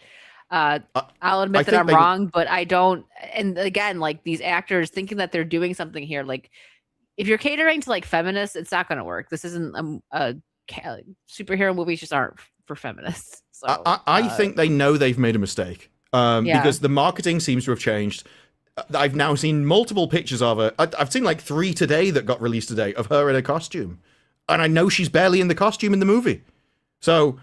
Speaker 3: I'll admit that I'm wrong, but I don't. And again, like these actors thinking that they're doing something here, like if you're catering to like feminists, it's not going to work. This isn't superhero movies just aren't for feminists. So
Speaker 4: I think they know they've made a mistake because the marketing seems to have changed. I've now seen multiple pictures of her. I've seen like 3 today that got released today of her in a costume. And I know she's barely in the costume in the movie. So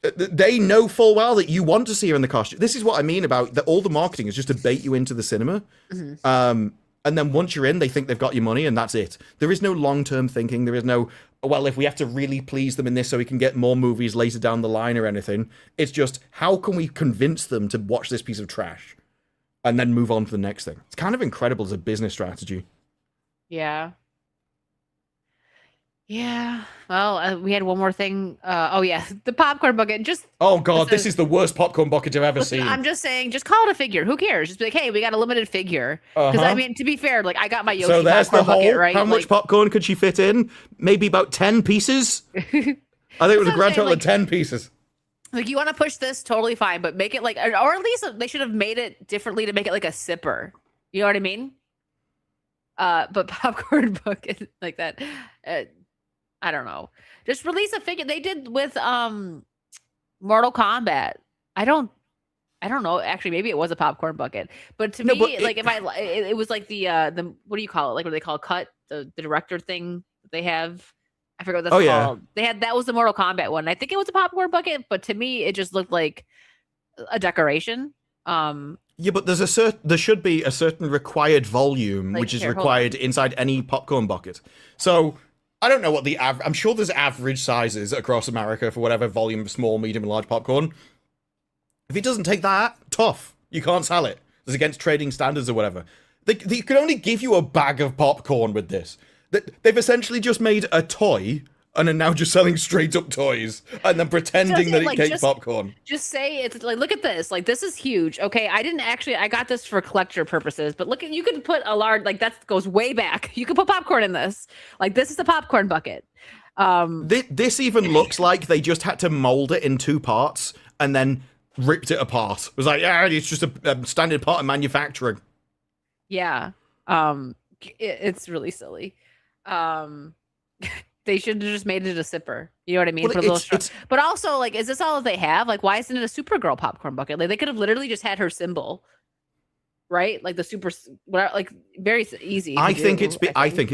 Speaker 4: they know full well that you want to see her in the costume. This is what I mean about that. All the marketing is just to bait you into the cinema. Mm-hmm. And then once you're in, they think they've got your money and that's it. There is no long-term thinking. There is no, well, if we have to really please them in this so we can get more movies later down the line or anything. It's just, how can we convince them to watch this piece of trash and then move on to the next thing? It's kind of incredible as a business strategy.
Speaker 3: Yeah. Yeah. Well, we had one more thing. Oh yeah, the popcorn bucket. Just
Speaker 4: oh god, this is the worst popcorn bucket I've ever seen.
Speaker 3: I'm just saying, just call it a figure. Who cares? Just be like, hey, we got a limited figure. Because I mean, to be fair, like I got my Yoshi
Speaker 4: so there's
Speaker 3: popcorn
Speaker 4: the whole,
Speaker 3: bucket, right?
Speaker 4: How much popcorn could she fit in? Maybe about 10 pieces. I think it was a grand total of 10 pieces.
Speaker 3: Like you want to push this, totally fine, but make it like, or at least they should have made it differently to make it like a sipper. You know what I mean? But popcorn bucket like that. I don't know. Just release a figure. They did with Mortal Kombat. I don't know. Actually, maybe it was a popcorn bucket. But to me, like it was like the what do you call it? Like what do they call cut? The director thing that they have. I forget what that's called. Yeah. That was the Mortal Kombat one. I think it was a popcorn bucket, but to me, it just looked like a decoration.
Speaker 4: Yeah, but there should be a certain required volume, like, which is required inside any popcorn bucket. So I don't know what the I'm sure there's average sizes across America for whatever volume of small, medium, and large popcorn. If it doesn't take that, tough. You can't sell it. It's against trading standards or whatever. They can only give you a bag of popcorn with this. They've essentially just made a toy and are now just selling straight up toys and then pretending that it takes popcorn.
Speaker 3: Just say it's like, look at this. Like, this is huge. Okay, I got this for collector purposes, but look, you could put a large, like that goes way back. You could put popcorn in this. Like, this is a popcorn bucket.
Speaker 4: This even looks like they just had to mold it in 2 parts and then ripped it apart. It was like, yeah, it's just a standard part of manufacturing.
Speaker 3: Yeah. It's really silly. They should have just made it a sipper. You know what I mean?
Speaker 4: Well,
Speaker 3: but also, like, is this all that they have? Like, why isn't it a Supergirl popcorn bucket? Like, they could have literally just had her symbol, right? Like the super, whatever, like very easy. I think
Speaker 4: it's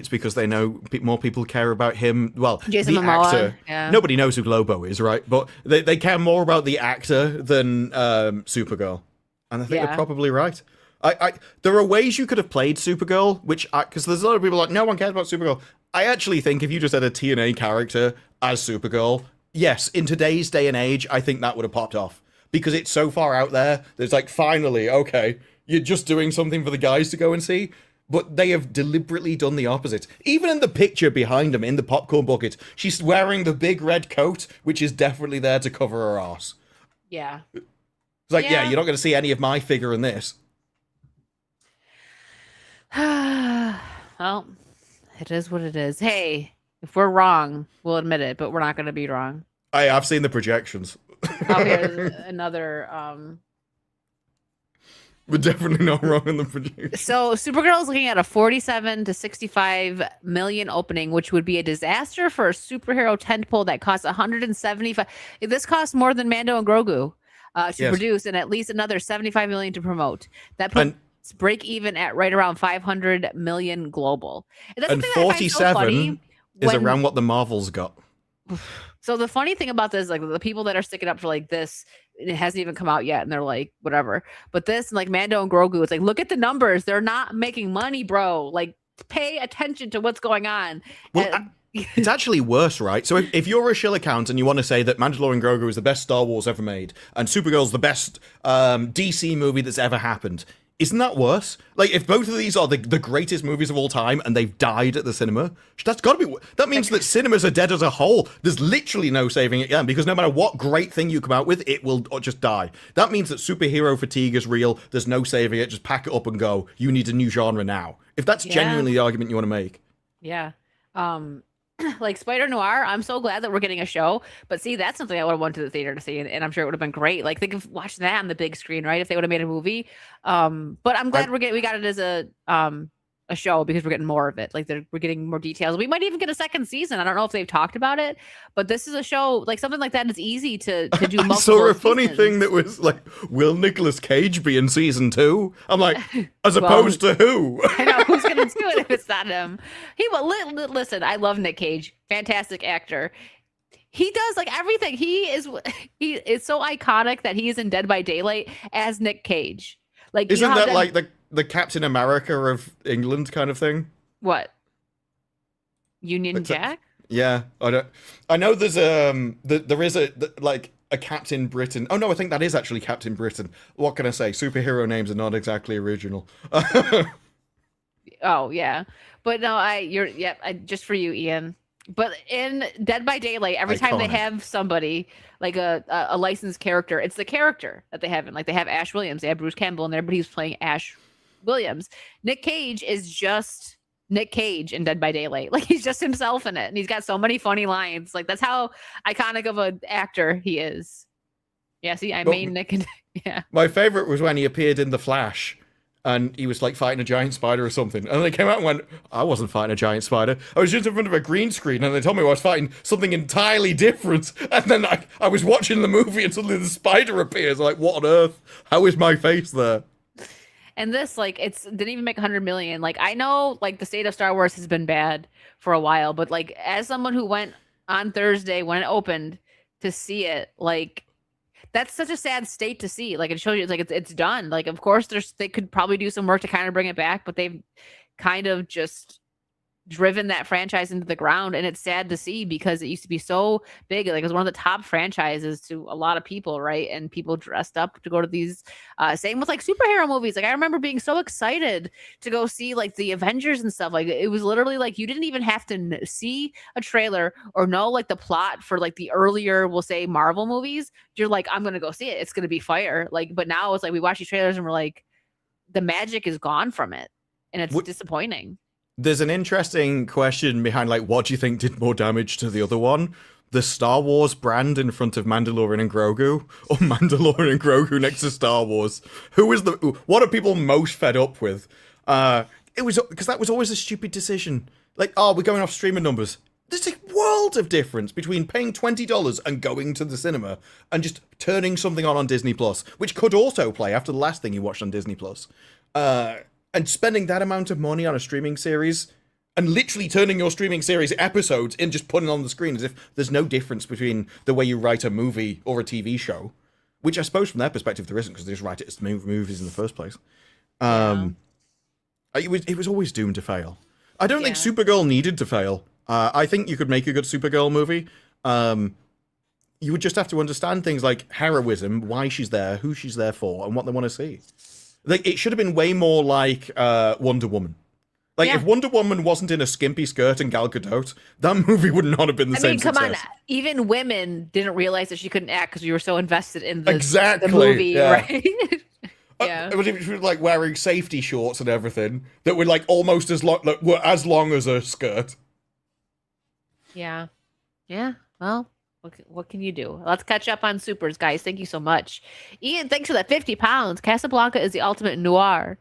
Speaker 4: because they know more people care about him. Well,
Speaker 3: Jason
Speaker 4: the
Speaker 3: Momoa,
Speaker 4: actor.
Speaker 3: Yeah.
Speaker 4: Nobody knows who Lobo is, right? But they care more about the actor than Supergirl, and I think they're probably right. There are ways you could have played Supergirl, because there's a lot of people like, no one cares about Supergirl. I actually think if you just had a TNA character as Supergirl, yes, in today's day and age, I think that would have popped off. Because it's so far out there, there's like, finally, okay, you're just doing something for the guys to go and see. But they have deliberately done the opposite. Even in the picture behind them, in the popcorn bucket, she's wearing the big red coat, which is definitely there to cover her ass.
Speaker 3: Yeah.
Speaker 4: It's like, yeah, you're not going to see any of my figure in this.
Speaker 3: Well, it is what it is. Hey, if we're wrong, we'll admit it, but we're not going to be wrong.
Speaker 4: I've seen the projections.
Speaker 3: Oh, here's another.
Speaker 4: We're definitely not wrong in the projections.
Speaker 3: So Supergirl is looking at a 47 to 65 million opening, which would be a disaster for a superhero tentpole that costs 175. This costs more than Mando and Grogu to produce, and at least another 75 million to promote. That puts break even at right around 500 million global.
Speaker 4: And 47 is around what the Marvels got.
Speaker 3: So the funny thing about this, like the people that are sticking up for like this, it hasn't even come out yet, and they're like, whatever. But this, like Mando and Grogu, it's like, look at the numbers. They're not making money, bro. Like, pay attention to what's going on.
Speaker 4: Well, it's actually worse, right? So if you're a shill account and you want to say that Mandalorian Grogu is the best Star Wars ever made, and Supergirl's the best DC movie that's ever happened, isn't that worse? Like, if both of these are the greatest movies of all time and they've died at the cinema, that's got to be... That means that cinemas are dead as a whole. There's literally no saving it again, because no matter what great thing you come out with, it will just die. That means that superhero fatigue is real. There's no saving it. Just pack it up and go. You need a new genre now. If that's genuinely the argument you want to make.
Speaker 3: Yeah. Like Spider-Noir, I'm so glad that we're getting a show. But see, that's something I would have went to the theater to see, and I'm sure it would have been great. Like, think of watching that on the big screen, right? If they would have made a movie. But I'm glad we got it as a show, because we're getting more of it. Like, we're getting more details. We might even get a second season. I don't know if they've talked about it, but this is a show, like something like that is easy to do.
Speaker 4: I saw a funny thing that was like, will Nicolas Cage be in season 2? I'm like, as opposed to who?
Speaker 3: I know, who's gonna do it if it's not him? Listen, I love Nick Cage, fantastic actor. He does like everything. He is so iconic that he is in Dead by Daylight as Nick Cage. Like,
Speaker 4: isn't that like the Captain America of England kind of thing?
Speaker 3: What? Union Jack?
Speaker 4: Yeah, I know there's there is a Captain Britain. Oh no, I think that is actually Captain Britain. What can I say? Superhero names are not exactly original.
Speaker 3: Oh yeah, but no, just for you, Ian. But in Dead by Daylight, every time they have somebody like a licensed character, it's the character that they have in. Like, they have Ash Williams, they have Bruce Campbell in there, but he's playing Ash Williams. Nick Cage is just Nick Cage in Dead by Daylight. Like, he's just himself in it, and he's got so many funny lines. Like, that's how iconic of an actor he is. Yeah, see, made Nick. Yeah.
Speaker 4: My favorite was when he appeared in The Flash. And he was like fighting a giant spider or something. And they came out and went, I wasn't fighting a giant spider. I was just in front of a green screen, and they told me I was fighting something entirely different. And then I was watching the movie, and suddenly the spider appears. I'm like, what on earth? How is my face there?
Speaker 3: And this, like, didn't even make 100 million. Like, I know, like, the state of Star Wars has been bad for a while, but like, as someone who went on Thursday when it opened to see it, like, that's such a sad state to see. Like, it shows you, it's like it's done. Like, of course, they could probably do some work to kind of bring it back, but they've kind of just driven that franchise into the ground, and it's sad to see, because it used to be so big. Like, it was one of the top franchises to a lot of people, right? And people dressed up to go to these. Same with like superhero movies. Like, I remember being so excited to go see like the Avengers and stuff. Like, it was literally like you didn't even have to see a trailer or know like the plot for like the earlier, we'll say, Marvel movies. You're like, I'm gonna go see it. It's gonna be fire. Like, but now it's like we watch these trailers and we're like, the magic is gone from it, and it's disappointing.
Speaker 4: There's an interesting question behind, like, what do you think did more damage to the other one? The Star Wars brand in front of Mandalorian and Grogu, or Mandalorian and Grogu next to Star Wars? What are people most fed up with? It was, because that was always a stupid decision. Like, we're going off streaming numbers. There's a world of difference between paying $20 and going to the cinema and just turning something on Disney Plus, which could autoplay after the last thing you watched on Disney Plus. And spending that amount of money on a streaming series, and literally turning your streaming series episodes and just putting it on the screen as if there's no difference between the way you write a movie or a TV show, which I suppose from their perspective there isn't, because they just write it as movies in the first place. It was always doomed to fail. I don't think Supergirl needed to fail. I think you could make a good Supergirl movie. You would just have to understand things like heroism, why she's there, who she's there for, and what they want to see. Like, it should have been way more like Wonder Woman. Like, if Wonder Woman wasn't in a skimpy skirt and Gal Gadot, that movie would not have been the same success. Come on,
Speaker 3: even women didn't realize that she couldn't act because we were so invested in the movie, right? Yeah.
Speaker 4: But if she was like wearing safety shorts and everything that were like almost as long, like, were as long as her skirt.
Speaker 3: Yeah. Yeah. Well, what can you do? Let's catch up on supers, guys. Thank you so much. Ian, thanks for that 50 pounds. Casablanca is the ultimate noir.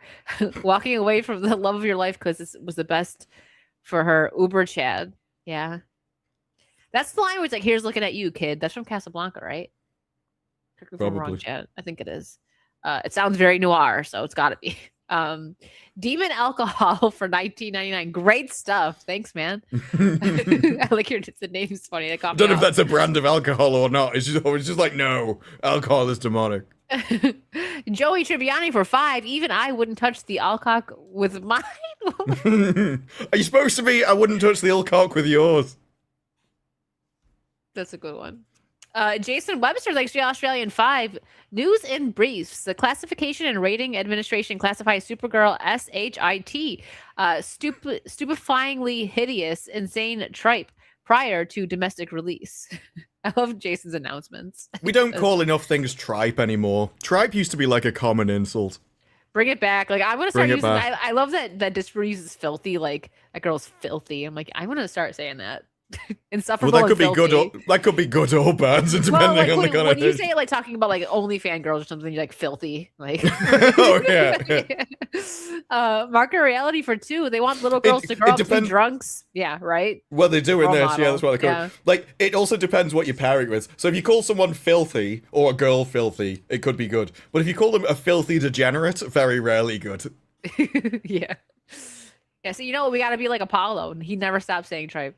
Speaker 3: Walking away from the love of your life because it was the best for her. Uber Chad. Yeah. That's the line where it's like, here's looking at you, kid. That's from Casablanca, right? Correct me if I'm wrong,
Speaker 4: Probably.
Speaker 3: Chad. I think it is. It sounds very noir, so it's got to be. Demon Alcohol for $19.99. Great stuff. Thanks, man. I like the name's funny. That
Speaker 4: Don't know if that's a brand of alcohol or not. It's just like, no, alcohol is demonic.
Speaker 3: Joey Tribbiani for $5. Even I wouldn't touch the alcock with mine.
Speaker 4: Are you supposed to be? I wouldn't touch the alcock with yours.
Speaker 3: That's a good one. Jason Webster, thanks to the Australian 5. News in briefs. The Classification and Rating Administration classifies Supergirl SHIT, stupefyingly hideous, insane tripe prior to domestic release. I love Jason's announcements.
Speaker 4: We don't call enough things tripe anymore. Tripe used to be like a common insult.
Speaker 3: Bring it back. Like, I'm going to start
Speaker 4: Bring it
Speaker 3: using
Speaker 4: back.
Speaker 3: I love that Disparu uses filthy. Like, that girl's filthy. I'm like, I'm going to start saying that. Insufferable.
Speaker 4: Well, that could
Speaker 3: and
Speaker 4: be
Speaker 3: filthy.
Speaker 4: good. That could be good or bad, depending
Speaker 3: Well, like,
Speaker 4: on the kind
Speaker 3: when
Speaker 4: of.
Speaker 3: you say it, like talking about like OnlyFans girls or something, you're like filthy. Like,
Speaker 4: Oh yeah.
Speaker 3: market reality for 2. They want little girls to grow up to be drunks. Yeah, right.
Speaker 4: Well, they're doing
Speaker 3: Role
Speaker 4: this.
Speaker 3: model.
Speaker 4: Yeah, that's what they call
Speaker 3: Yeah.
Speaker 4: it. Like, it also depends what you're pairing with. So if you call someone filthy or a girl filthy, it could be good. But if you call them a filthy degenerate, very rarely good.
Speaker 3: Yeah. Yeah. So you know what? We got to be like Apollo, and he never stopped saying tripe.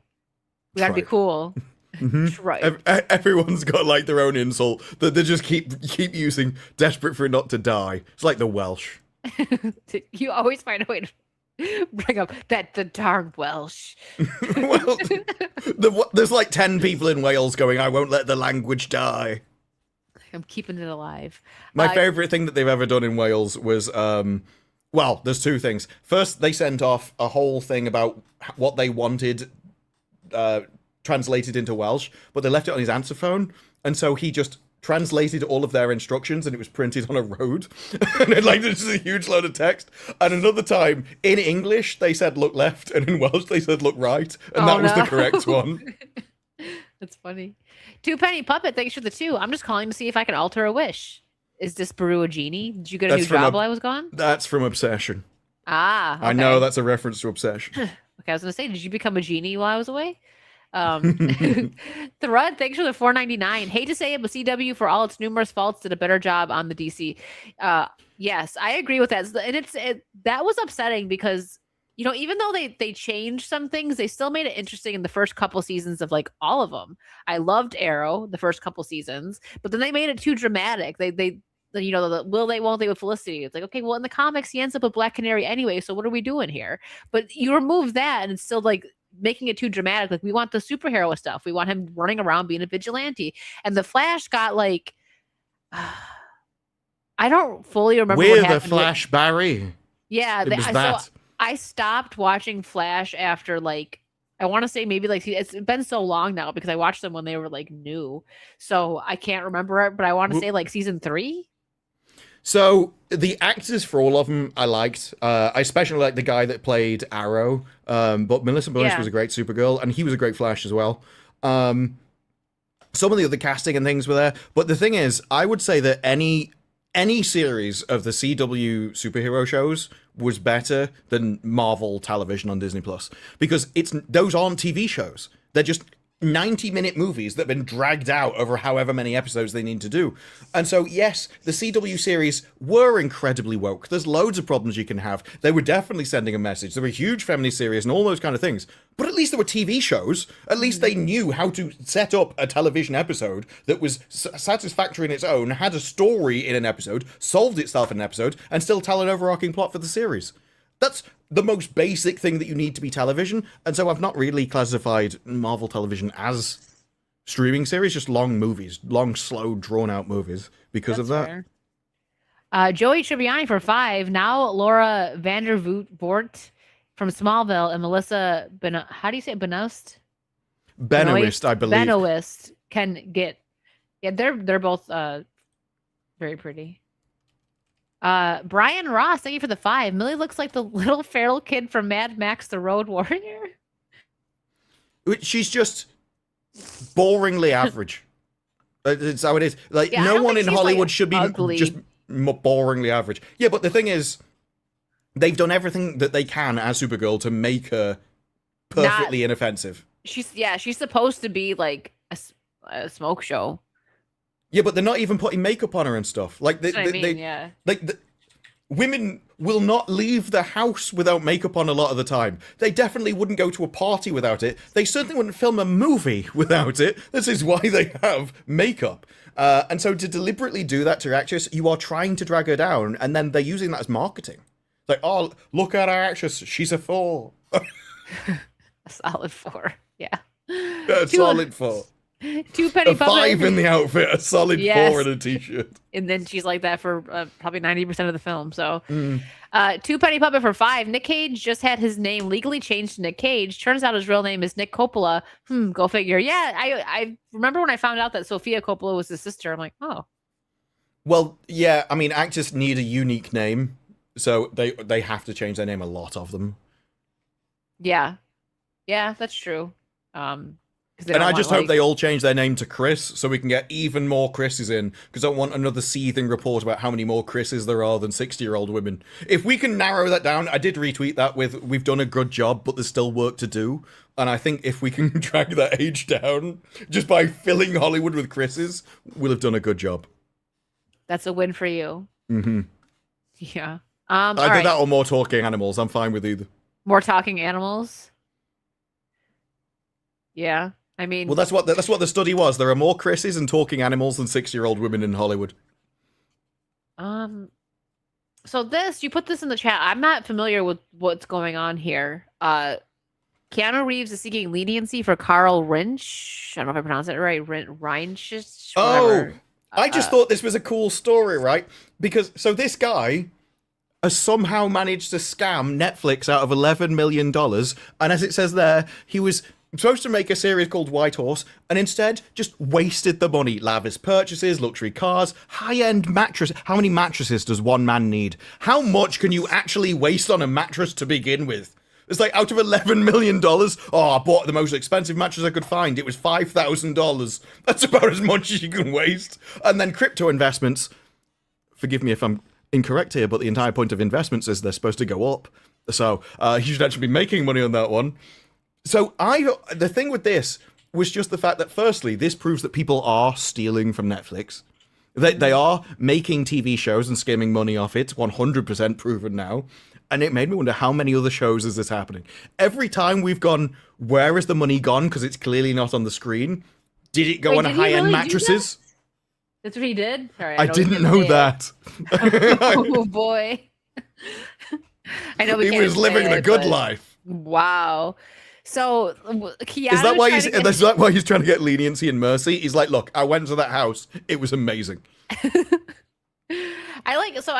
Speaker 3: We got to be
Speaker 4: Tripe.
Speaker 3: cool. Tripe.
Speaker 4: Everyone's got like their own insult that they just keep using, desperate for it not to die. It's like the Welsh.
Speaker 3: You always find a way to bring up the darn Welsh.
Speaker 4: Well, there's like 10 people in Wales going, "I won't let the language die."
Speaker 3: I'm keeping it alive.
Speaker 4: My favorite thing that they've ever done in Wales was, well, there's 2 things. First, they sent off a whole thing about what they wanted translated into Welsh, but they left it on his answer phone, and so he just translated all of their instructions, and it was printed on a road. And it, like, there's just a huge load of text. And another time, in English, they said look left, and in Welsh, they said look right, and that was the correct one.
Speaker 3: That's funny. 2 Penny Puppet, thanks for the 2. I'm just calling to see if I can alter a wish. Is this Baru a genie? Did you get a new job while I was gone?
Speaker 4: That's from Obsession.
Speaker 3: Ah, okay.
Speaker 4: I know that's a reference to Obsession.
Speaker 3: Okay, I was gonna say, did you become a genie while I was away? The Rud, thanks for the $4.99. Hate to say it, but CW, for all its numerous faults, did a better job on the DC. Yes, I agree with that. And that was upsetting because, you know, even though they changed some things, they still made it interesting in the first couple seasons of like all of them. I loved Arrow the first couple seasons, but then they made it too dramatic. They you know, the will they, won't they with Felicity. It's like, okay, well, in the comics, he ends up with Black Canary anyway, so what are we doing here? But you remove that, and it's still like making it too dramatic. Like, we want the superhero stuff. We want him running around being a vigilante. And the Flash got like, I don't fully remember what
Speaker 4: We're the
Speaker 3: happened.
Speaker 4: Flash, Barry.
Speaker 3: Yeah,
Speaker 4: It was that.
Speaker 3: so I stopped watching Flash after like, I want to say maybe like, it's been so long now because I watched them when they were like new, so I can't remember it. But I want to say like season 3.
Speaker 4: So the actors for all of them I liked. I especially liked the guy that played Arrow. But Melissa Benoist was a great Supergirl, and he was a great Flash as well. Some of the other casting and things were there. But the thing is, I would say that any series of the CW superhero shows was better than Marvel television on Disney Plus, because those aren't TV shows. They're just 90-minute movies that have been dragged out over however many episodes they need to do. And so, yes, the CW series were incredibly woke. There's loads of problems you can have. They were definitely sending a message. They were huge feminist series and all those kind of things. But at least there were TV shows. At least they knew how to set up a television episode that was satisfactory in its own, had a story in an episode, solved itself in an episode, and still tell an overarching plot for the series. That's the most basic thing that you need to be television, and so I've not really classified Marvel television as streaming series, just long movies, long, slow, drawn-out movies, because of that.
Speaker 3: Fair. Joey Tribbiani for 5. Now Laura Vandervoort from Smallville and Melissa how do you say it? Benoist,
Speaker 4: I believe.
Speaker 3: Benoist can get. Yeah, they're both very pretty. Brian Ross, thank you for the 5. Millie looks like the little feral kid from Mad Max: The Road Warrior.
Speaker 4: She's just boringly average. It's how it is. Like,
Speaker 3: Yeah, I
Speaker 4: no
Speaker 3: don't
Speaker 4: one
Speaker 3: think
Speaker 4: in
Speaker 3: she's,
Speaker 4: Hollywood
Speaker 3: like,
Speaker 4: should be
Speaker 3: ugly.
Speaker 4: just boringly average. Yeah, but the thing is, they've done everything that they can as Supergirl to make her perfectly inoffensive.
Speaker 3: She's supposed to be like a smoke show.
Speaker 4: Yeah, but they're not even putting makeup on her and stuff. Like
Speaker 3: That's what I mean, yeah.
Speaker 4: Women will not leave the house without makeup on a lot of the time. They definitely wouldn't go to a party without it. They certainly wouldn't film a movie without it. This is why they have makeup. And so to deliberately do that to your actress, you are trying to drag her down, and then they're using that as marketing. Like, oh, look at our actress. She's a 4.
Speaker 3: A solid 4. Yeah.
Speaker 4: A solid 4.
Speaker 3: 2 penny
Speaker 4: A
Speaker 3: puppet.
Speaker 4: 5 in the outfit, a solid 4 in a t-shirt.
Speaker 3: And then she's like that for probably 90% of the film. So, 2 penny puppet for 5. Nick Cage just had his name legally changed to Nick Cage. Turns out his real name is Nick Coppola. Go figure. Yeah, I remember when I found out that Sofia Coppola was his sister. I'm like, oh.
Speaker 4: Well, yeah, I mean, actors need a unique name, so they have to change their name, a lot of them.
Speaker 3: Yeah. Yeah, that's true.
Speaker 4: And I just hope they all change their name to Chris, so we can get even more Chris's in, because I don't want another seething report about how many more Chris's there are than 60-year-old women. If we can narrow that down, I did retweet that with, we've done a good job, but there's still work to do. And I think if we can drag that age down, just by filling Hollywood with Chris's, we'll have done a good job.
Speaker 3: That's a win for you.
Speaker 4: Mm-hmm.
Speaker 3: Yeah.
Speaker 4: Either that or more talking animals. I'm fine with either.
Speaker 3: More talking animals? Yeah. I mean,
Speaker 4: well, that's what the study was. There are more Chris's and talking animals than 6-year-old women in Hollywood.
Speaker 3: So you put this in the chat. I'm not familiar with what's going on here. Keanu Reeves is seeking leniency for Carl Rinch. I don't know if I pronounced it right. Rinch.
Speaker 4: Oh, I just thought this was a cool story, right? Because so this guy has somehow managed to scam Netflix out of $11 million, and as it says there, he was supposed to make a series called White Horse, and instead just wasted the money. Lavish purchases, luxury cars, high-end mattress. How many mattresses does one man need? How much can you actually waste on a mattress to begin with? It's like, out of $11 million, oh, I bought the most expensive mattress I could find. It was $5,000. That's about as much as you can waste. And then crypto investments. Forgive me if I'm incorrect here, but the entire point of investments is they're supposed to go up. So you should actually be making money on that one. So the thing with this was just the fact that, firstly, this proves that people are stealing from Netflix. They are making TV shows and skimming money off it, 100% proven now. And it made me wonder, how many other shows is this happening? Every time we've gone, where is the money gone? Because it's clearly not on the screen. Did it go on high-end mattresses?
Speaker 3: That's what he did? Sorry,
Speaker 4: I didn't know that.
Speaker 3: Oh, boy. I know
Speaker 4: he was living the good life.
Speaker 3: Wow. So Keanu
Speaker 4: is that why he's trying to get leniency and mercy? He's like, look, I went to that house. It was amazing.
Speaker 3: I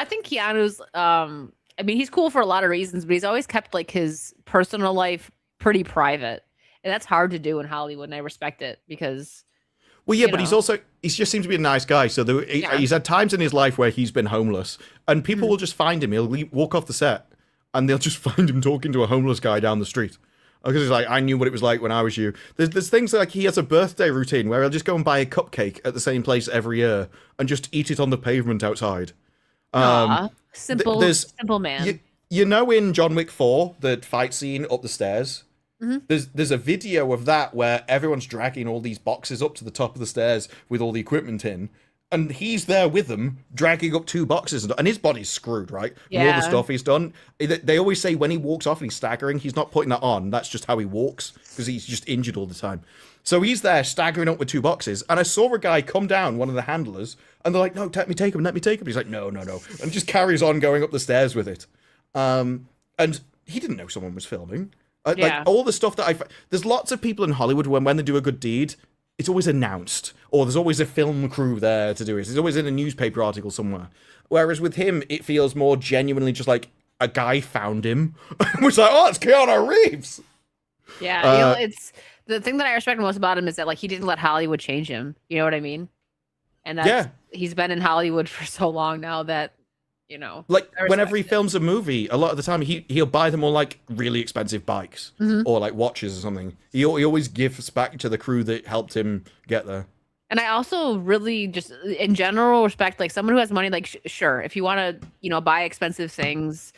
Speaker 3: think Keanu's I mean, he's cool for a lot of reasons, but he's always kept like his personal life pretty private. And that's hard to do in Hollywood, and I respect it because
Speaker 4: well, yeah, but he just seems to be a nice guy. So he's had times in his life where he's been homeless, and people will just find him. He'll walk off the set, and they'll just find him talking to a homeless guy down the street. Because he's like, I knew what it was like when I was you. There's things like he has a birthday routine where he'll just go and buy a cupcake at the same place every year and just eat it on the pavement outside.
Speaker 3: Simple man.
Speaker 4: You know, in John Wick 4, the fight scene up the stairs, there's a video of that where everyone's dragging all these boxes up to the top of the stairs with all the equipment in. And he's there with them, dragging up 2 boxes, and his body's screwed, right? Yeah. With all the stuff he's done. They always say when he walks off and he's staggering, he's not putting that on. That's just how he walks, because he's just injured all the time. So he's there staggering up with 2 boxes, and I saw a guy come down, one of the handlers, and they're like, no, let me take him. He's like, no. And just carries on going up the stairs with it. And he didn't know someone was filming. Like, all the stuff that there's lots of people in Hollywood when they do a good deed, it's always announced, or there's always a film crew there to do it. It's always in a newspaper article somewhere. Whereas with him, it feels more genuinely just like a guy found him, was like, oh, it's Keanu Reeves.
Speaker 3: Yeah, it's the thing that I respect most about him is that like he didn't let Hollywood change him. You know what I mean? And he's been in Hollywood for so long now that
Speaker 4: Like
Speaker 3: I
Speaker 4: whenever he
Speaker 3: respect it.
Speaker 4: films a movie, a lot of the time he'll buy them all like really expensive bikes or like watches or something. He always gives back to the crew that helped him get there.
Speaker 3: And I also really just in general respect like someone who has money. Like sure, if you want to buy expensive things,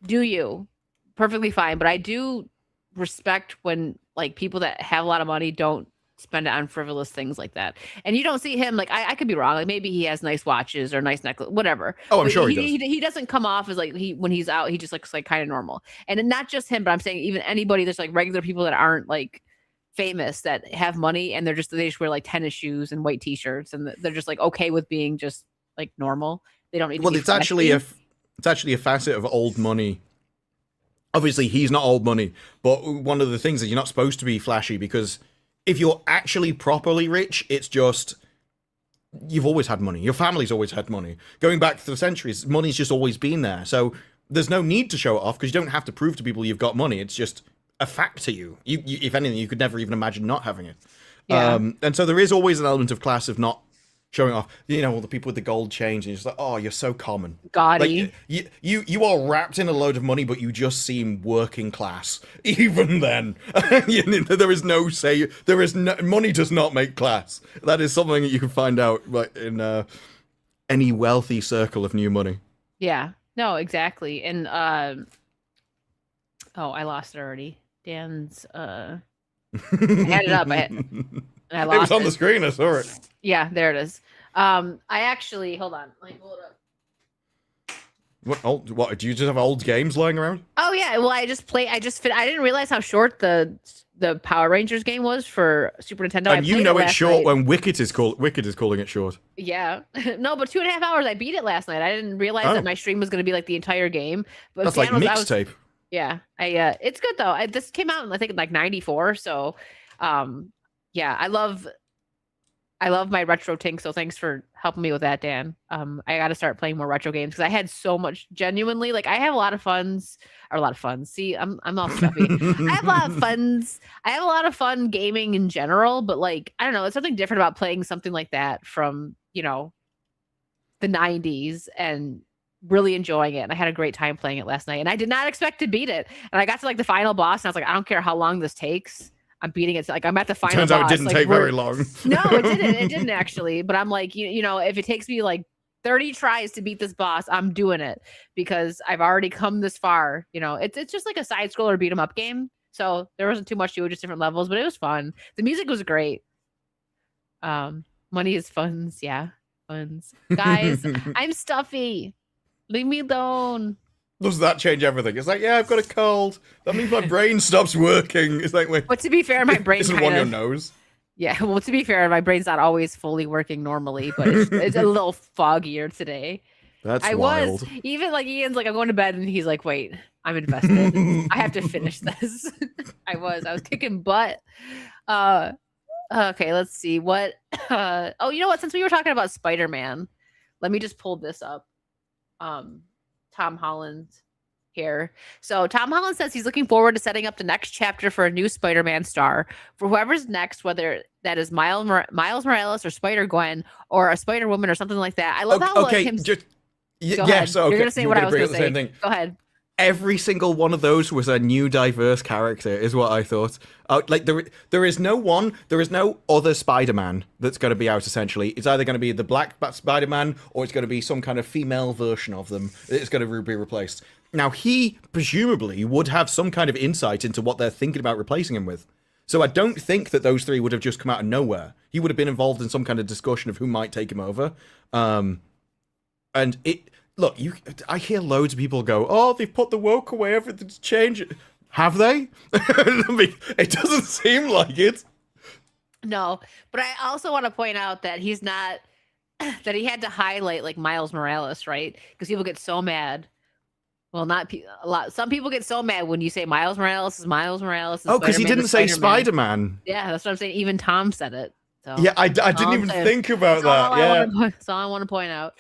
Speaker 3: do you perfectly fine. But I do respect when like people that have a lot of money don't spend it on frivolous things like that. And you don't see him like I could be wrong. Like maybe he has nice watches or nice necklace, whatever.
Speaker 4: Oh, I'm
Speaker 3: But
Speaker 4: sure he does.
Speaker 3: He doesn't come off as like when he's out, he just looks like kind of normal. And not just him, but I'm saying even anybody that's like regular people that aren't like famous that have money and they just wear like tennis shoes and white t-shirts and they're just like okay with being just like normal. They don't need to
Speaker 4: Well,
Speaker 3: be
Speaker 4: it's actually
Speaker 3: flashy.
Speaker 4: a facet of old money. Obviously, he's not old money, but one of the things is you're not supposed to be flashy because if you're actually properly rich, it's just you've always had money. Your family's always had money. Going back through the centuries, money's just always been there. So there's no need to show it off because you don't have to prove to people you've got money. It's just a fact to you. You if anything, you could never even imagine not having it.
Speaker 3: Yeah.
Speaker 4: And so there is always an element of class of not showing off. All the people with the gold chains, and you're just like, oh, you're so common.
Speaker 3: Gaudy.
Speaker 4: Like, you are wrapped in a load of money, but you just seem working class. Even then, there is no say. There is no money does not make class. That is something that you can find out like in any wealthy circle of new money.
Speaker 3: Yeah. No, exactly. And I lost it already. Dan's I had it up. And I lost
Speaker 4: It was on the screen. I saw it.
Speaker 3: Yeah, there it is. I actually hold on. Let me pull it up.
Speaker 4: What? Do you just have old games lying around?
Speaker 3: Oh yeah. Well, I didn't realize how short the Power Rangers game was for Super Nintendo.
Speaker 4: And you know it's short when Wicket is calling it short.
Speaker 3: Yeah. No, but 2.5 hours. I beat it last night. I didn't realize that my stream was going to be like the entire game. But
Speaker 4: That's like mixtape.
Speaker 3: Yeah. It's good though. This came out in, I think, like 94. So, yeah, I love my retro tink. So thanks for helping me with that, Dan. I got to start playing more retro games because I had so much genuinely, like I have a lot of funs. See, I'm all stuffy. I have a lot of funs. I have a lot of fun gaming in general, but like, I don't know, it's something different about playing something like that from, the 90s and really enjoying it. And I had a great time playing it last night and I did not expect to beat it. And I got to like the final boss and I was like, I don't care how long this takes. I'm beating it. Like I'm at the final
Speaker 4: Turns
Speaker 3: boss.
Speaker 4: out it didn't take very long.
Speaker 3: No, it didn't. It didn't actually. But I'm like, if it takes me like 30 tries to beat this boss, I'm doing it because I've already come this far. It's just like a side scroller beat 'em up game. So there wasn't too much to it, just different levels, but it was fun. The music was great. Money is funds. Yeah. Funds. Guys, I'm stuffy. Leave me alone.
Speaker 4: Does that change everything? It's like, yeah, I've got a cold. That means my brain stops working. It's like, wait.
Speaker 3: But to be fair, my brain
Speaker 4: isn't one your nose.
Speaker 3: Yeah, well, to be fair, my brain's not always fully working normally, but it's a little foggier today.
Speaker 4: That's wild.
Speaker 3: Even like Ian's like, I'm going to bed, and he's like, wait, I'm invested. I have to finish this. I was kicking butt. Okay, let's see what. Oh, you know what? Since we were talking about Spider-Man, let me just pull this up. Tom Holland here. So Tom Holland says he's looking forward to setting up the next chapter for a new Spider-Man star for whoever's next, whether that is Miles Morales or Spider-Gwen or a Spider-Woman or something like that. I love how
Speaker 4: okay,
Speaker 3: him.
Speaker 4: yes, okay.
Speaker 3: You're gonna say what I was gonna say.
Speaker 4: Same thing.
Speaker 3: Go ahead.
Speaker 4: Every single one of those was a new diverse character, is what I thought. Like there is no other Spider-Man that's going to be out. Essentially, it's either going to be the Black Spider-Man or it's going to be some kind of female version of them. It's going to be replaced. Now he presumably would have some kind of insight into what they're thinking about replacing him with. So I don't think that those three would have just come out of nowhere. He would have been involved in some kind of discussion of who might take him over. And it. Look, I hear loads of people go, oh, they've put the woke away, everything's changed. Have they? I mean, it doesn't seem like it.
Speaker 3: No, but I also want to point out that he's not, that he had to highlight like Miles Morales, right? Because people get so mad. Well, not a lot. Some people get so mad when you say Miles Morales is Miles Morales.
Speaker 4: Oh, because he didn't say Spider-Man.
Speaker 3: Yeah, that's what I'm saying. Even Tom said it. So,
Speaker 4: yeah, I didn't even think about that. Yeah.
Speaker 3: That's all I want to point out.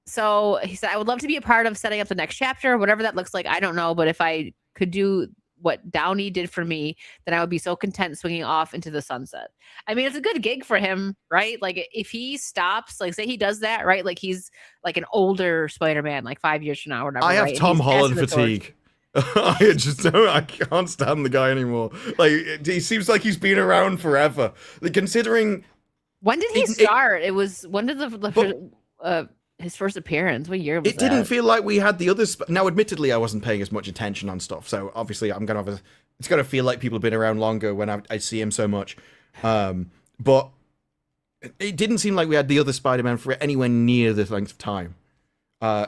Speaker 3: So he said, I would love to be a part of setting up the next chapter, whatever that looks like. I don't know. But if I could do what Downey did for me, then I would be so content swinging off into the sunset. I mean, it's a good gig for him, right? Like if he stops, like say he does that, right? Like he's like an older Spider-Man, like 5 years from now or whatever.
Speaker 4: I have
Speaker 3: right?
Speaker 4: Tom Holland
Speaker 3: passing the torch.
Speaker 4: fatigue. I can't stand the guy anymore. Like he seems like he's been around forever. Like, considering
Speaker 3: When did he start? When did his first appearance? What year was
Speaker 4: it? Didn't feel like we had the others. Now, admittedly, I wasn't paying as much attention on stuff, so obviously, it's gonna feel like people have been around longer when I see him so much. But it didn't seem like we had the other Spider-Man for anywhere near this length of time.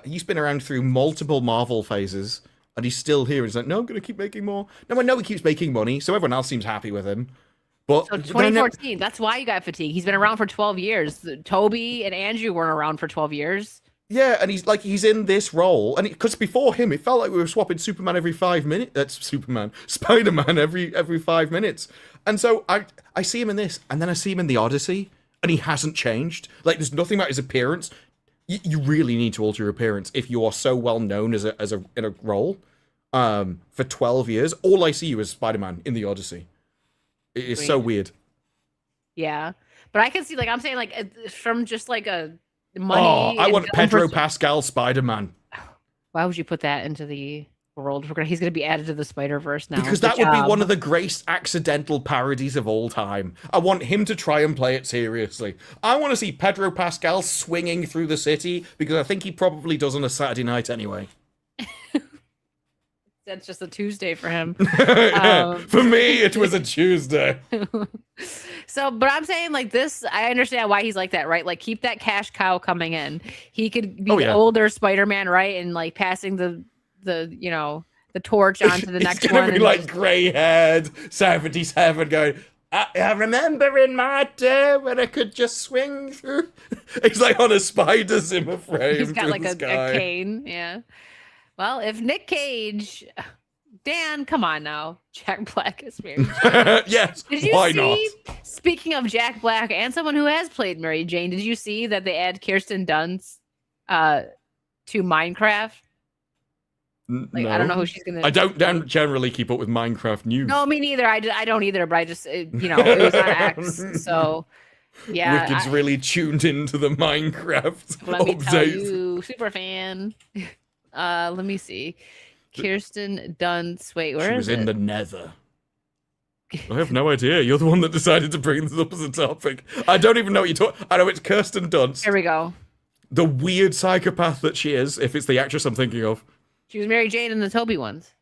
Speaker 4: He's been around through multiple Marvel phases, and he's still here. He's like, no, I'm gonna keep making more. No, I know he keeps making money, so everyone else seems happy with him. But
Speaker 3: so 2014, that's why you got fatigue. He's been around for 12 years. Toby and Andrew weren't around for 12 years.
Speaker 4: Yeah, and he's in this role, and because before him, it felt like we were swapping Superman every 5 minutes. That's Spider-Man every 5 minutes. And so I see him in this, and then I see him in the Odyssey, and he hasn't changed. Like, there's nothing about his appearance. You really need to alter your appearance if you are so well known in a role. For 12 years, all I see you is Spider-Man in the Odyssey. It is so weird.
Speaker 3: Yeah, but I can see, like, I'm saying, like, from just like a money.
Speaker 4: Oh, I want Pedro Pascal Spider-Man.
Speaker 3: Why would you put that into the world? He's going to be added to the Spider-Verse now.
Speaker 4: Because that would be one of the greatest accidental parodies of all time. I want him to try and play it seriously. I want to see Pedro Pascal swinging through the city, because I think he probably does on a Saturday night anyway.
Speaker 3: That's just a Tuesday for him.
Speaker 4: For me, it was a Tuesday.
Speaker 3: So, but I'm saying, like, this, I understand why he's like that, right? Like, keep that cash cow coming in. He could be the older Spider-Man, right? And like passing the torch on to the next
Speaker 4: He's
Speaker 3: one.
Speaker 4: gonna be like gray-haired, 77, going, I remember in my day when I could just swing through. He's like on a Spider Zimmer frame.
Speaker 3: He's got like a cane. Yeah. Well, if Nick Cage, Dan, come on now. Jack Black is Mary Jane.
Speaker 4: Yes,
Speaker 3: did you
Speaker 4: why
Speaker 3: see,
Speaker 4: not?
Speaker 3: Speaking of Jack Black and someone who has played Mary Jane, did you see that they add Kirsten Dunst to Minecraft? Like, no. I don't know who she's gonna.
Speaker 4: I don't generally keep up with Minecraft news.
Speaker 3: No, me neither. I don't either. But I just, it was on X, so yeah.
Speaker 4: Wicked's really tuned into the Minecraft.
Speaker 3: Let me tell you, super fan. Let me see. Kirsten Dunst. Wait, where is it? She was
Speaker 4: in the Nether. I have no idea. You're the one that decided to bring this up as a topic. I don't even know what you're talking. I know it's Kirsten Dunst.
Speaker 3: Here we go.
Speaker 4: The weird psychopath that she is, if it's the actress I'm thinking of.
Speaker 3: She was Mary Jane in the Toby ones.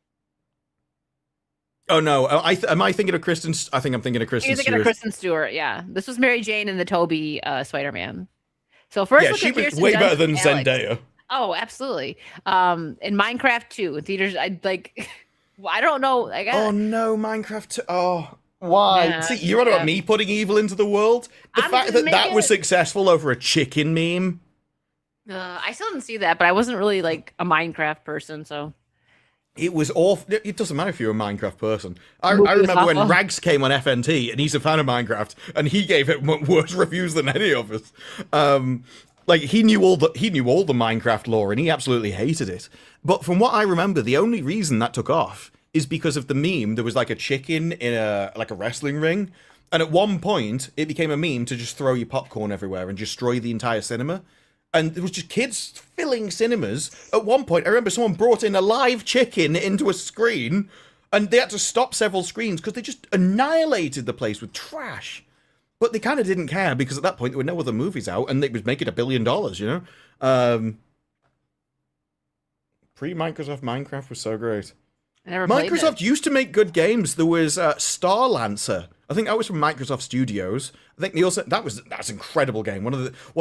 Speaker 4: Oh no! Am I thinking of Kristen? I think I'm thinking of Kristen Stewart.
Speaker 3: You're thinking of Kristen Stewart, yeah. This was Mary Jane in the Toby Spider-Man. So first,
Speaker 4: she was way better than Zendaya.
Speaker 3: Oh, absolutely. In Minecraft 2, in theaters, I don't know.
Speaker 4: Oh no, Minecraft 2. Oh, why? Yeah, see, you're on about me putting evil into the world. The fact that was successful over a chicken meme.
Speaker 3: I still didn't see that, but I wasn't really like a Minecraft person, so.
Speaker 4: It was awful. It doesn't matter if you're a Minecraft person. I remember when Rags came on FNT, and he's a fan of Minecraft, and he gave it worse reviews than any of us. Like, he knew all the Minecraft lore, and he absolutely hated it. But from what I remember, the only reason that took off is because of the meme. There was like a chicken in a wrestling ring, and at one point it became a meme to just throw your popcorn everywhere and destroy the entire cinema. And there was just kids filling cinemas. At one point, I remember someone brought in a live chicken into a screen, and they had to stop several screens because they just annihilated the place with trash. But they kind of didn't care, because at that point there were no other movies out, and they was making $1 billion, Pre-Microsoft Minecraft was so great. Microsoft used to make good games. There was Star Lancer. I think that was from Microsoft Studios. I think they also that's an incredible game. One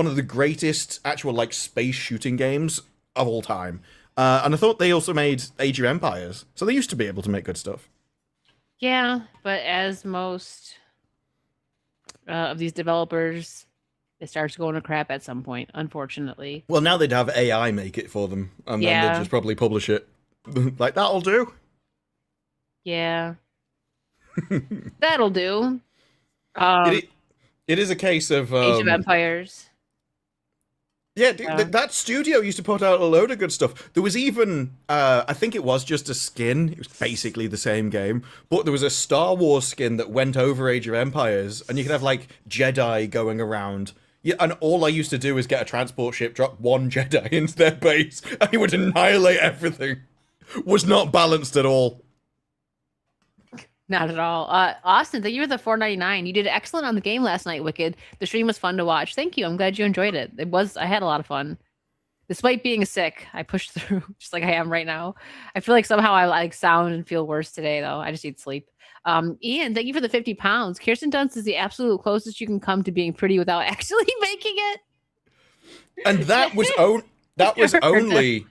Speaker 4: of the greatest actual like space shooting games of all time. And I thought they also made Age of Empires. So they used to be able to make good stuff.
Speaker 3: Yeah, but as most of these developers, it starts going to crap at some point, unfortunately.
Speaker 4: Well, now they'd have AI make it for them, and then they'd just probably publish it. Like, that'll do.
Speaker 3: Yeah. That'll do.
Speaker 4: It is a case of...
Speaker 3: Age of Empires.
Speaker 4: Yeah, dude, that studio used to put out a load of good stuff. There was even, I think it was just a skin. It was basically the same game, but there was a Star Wars skin that went over Age of Empires, and you could have like Jedi going around. Yeah, and all I used to do is get a transport ship, drop one Jedi into their base, and it would annihilate everything. Was not balanced at all.
Speaker 3: Not at all. Austin, thank you for the $4.99. You did excellent on the game last night, Wicked. The stream was fun to watch. Thank you. I'm glad you enjoyed it. I had a lot of fun. Despite being sick, I pushed through just like I am right now. I feel like somehow I like sound and feel worse today, though. I just need sleep. Ian, thank you for the 50 pounds. Kirsten Dunst is the absolute closest you can come to being pretty without actually making it.
Speaker 4: And that was only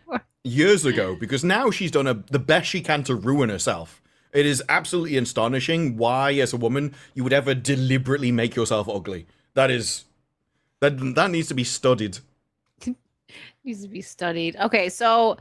Speaker 4: years ago, because now she's done the best she can to ruin herself. It is absolutely astonishing why, as a woman, you would ever deliberately make yourself ugly. That needs to be studied.
Speaker 3: Needs to be studied. Okay, so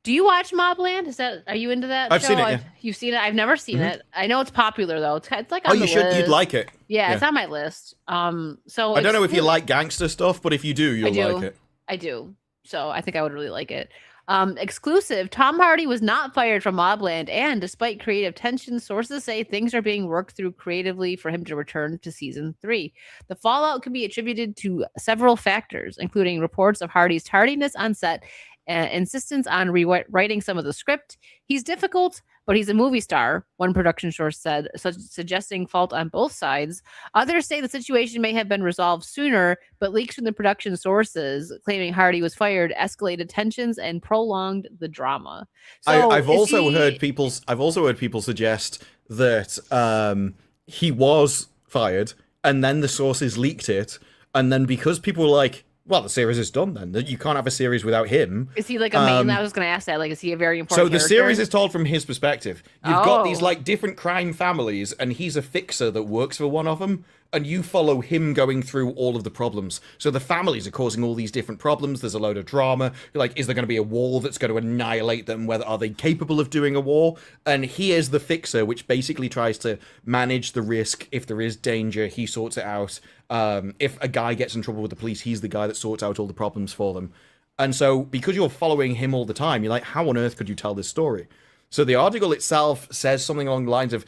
Speaker 3: do you watch Mobland? Are you into that?
Speaker 4: I've
Speaker 3: show?
Speaker 4: seen it. Yeah.
Speaker 3: You've seen it. I've never seen it. I know it's popular though. It's like on
Speaker 4: oh, you
Speaker 3: the
Speaker 4: should.
Speaker 3: list.
Speaker 4: You'd like it.
Speaker 3: Yeah, it's on my list. So
Speaker 4: I don't know if you like gangster stuff, but if you do, you'll like it.
Speaker 3: I do. So I think I would really like it. Exclusive, Tom Hardy was not fired from Mobland, and despite creative tensions, sources say things are being worked through creatively for him to return to season 3. The fallout can be attributed to several factors, including reports of Hardy's tardiness on set, insistence on rewriting some of the script. He's difficult, but he's a movie star, one production source said, suggesting fault on both sides. Others say the situation may have been resolved sooner, but leaks from the production sources claiming Hardy was fired escalated tensions and prolonged the drama. So
Speaker 4: I've also heard people suggest that he was fired, and then the sources leaked it, and then because people were like, well, the series is done then. You can't have a series without him.
Speaker 3: Is he like a main? I was going to ask that. Like, is he a very important character?
Speaker 4: So the series is told from his perspective. You've got these like different crime families, and he's a fixer that works for one of them, and you follow him going through all of the problems. So the families are causing all these different problems. There's a load of drama. You're like, is there going to be a war that's going to annihilate them? Are they capable of doing a war? And he is the fixer, which basically tries to manage the risk. If there is danger, he sorts it out. If a guy gets in trouble with the police, he's the guy that sorts out all the problems for them. And so because you're following him all the time, you're like, how on earth could you tell this story? So the article itself says something along the lines of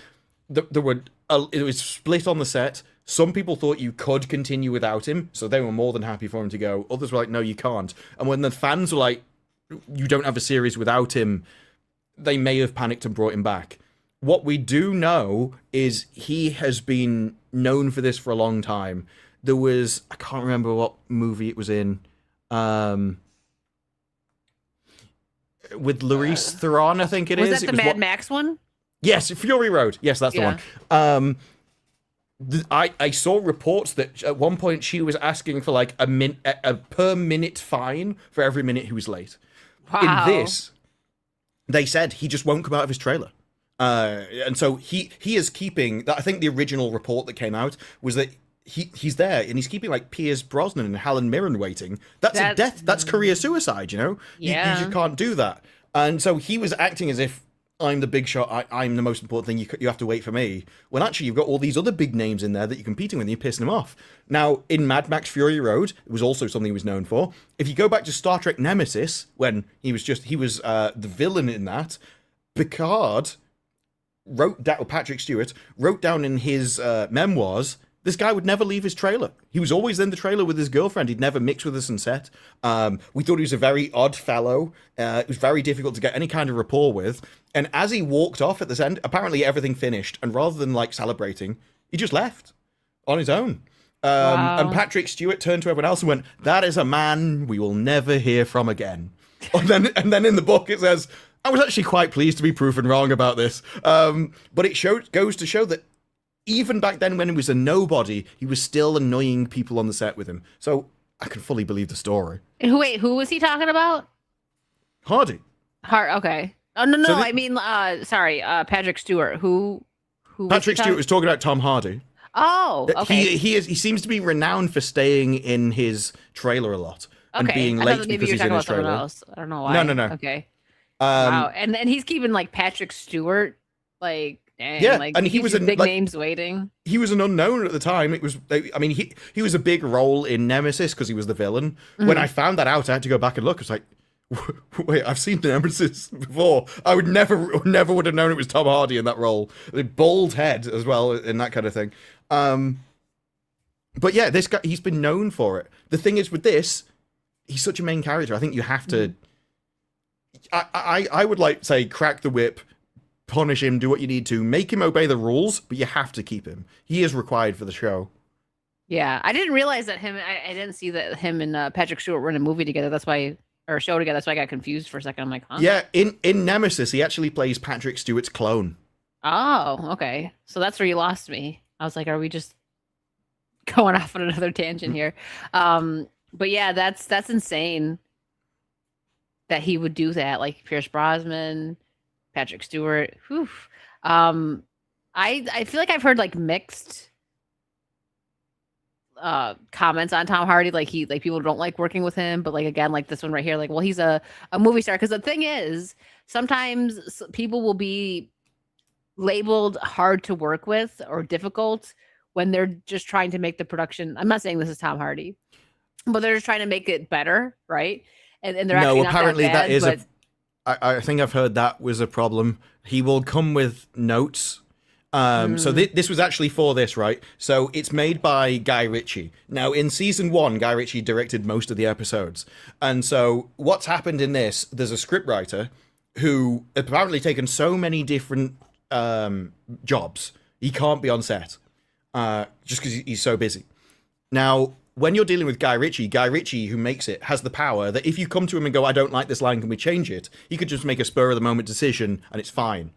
Speaker 4: it was split on the set. Some people thought you could continue without him, so they were more than happy for him to go. Others were like, no, you can't. And when the fans were like, you don't have a series without him, they may have panicked and brought him back. What we do know is he has been known for this for a long time. There was, I can't remember what movie it was in, with Louise Theron, I think it is.
Speaker 3: Was that the Mad Max one?
Speaker 4: Yes, Fury Road. Yes, that's the one. I saw reports that at one point she was asking for like a per minute fine for every minute he was late.
Speaker 3: Wow.
Speaker 4: In this, they said he just won't come out of his trailer. And so he is keeping, I think the original report that came out was that he's there and he's keeping like Pierce Brosnan and Helen Mirren waiting. That's a death. That's career suicide, you know?
Speaker 3: Yeah.
Speaker 4: You just can't do that. And so he was acting as if I'm the big shot. I'm the most important thing. You have to wait for me. When actually you've got all these other big names in there that you're competing with and you're pissing them off. Now, in Mad Max Fury Road, it was also something he was known for. If you go back to Star Trek Nemesis, when he was the villain in that, Picard Patrick Stewart wrote down in his memoirs, this guy would never leave his trailer. He was always in the trailer with his girlfriend. He'd never mix with us on set. We thought he was a very odd fellow. It was very difficult to get any kind of rapport with. And as he walked off at this end, apparently everything finished. And rather than like celebrating, he just left on his own.
Speaker 3: Wow.
Speaker 4: And Patrick Stewart turned to everyone else and went, "That is a man we will never hear from again." and then in the book it says, I was actually quite pleased to be proven wrong about this. But it goes to show that even back then when he was a nobody, he was still annoying people on the set with him. So I can fully believe the story.
Speaker 3: Who was he talking about?
Speaker 4: Hardy.
Speaker 3: Okay. Oh, no, I mean, sorry, Patrick Stewart. Who
Speaker 4: Patrick Stewart was talking about Tom Hardy.
Speaker 3: Oh, okay.
Speaker 4: He seems to be renowned for staying in his trailer a lot. And being late because he's in his trailer.
Speaker 3: Else. I don't know why.
Speaker 4: No.
Speaker 3: Okay. Wow. And he's keeping like Patrick Stewart like Dang,
Speaker 4: Yeah,
Speaker 3: like
Speaker 4: and he was
Speaker 3: big
Speaker 4: like,
Speaker 3: names waiting.
Speaker 4: he was an unknown at the time. It was, I mean, he was a big role in Nemesis because he was the villain. When I found that out, I had to go back and look. I was like, wait, I've seen Nemesis before. I would never would have known it was Tom Hardy in that role. The bald head as well, and that kind of thing. But yeah, this guy, he's been known for it. The thing is with this, he's such a main character. I think you have to. I would like say crack the whip, punish him, do what you need to, make him obey the rules, but you have to keep him. He is required for the show.
Speaker 3: Yeah, I didn't realize that I didn't see that him and Patrick Stewart were in a movie together. That's why, or a show together. That's why I got confused for a second. I'm like, huh?
Speaker 4: Yeah, in Nemesis, he actually plays Patrick Stewart's clone.
Speaker 3: Oh, okay. So that's where you lost me. I was like, are we just going off on another tangent here? But yeah, that's insane that he would do that. Like Pierce Brosnan, Patrick Stewart. Whew. I feel like I've heard like mixed comments on Tom Hardy. Like people don't like working with him, but like again, like this one right here, like, well, he's a movie star. Because the thing is, sometimes people will be labeled hard to work with or difficult when they're just trying to make the production. I'm not saying this is Tom Hardy, but they're just trying to make it better, right? And they're actually not
Speaker 4: apparently
Speaker 3: that bad,
Speaker 4: that is
Speaker 3: but...
Speaker 4: I think I've heard that was a problem. He will come with notes. So this was actually for this, right? So it's made by Guy Ritchie. Now, in season 1, Guy Ritchie directed most of the episodes. And so what's happened in this, there's a scriptwriter who apparently taken so many different jobs, he can't be on set just because he's so busy. Now, when you're dealing with Guy Ritchie, who makes it, has the power that if you come to him and go, I don't like this line, can we change it? He could just make a spur-of-the-moment decision, and it's fine.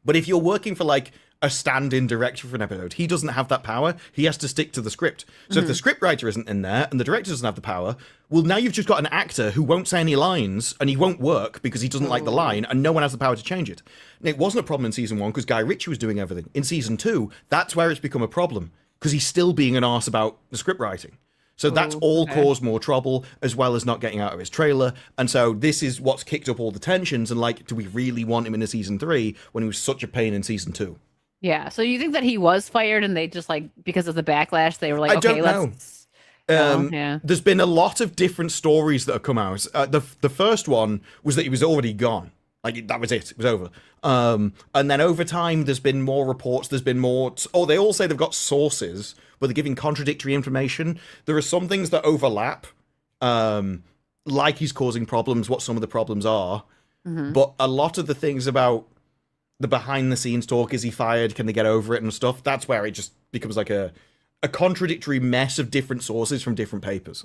Speaker 4: But if you're working for, like, a stand-in director for an episode, he doesn't have that power. He has to stick to the script. So if the scriptwriter isn't in there, and the director doesn't have the power, well, now you've just got an actor who won't say any lines, and he won't work because he doesn't like the line, and no one has the power to change it. And it wasn't a problem in season 1 because Guy Ritchie was doing everything. In season 2, that's where it's become a problem, because he's still being an arse about the script writing. So that's all caused more trouble, as well as not getting out of his trailer. And so this is what's kicked up all the tensions. And like, do we really want him in a season 3 when he was such a pain in season 2?
Speaker 3: Yeah. So you think that he was fired and they just like, because of the backlash, they were like,
Speaker 4: I
Speaker 3: okay,
Speaker 4: don't know.
Speaker 3: Yeah.
Speaker 4: There's been a lot of different stories that have come out. The first one was that he was already gone. Like, that was it. It was over. And then over time, there's been more reports. There's been more... they all say they've got sources, but they're giving contradictory information. There are some things that overlap, like he's causing problems, what some of the problems are. But a lot of the things about the behind-the-scenes talk, is he fired, can they get over it and stuff, that's where it just becomes like a contradictory mess of different sources from different papers.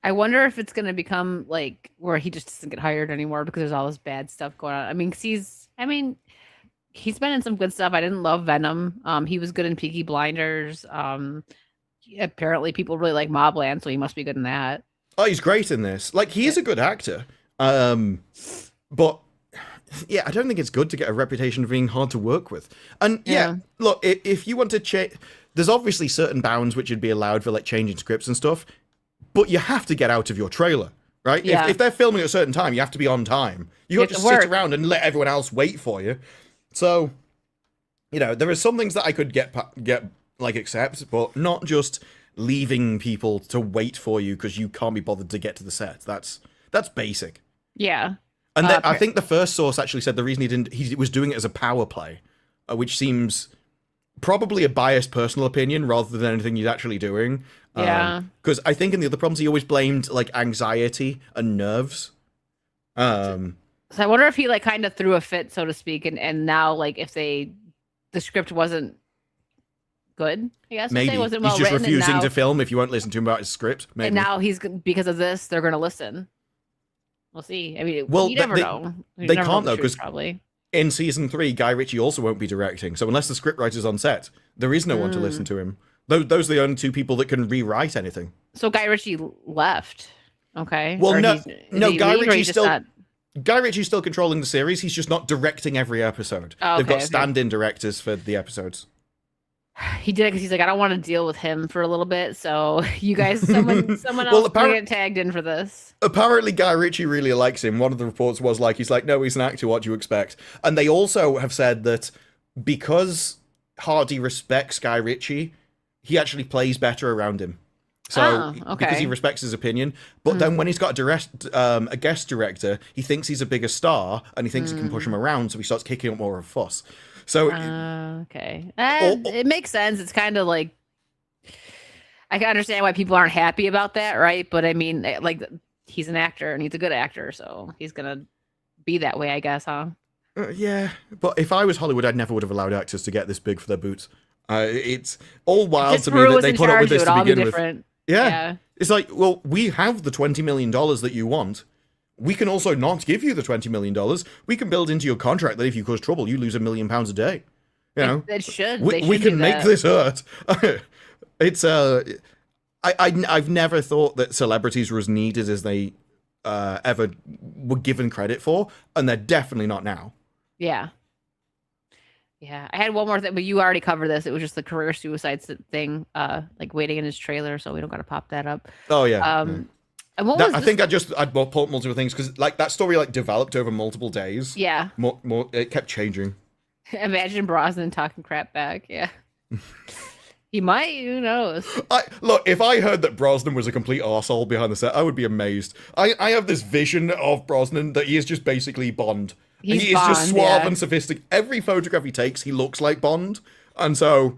Speaker 3: I wonder if it's going to become like where he just doesn't get hired anymore because there's all this bad stuff going on. I mean, he's been in some good stuff. I didn't love Venom. He was good in Peaky Blinders. Apparently people really like Mobland, so he must be good in that.
Speaker 4: Oh, he's great in this. Like, he is a good actor. But yeah, I don't think it's good to get a reputation of being hard to work with. And yeah. Look, if you want to change, there's obviously certain bounds which would be allowed for like changing scripts and stuff. But you have to get out of your trailer, right?
Speaker 3: Yeah.
Speaker 4: If they're filming at a certain time, you have to be on time. You can't just sit around and let everyone else wait for you. So, you know, there are some things that I could get like accept, but not just leaving people to wait for you because you can't be bothered to get to the set. That's basic.
Speaker 3: Yeah.
Speaker 4: And I think the first source actually said the reason he was doing it as a power play, which seems probably a biased personal opinion rather than anything he's actually doing.
Speaker 3: Yeah.
Speaker 4: Because I think in the other problems, he always blamed, like, anxiety and nerves.
Speaker 3: So I wonder if he, like, kind of threw a fit, so to speak, and now, like, if the script wasn't good, I guess.
Speaker 4: Maybe.
Speaker 3: Say, wasn't
Speaker 4: he's
Speaker 3: well
Speaker 4: just
Speaker 3: written,
Speaker 4: refusing to film if you won't listen to him about his script. Maybe.
Speaker 3: And now because of this, they're going to listen. We'll see. I mean, you never know.
Speaker 4: They can't, though, because
Speaker 3: probably
Speaker 4: in season 3, Guy Ritchie also won't be directing. So unless the scriptwriter's on set, there is no one to listen to him. Those are the only two people that can rewrite anything.
Speaker 3: So Guy Ritchie left. Okay.
Speaker 4: Well, Guy
Speaker 3: Ritchie's
Speaker 4: Ritchie's still controlling the series. He's just not directing every episode.
Speaker 3: Oh,
Speaker 4: They've got stand-in directors for the episodes.
Speaker 3: He did it because he's like, I don't want to deal with him for a little bit. So you guys, someone
Speaker 4: Well,
Speaker 3: else can get tagged in for this.
Speaker 4: Apparently, Guy Ritchie really likes him. One of the reports was like, he's like, no, he's an actor. What do you expect? And they also have said that because Hardy respects Guy Ritchie, he actually plays better around him. So because he respects his opinion, but then when he's got a guest director, he thinks he's a bigger star and he thinks he can push him around, so he starts kicking up more of a fuss. So
Speaker 3: it makes sense. It's kind of like I can understand why people aren't happy about that, right? But I mean, like he's an actor and he's a good actor, so he's gonna be that way, I guess, huh?
Speaker 4: Yeah, but if I was Hollywood, I never would have allowed actors to get this big for their boots. It's all wild to me that they put up with this to begin with. Yeah. It's like, well, we have the $20 million that you want. We can also not give you the $20 million. We can build into your contract that if you cause trouble, you lose £1 million a day. You know,
Speaker 3: it should.
Speaker 4: We can make this hurt. It's I've never thought that celebrities were as needed as they ever were given credit for, and they're definitely not now.
Speaker 3: Yeah. Yeah, I had one more thing, but you already covered this. It was just the career suicide thing, like waiting in his trailer, so we don't got to pop that up.
Speaker 4: Oh yeah.
Speaker 3: And what was
Speaker 4: I think I'd pulled multiple things because like that story like developed over multiple days.
Speaker 3: Yeah.
Speaker 4: More it kept changing.
Speaker 3: Imagine Brosnan talking crap back. Yeah. He might. Who knows?
Speaker 4: Look, if I heard that Brosnan was a complete arsehole behind the set, I would be amazed. I have this vision of Brosnan that he is just basically Bond. He is just suave and sophisticated. Every photograph he takes, he looks like Bond. And so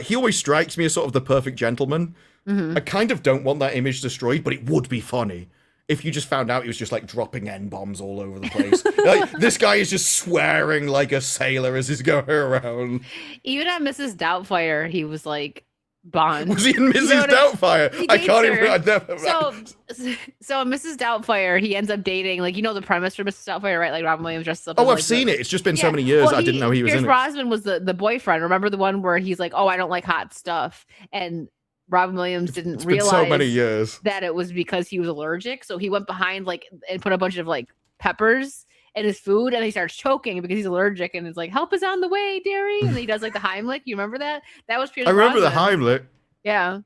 Speaker 4: he always strikes me as sort of the perfect gentleman. I kind of don't want that image destroyed, but it would be funny if you just found out he was just like dropping N-bombs all over the place. Like, this guy is just swearing like a sailor as he's going around.
Speaker 3: Even on Mrs. Doubtfire, he was like Bond.
Speaker 4: Was he in Mrs. Doubtfire? I can't even. I never.
Speaker 3: So Mrs. Doubtfire, he ends up dating, like, you know the premise for Mrs. Doubtfire, right? Like Robin Williams dresses up.
Speaker 4: Oh, I've seen it. It's just been so many years. I didn't know he was in it.
Speaker 3: Pierce Brosnan was the boyfriend. Remember the one where he's like, "Oh, I don't like hot stuff," and Robin Williams didn't realize
Speaker 4: so many years
Speaker 3: that it was because he was allergic. So he went behind like and put a bunch of like peppers in his food, and he starts choking because he's allergic, and it's like, "Help is on the way, dearie." And he does like the Heimlich. You remember that? That was Pierce Brosnan.
Speaker 4: I remember the Heimlich.
Speaker 3: Yeah.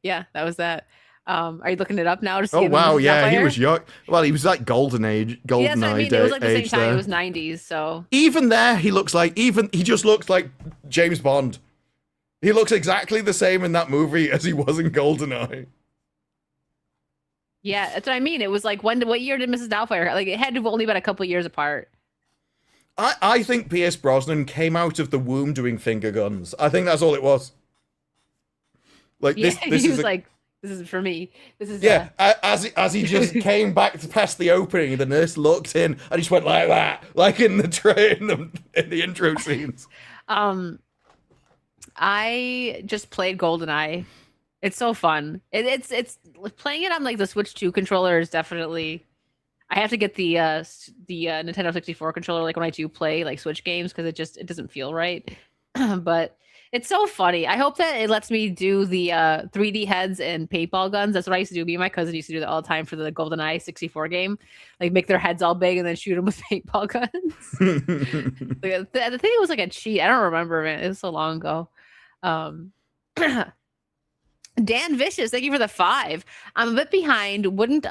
Speaker 3: Yeah, that was that. Are you looking it up now to see?
Speaker 4: Oh wow, yeah, he was young. Well, he was like golden age, golden
Speaker 3: age. Yeah, I mean, it was like the same time. It was 90s, so
Speaker 4: even there, he just looks like James Bond. He looks exactly the same in that movie as he was in GoldenEye.
Speaker 3: Yeah, that's what I mean. It was like what year did Mrs. Doubtfire? Like it had to have only been a couple of years apart.
Speaker 4: I think Pierce Brosnan came out of the womb doing finger guns. I think that's all it was. Like this
Speaker 3: he was like, this is for me. This is
Speaker 4: as he just came back to past the opening, the nurse looked in and he just went like that, like in the train in the intro scenes.
Speaker 3: I just played GoldenEye. It's so fun. It's playing it on like the Switch 2 controller is definitely. I have to get the Nintendo 64 controller like when I do play like Switch games because it doesn't feel right. But it's so funny. I hope that it lets me do the 3D heads and paintball guns. That's what I used to do. Me and my cousin used to do that all the time for the GoldenEye 64 game. Like make their heads all big and then shoot them with paintball guns. I think it was like a cheat. I don't remember, man. It was so long ago. Dan Vicious, thank you for the 5. I'm a bit behind. Wouldn't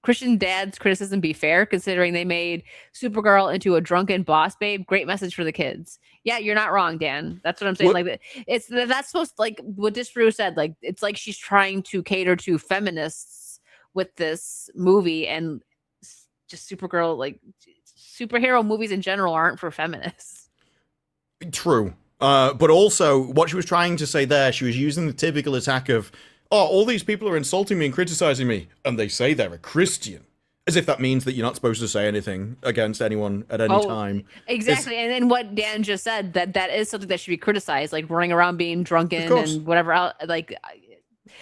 Speaker 3: Christian Dad's criticism be fair, considering they made Supergirl into a drunken boss babe? Great message for the kids. Yeah, you're not wrong, Dan. That's what I'm saying. Like, that's supposed to, like what Disparu said. Like, it's like she's trying to cater to feminists with this movie, and just Supergirl, like superhero movies in general, aren't for feminists.
Speaker 4: True. But also, what she was trying to say there, she was using the typical attack of, oh, all these people are insulting me and criticizing me, and they say they're a Christian. As if that means that you're not supposed to say anything against anyone at any time.
Speaker 3: Exactly. And then what Dan just said, that is something that should be criticized, like running around being drunken and whatever else. Like,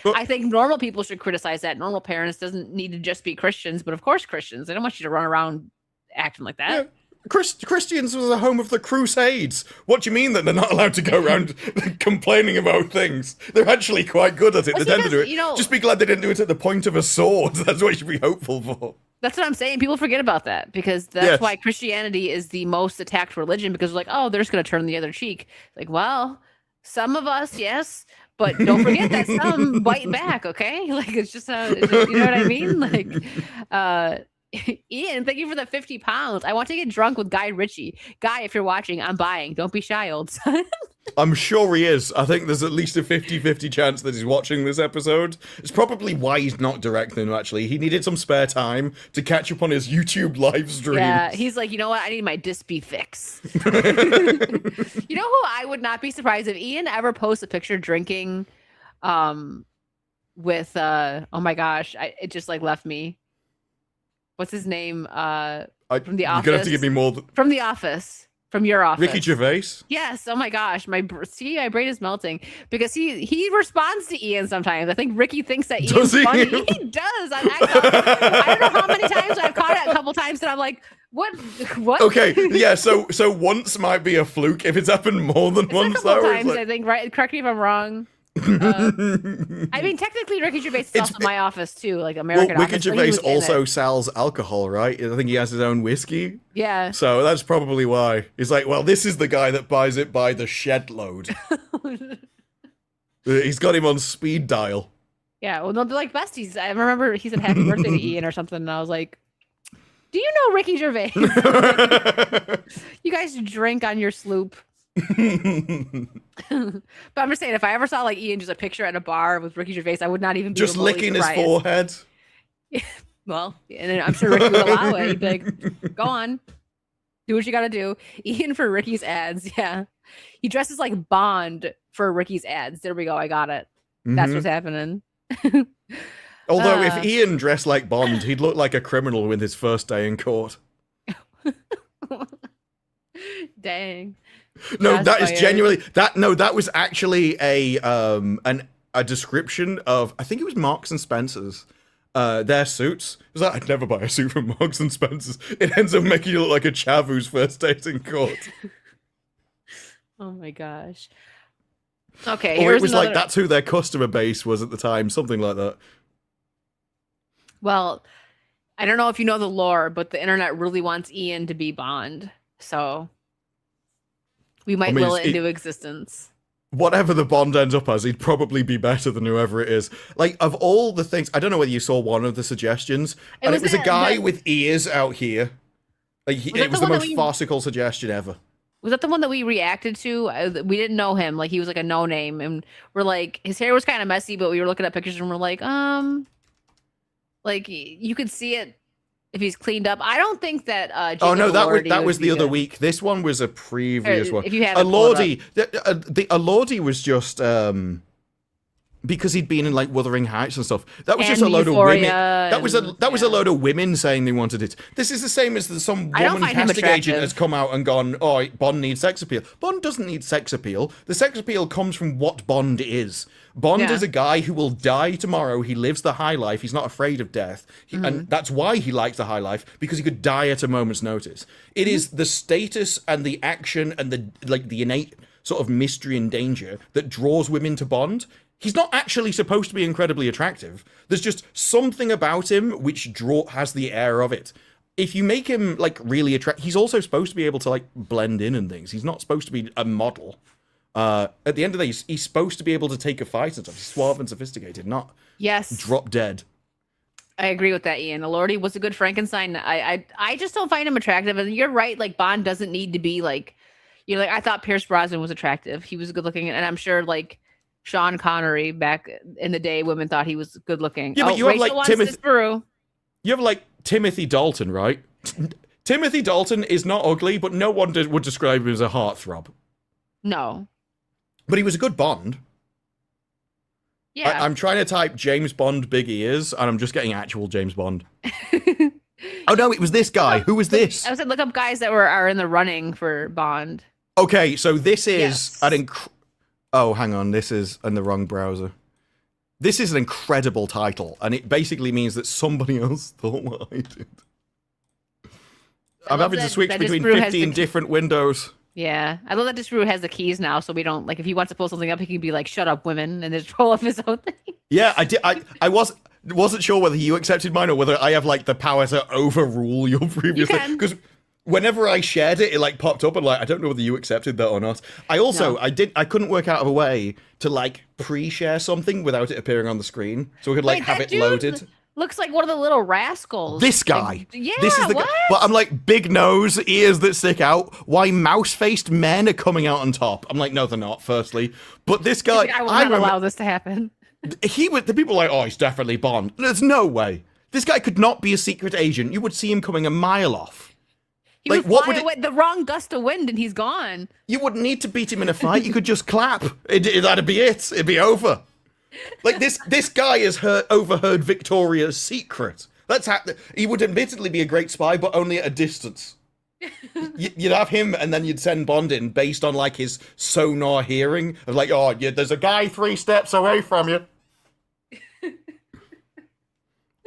Speaker 3: I think normal people should criticize that. Normal parents doesn't need to just be Christians, but of course Christians. They don't want you to run around acting like that. Yeah.
Speaker 4: Christians was the home of the Crusades. What do you mean that they're not allowed to go around complaining about things? They're actually quite good at it. They tend to do it. Just be glad they didn't do it at the point of a sword. That's what you should be hopeful for.
Speaker 3: That's what I'm saying. People forget about that because that's why Christianity is the most attacked religion because like, oh, they're just going to turn the other cheek. Like, well, some of us, yes, but don't forget that some bite back. Okay, like it's just you know what I mean? Like, Ian, thank you for the 50 pounds. I want to get drunk with Guy Ritchie. Guy, if you're watching, I'm buying. Don't be shy, old son.
Speaker 4: I'm sure he is. I think there's at least a 50-50 chance that he's watching this episode. It's probably why he's not directing, actually. He needed some spare time to catch up on his YouTube live stream.
Speaker 3: Yeah, he's like, you know what? I need my Dispy fix. You know who I would not be surprised if Ian ever posts a picture drinking with, oh my gosh, it just like left me. What's his name? From The Office. You're
Speaker 4: gonna have to give me more.
Speaker 3: From The Office. From your office.
Speaker 4: Ricky Gervais?
Speaker 3: Yes. Oh my gosh. My brain is melting because he responds to Ian sometimes. I think Ricky thinks that Ian's funny. He does. I don't know how many times I've caught it a couple times and I'm like, what?
Speaker 4: Okay. Yeah. So once might be a fluke. If it's happened more than once,
Speaker 3: a couple times, I think. Right? Correct me if I'm wrong. I mean, technically, Ricky Gervais is also My Office too, like American
Speaker 4: Ricky
Speaker 3: Office.
Speaker 4: Gervais also sells alcohol, right? I think he has his own whiskey.
Speaker 3: Yeah.
Speaker 4: So that's probably why. He's like, well, this is the guy that buys it by the shed load. He's got him on speed dial.
Speaker 3: Yeah, well, no, they're like besties. I remember he said happy birthday to Ian or something, and I was like, do you know Ricky Gervais? You guys drink on your sloop. But I'm just saying, if I ever saw like Ian just a picture at a bar with Ricky Gervais, I would not even be
Speaker 4: just licking
Speaker 3: surprised.
Speaker 4: his forehead.
Speaker 3: Well, and I'm sure Ricky would allow it. He'd be like, go on, do what you gotta do. Ian for Ricky's ads. Yeah, he dresses like Bond for Ricky's ads. There we go. I got it. That's what's happening.
Speaker 4: Although if Ian dressed like Bond, he'd look like a criminal with his first day in court.
Speaker 3: Dang.
Speaker 4: No, that is genuinely that was actually a description of, I think it was Marks and Spencer's, their suits. It was like, I'd never buy a suit from Marks and Spencer's. It ends up making you look like a chav who's first date in court.
Speaker 3: Oh my gosh. Okay,
Speaker 4: or
Speaker 3: here's
Speaker 4: it was
Speaker 3: another...
Speaker 4: like that's who their customer base was at the time, something like that.
Speaker 3: Well, I don't know if you know the lore, but the internet really wants Ian to be Bond, so we might will it into existence.
Speaker 4: Whatever the Bond ends up as, he'd probably be better than whoever it is. Like, of all the things, I don't know whether you saw one of the suggestions, and it was a guy with ears out here. Like, it was the most farcical suggestion ever.
Speaker 3: Was that the one that we reacted to? We didn't know him. Like, he was like a no-name, and we're like, his hair was kind of messy, but we were looking at pictures and we're like, you could see it if he's cleaned up. I don't think that
Speaker 4: oh no, that was the other week. This one was a previous one.
Speaker 3: If you had
Speaker 4: Elordi, the Elordi was just because he'd been in like Wuthering Heights and stuff. That was just a load of women. That was a load of women saying they wanted it. This is the same as some woman casting agent has come out and gone, oh, Bond needs sex appeal. Bond doesn't need sex appeal. The sex appeal comes from what Bond is. Bond is a guy who will die tomorrow. He lives the high life. He's not afraid of death. And that's why he likes the high life, because he could die at a moment's notice. It is the status and the action and the innate sort of mystery and danger that draws women to Bond. He's not actually supposed to be incredibly attractive. There's just something about him which has the air of it. If you make him like really attractive, he's also supposed to be able to like blend in and things. He's not supposed to be a model. At the end of the day, he's supposed to be able to take a fight and stuff. He's suave and sophisticated, not drop dead.
Speaker 3: I agree with that, Ian. Elordi was a good Frankenstein. I just don't find him attractive. And you're right, like Bond doesn't need to be like, you know, like I thought Pierce Brosnan was attractive. He was good looking, and I'm sure like Sean Connery back in the day, women thought he was good looking.
Speaker 4: Yeah, but you have like Timothy Dalton, right? Timothy Dalton is not ugly, but no one would describe him as a heartthrob.
Speaker 3: No.
Speaker 4: But he was a good Bond.
Speaker 3: Yeah.
Speaker 4: I'm trying to type James Bond big ears, and I'm just getting actual James Bond. Oh no, it was this guy. Who was this?
Speaker 3: I was like, look up guys that are in the running for Bond.
Speaker 4: Okay, so this is oh, hang on, this is in the wrong browser. This is an incredible title, and it basically means that somebody else thought what I did. I'm having to switch between 15 different windows.
Speaker 3: Yeah, I love that Disparu has the keys now, so we don't, like, if he wants to pull something up, he can be like, shut up, women, and just pull up his own thing.
Speaker 4: Yeah, I did. I was, wasn't sure whether you accepted mine or whether I have like the power to overrule your previous thing. Because whenever I shared it, it like popped up and like I don't know whether you accepted that or not. I also I couldn't work out of a way to like pre-share something without it appearing on the screen, so we could like have it loaded.
Speaker 3: Looks like one of the little rascals.
Speaker 4: This guy.
Speaker 3: Like, yeah,
Speaker 4: this is the guy. But I'm like, big nose, ears that stick out. Why mouse-faced men are coming out on top? I'm like, no, they're not, firstly. But this guy...
Speaker 3: I will not allow this to happen.
Speaker 4: The people are like, oh, he's definitely Bond. There's no way. This guy could not be a secret agent. You would see him coming a mile off.
Speaker 3: He like, would fly away the wrong gust of wind and he's gone.
Speaker 4: You wouldn't need to beat him in a fight. You could just clap. That'd be it. It'd be over. Like this guy has overheard Victoria's secret. That's he would admittedly be a great spy, but only at a distance. You'd have him, and then you'd send Bond in based on like his sonar hearing of like, oh, yeah, there's a guy 3 steps away from you.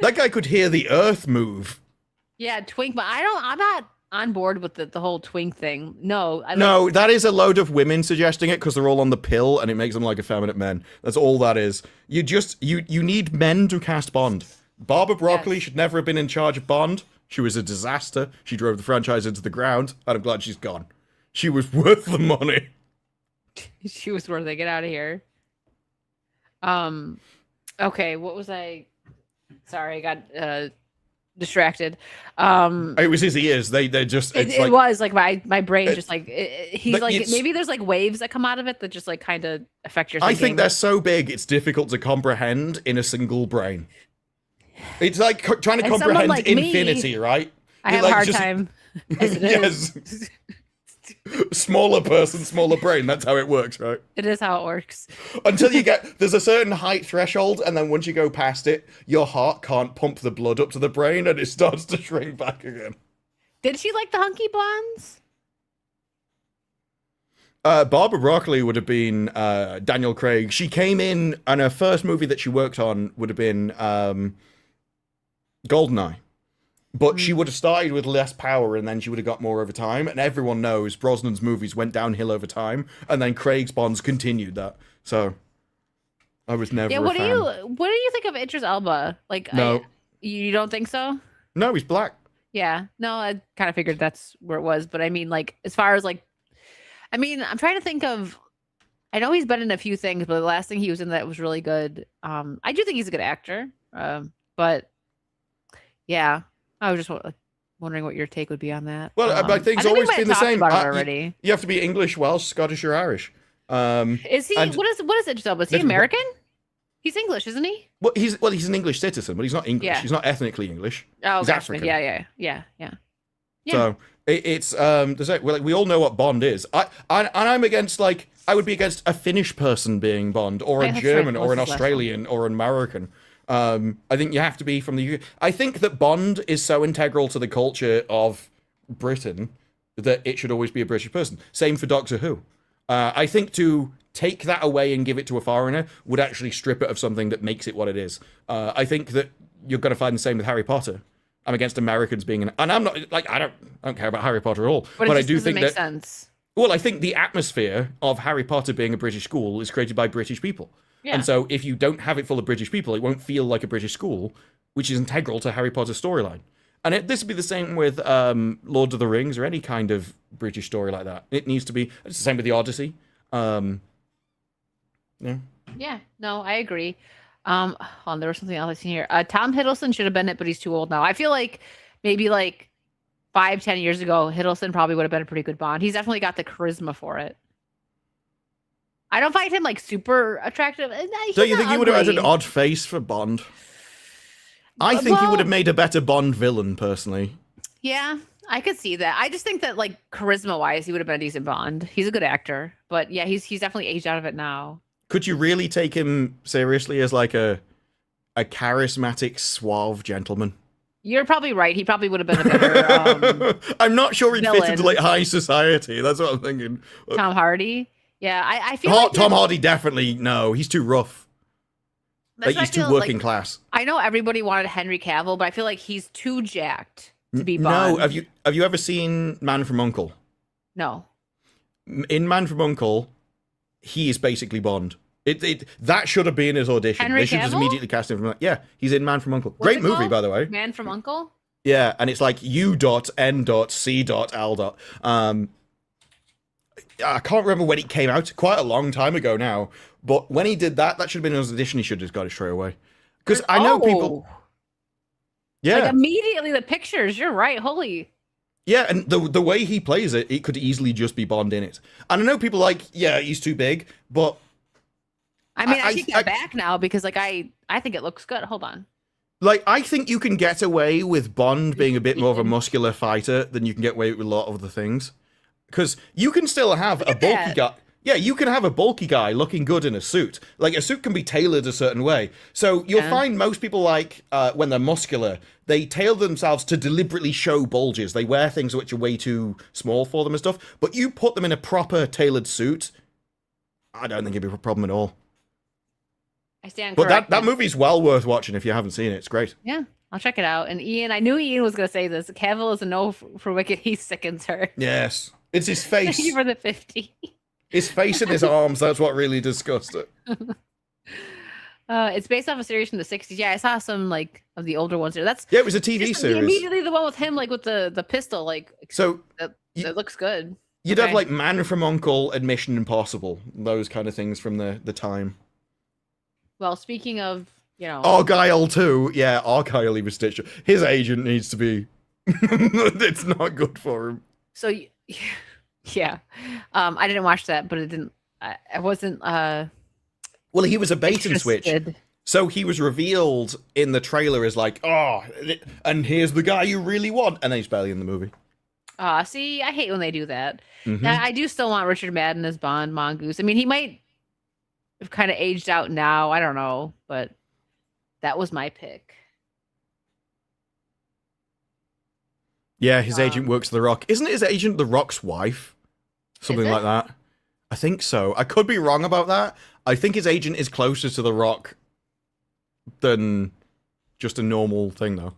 Speaker 4: That guy could hear the Earth move.
Speaker 3: Yeah, twink, but I'm not on board with the whole twink thing. No.
Speaker 4: No, that is a load of women suggesting it because they're all on the pill and it makes them like effeminate men. That's all that is. You need men to cast Bond. Barbara Broccoli should never have been in charge of Bond. She was a disaster. She drove the franchise into the ground, and I'm glad she's gone. She was worth the money.
Speaker 3: She was worth it. Get out of here. Okay, what was I... Sorry, I got... distracted.
Speaker 4: It was his ears. They just.
Speaker 3: It was like my brain just like he's like maybe there's like waves that come out of it that just like kind of affect your thinking.
Speaker 4: I think they're so big it's difficult to comprehend in a single brain. It's like trying to comprehend like infinity, right?
Speaker 3: I have a hard time. As it is.
Speaker 4: Smaller person, smaller brain. That's how it works, right?
Speaker 3: It is how it works.
Speaker 4: Until you there's a certain height threshold, and then once you go past it, your heart can't pump the blood up to the brain, and it starts to shrink back again.
Speaker 3: Did she like the hunky blondes?
Speaker 4: Barbara Broccoli would have been Daniel Craig. She came in, and her first movie that she worked on would have been Goldeneye. But she would have started with less power, and then she would have got more over time. And everyone knows Brosnan's movies went downhill over time, and then Craig's Bonds continued that. So I was never. Yeah,
Speaker 3: what do you think of Idris Elba? Like,
Speaker 4: no,
Speaker 3: you don't think so?
Speaker 4: No, he's black.
Speaker 3: Yeah, no, I kind of figured that's where it was. But I mean, like, as far as like, I mean, I'm trying to think of. I know he's been in a few things, but the last thing he was in that was really good. I do think he's a good actor. But yeah. I was just wondering what your take would be on that.
Speaker 4: Well, I think it's always been the same.
Speaker 3: Already.
Speaker 4: You have to be English, Welsh, Scottish, or Irish.
Speaker 3: Is he? What is it? Is he American? He's English, isn't he?
Speaker 4: Well, he's an English citizen, but he's not English. Yeah. He's not ethnically English.
Speaker 3: Oh,
Speaker 4: he's African.
Speaker 3: Yeah.
Speaker 4: So it's we all know what Bond is. I'm against I would be against a Finnish person being Bond, or a German, or an Australian, or an American. I think you have to be from the UK. I think that Bond is so integral to the culture of Britain that it should always be a British person. Same for Doctor Who. I think to take that away and give it to a foreigner would actually strip it of something that makes it what it is. I think that you're going to find the same with Harry Potter. I'm against Americans being and I'm not like I don't care about Harry Potter at all. But I do think that sense. Well, I think the atmosphere of Harry Potter being a British school is created by British people. Yeah. And so if you don't have it full of British people, it won't feel like a British school, which is integral to Harry Potter's storyline. And this would be the same with Lord of the Rings or any kind of British story like that. It needs to be. It's the same with the Odyssey. Yeah.
Speaker 3: Yeah. No, I agree. Hold on, there was something else I seen here. Tom Hiddleston should have been it, but he's too old now. I feel like maybe like 5-10 years ago, Hiddleston probably would have been a pretty good Bond. He's definitely got the charisma for it. I don't find him like super attractive.
Speaker 4: Don't you think he would have had an odd face for Bond? I think he would have made a better Bond villain, personally.
Speaker 3: Yeah, I could see that. I just think that like charisma-wise, he would have been a decent Bond. He's a good actor, but yeah, he's definitely aged out of it now.
Speaker 4: Could you really take him seriously as like a charismatic, suave gentleman?
Speaker 3: You're probably right. He probably would have been a better.
Speaker 4: I'm not sure he'd fit into like high society. That's what I'm thinking.
Speaker 3: Tom Hardy. Yeah, I feel like
Speaker 4: Tom Hardy definitely no. He's too rough. Like he's too working class.
Speaker 3: I know everybody wanted Henry Cavill, but I feel like he's too jacked to be Bond.
Speaker 4: No, have you ever seen Man from U.N.C.L.E.?
Speaker 3: No.
Speaker 4: In Man from U.N.C.L.E., he is basically Bond. That should have been his audition.
Speaker 3: Henry
Speaker 4: They should just
Speaker 3: Cavill?
Speaker 4: immediately cast him from that. Yeah, he's in Man from Uncle.
Speaker 3: What's
Speaker 4: Great
Speaker 3: it
Speaker 4: movie,
Speaker 3: called?
Speaker 4: by the way.
Speaker 3: Man from Uncle?
Speaker 4: Yeah, and it's like U.N.C.L. I can't remember when it came out. Quite a long time ago now. But when he did that should have been his audition. He should have just got it straight away. Because I know people. Yeah.
Speaker 3: Like immediately the pictures. You're right. Holy.
Speaker 4: Yeah, and the way he plays it, it could easily just be Bond in it. And I know people like, yeah, he's too big, but
Speaker 3: I mean, I take that back now because like I think it looks good. Hold on.
Speaker 4: Like, I think you can get away with Bond being a bit more of a muscular fighter than you can get away with a lot of other things. Because you can still have a bulky guy. Yeah, you can have a bulky guy looking good in a suit. Like, a suit can be tailored a certain way. So you'll find most people, like, when they're muscular, they tailor themselves to deliberately show bulges. They wear things which are way too small for them and stuff. But you put them in a proper tailored suit, I don't think it'd be a problem at all.
Speaker 3: I stand
Speaker 4: corrected.
Speaker 3: corrected.
Speaker 4: But that movie's well worth watching if you haven't seen it. It's great.
Speaker 3: Yeah, I'll check it out. And Ian, I knew Ian was going to say this. Cavill is a no for Wicked. He sickens her.
Speaker 4: Yes. It's his face.
Speaker 3: Thank you for the 50.
Speaker 4: His face and his arms, that's what really disgusts it.
Speaker 3: It's based off a series from the 60s. Yeah, I saw some like of the older ones there. That's
Speaker 4: Yeah, it was a TV series.
Speaker 3: Immediately the one with him like with the pistol like
Speaker 4: So
Speaker 3: that looks good.
Speaker 4: You'd have like Man from Uncle and Mission Impossible, those kind of things from the time.
Speaker 3: Well, speaking of, you know,
Speaker 4: Argyle too. Yeah, Argyle he was stitched. His agent needs to be it's not good for him.
Speaker 3: So yeah. I didn't watch that, but it didn't I wasn't
Speaker 4: Well, he was a bait and switch. So he was revealed in the trailer as like, oh, and here's the guy you really want, and then he's barely in the movie.
Speaker 3: See, I hate when they do that.
Speaker 4: Mhm.
Speaker 3: I do still want Richard Madden as Bond Mongoose. I mean, he might have kind of aged out now. I don't know, but that was my pick.
Speaker 4: Yeah, his agent works The Rock. Isn't his agent The Rock's wife? Something like that. I think so. I could be wrong about that. I think his agent is closer to The Rock than just a normal thing, though.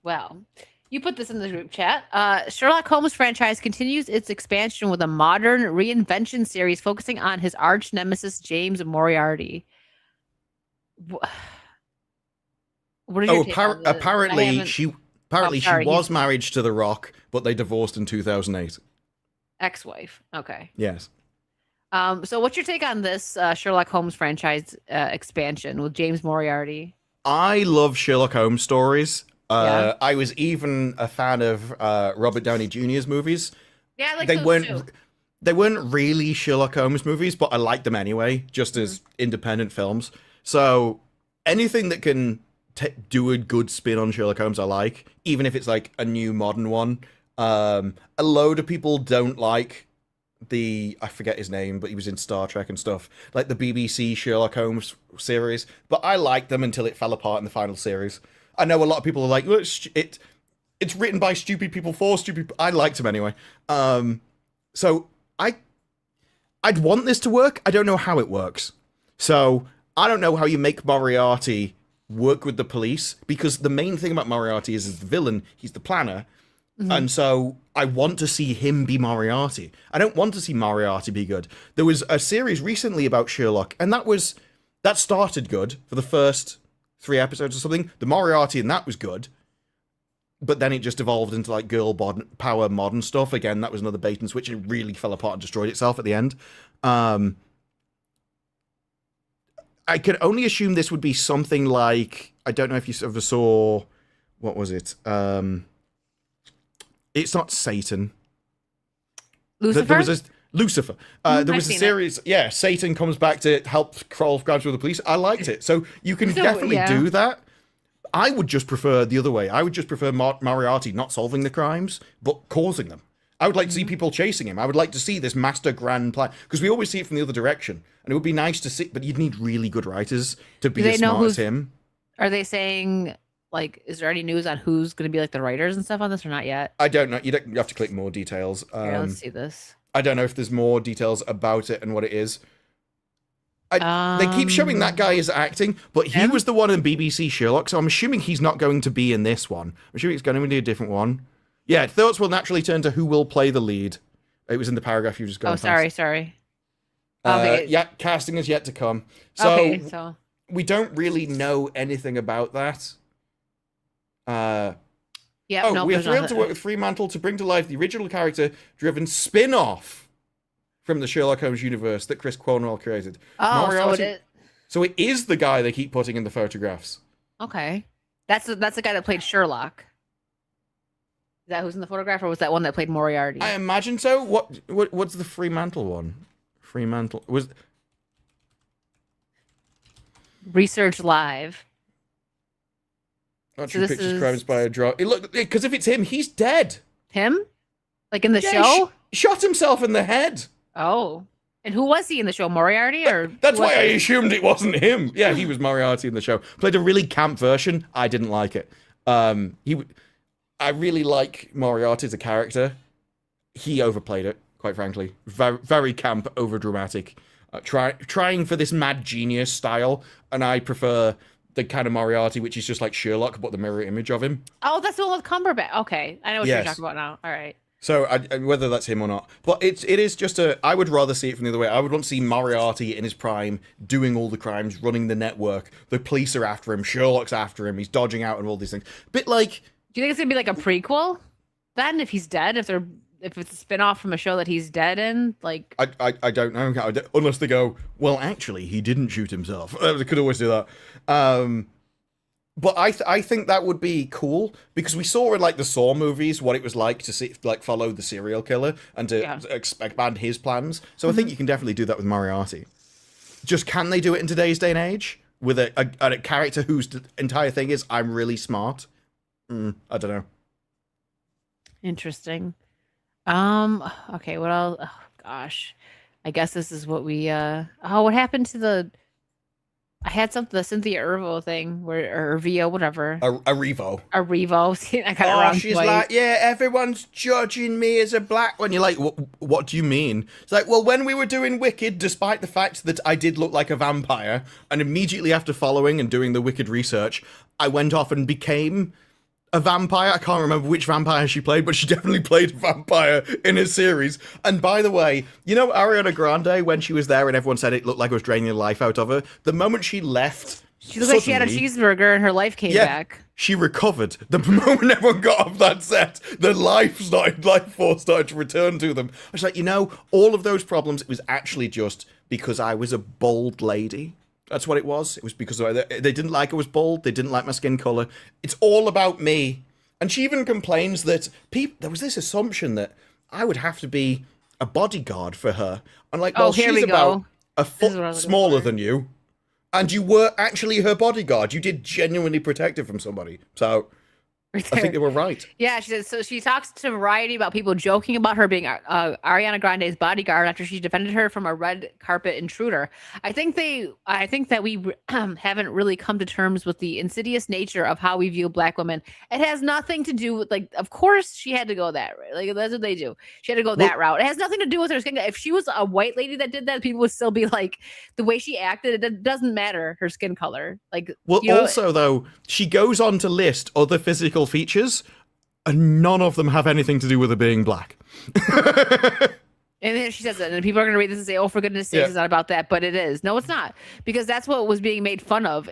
Speaker 3: Well, you put this in the group chat. Sherlock Holmes franchise continues its expansion with a modern reinvention series focusing on his arch nemesis James Moriarty. What are your take on this?
Speaker 4: Apparently she was married to The Rock, but they divorced in 2008.
Speaker 3: Ex-wife. Okay.
Speaker 4: Yes.
Speaker 3: So what's your take on this Sherlock Holmes franchise expansion with James Moriarty?
Speaker 4: I love Sherlock Holmes stories. I was even a fan of Robert Downey Jr.'s movies.
Speaker 3: Yeah, I like those too.
Speaker 4: They weren't really Sherlock Holmes movies, but I liked them anyway, just as independent films. So anything that can do a good spin on Sherlock Holmes, I like, even if it's like a new modern one. A load of people don't like I forget his name, but he was in Star Trek and stuff, like the BBC Sherlock Holmes series, but I liked them until it fell apart in the final series. I know a lot of people are like, well, it's written by stupid people for stupid. I liked him anyway. So I'd want this to work. I don't know how it works. So I don't know how you make Moriarty work with the police, because the main thing about Moriarty is the villain. He's the planner. Mm-hmm. And so I want to see him be Moriarty. I don't want to see Moriarty be good. There was a series recently about Sherlock, and that started good for the first 3 episodes or something. The Moriarty in that was good, but then it just evolved into like girl power modern stuff. Again, that was another bait and switch. It really fell apart and destroyed itself at the end. I could only assume this would be something like, I don't know if you ever saw, what was it? It's not Satan.
Speaker 3: Lucifer?
Speaker 4: Lucifer. There was a series, Satan comes back to help solve crimes with the police. I liked it. So you can definitely do that. I would just prefer the other way. I would just prefer Moriarty not solving the crimes, but causing them. I would like to see people chasing him. I would like to see this master grand plan, because we always see it from the other direction. And it would be nice to see, but you'd need really good writers to be as smart as him.
Speaker 3: Are they saying, like, is there any news on who's going to be like the writers and stuff on this, or not yet?
Speaker 4: I don't know. You have to click more details.
Speaker 3: Here, let's see this.
Speaker 4: I don't know if there's more details about it and what it is. They keep showing that guy as acting, but he was the one in BBC Sherlock, so I'm assuming he's not going to be in this one. I'm assuming it's going to be a different one. Yeah, thoughts will naturally turn to who will play the lead. It was in the paragraph you just got.
Speaker 3: Oh, sorry. Okay.
Speaker 4: Yeah, casting is yet to come. So,
Speaker 3: Okay, so
Speaker 4: we don't really know anything about that.
Speaker 3: yeah.
Speaker 4: We are thrilled to work with Fremantle to bring to life the original character-driven spin-off from the Sherlock Holmes universe that Chris Cornwell created.
Speaker 3: Oh,
Speaker 4: Moriarty, so it is the guy they keep putting in the photographs.
Speaker 3: Okay, that's the guy that played Sherlock. Is that who's in the photograph, or was that one that played Moriarty?
Speaker 4: I imagine so. What's the Fremantle one? Fremantle was
Speaker 3: Research Live.
Speaker 4: actually pictures crimes by a draw. Look, because if it's him, he's dead.
Speaker 3: Him? Like in the
Speaker 4: Yeah,
Speaker 3: show?
Speaker 4: He shot himself in the head.
Speaker 3: Oh. And who was he in the show? Moriarty or
Speaker 4: That's why I assumed it wasn't him. Yeah, he was Moriarty in the show. Played a really camp version. I didn't like it. I really like Moriarty as a character. He overplayed it, quite frankly. Very, very camp, over dramatic. Trying for this mad genius style, and I prefer the kind of Moriarty which is just like Sherlock, but the mirror image of him.
Speaker 3: Oh, that's the one with Cumberbatch. Okay, I know what
Speaker 4: Yes.
Speaker 3: you're talking about now. All right.
Speaker 4: So whether that's him or not, but it is just I would rather see it from the other way. I would want to see Moriarty in his prime, doing all the crimes, running the network. The police are after him. Sherlock's after him. He's dodging out and all these things. Bit like.
Speaker 3: Do you think it's gonna be like a prequel? Then, if he's dead, if it's a spin-off from a show that he's dead in, like
Speaker 4: I don't know, unless they go, well, actually, he didn't shoot himself. They could always do that. But I think that would be cool, because we saw in like the Saw movies what it was like to see, like, follow the serial killer and to expand his plans. So I think you can definitely do that with Moriarty. Just can they do it in today's day and age with a character whose entire thing is I'm really smart? I don't know.
Speaker 3: interesting. Okay, what else? Oh, gosh. I guess this is what we what happened to I had the Cynthia Erivo thing or Vio, whatever.
Speaker 4: A Revo.
Speaker 3: A Revo. I got it wrong
Speaker 4: She's
Speaker 3: twice.
Speaker 4: like, yeah, everyone's judging me as a black one. You're like, what do you mean? It's like, well, when we were doing Wicked, despite the fact that I did look like a vampire, and immediately after following and doing the Wicked research, I went off and became a vampire. I can't remember which vampire she played, but she definitely played a vampire in a series. And by the way, you know Ariana Grande, when she was there and everyone said it looked like it was draining the life out of her, the moment she left,
Speaker 3: She looked like she had a cheeseburger and her life came back.
Speaker 4: she recovered. The moment everyone got off that set, the life force started to return to them. I was like, all of those problems, it was actually just because I was a bold lady. That's what it was. It was because they didn't like I was bald. They didn't like my skin color. It's all about me. And she even complains that there was this assumption that I would have to be a bodyguard for her. I'm like, well, she's about a foot smaller than you. And you were actually her bodyguard. You did genuinely protect her from somebody. So I think they were right.
Speaker 3: Yeah, she says so. She talks to Variety about people joking about her being Ariana Grande's bodyguard after she defended her from a red carpet intruder. I think that we haven't really come to terms with the insidious nature of how we view Black women. It has nothing to do with, like, of course she had to go that way. Like, that's what they do. She had to go that route. It has nothing to do with her skin. If she was a white lady that did that, people would still be like, the way she acted, it doesn't matter her skin color. Like,
Speaker 4: also though, she goes on to list other physical features, and none of them have anything to do with her being black.
Speaker 3: And then she says it, and people are going to read this and say, oh, for goodness sakes, it's not about that. But it is. No, it's not. Because that's what was being made fun of.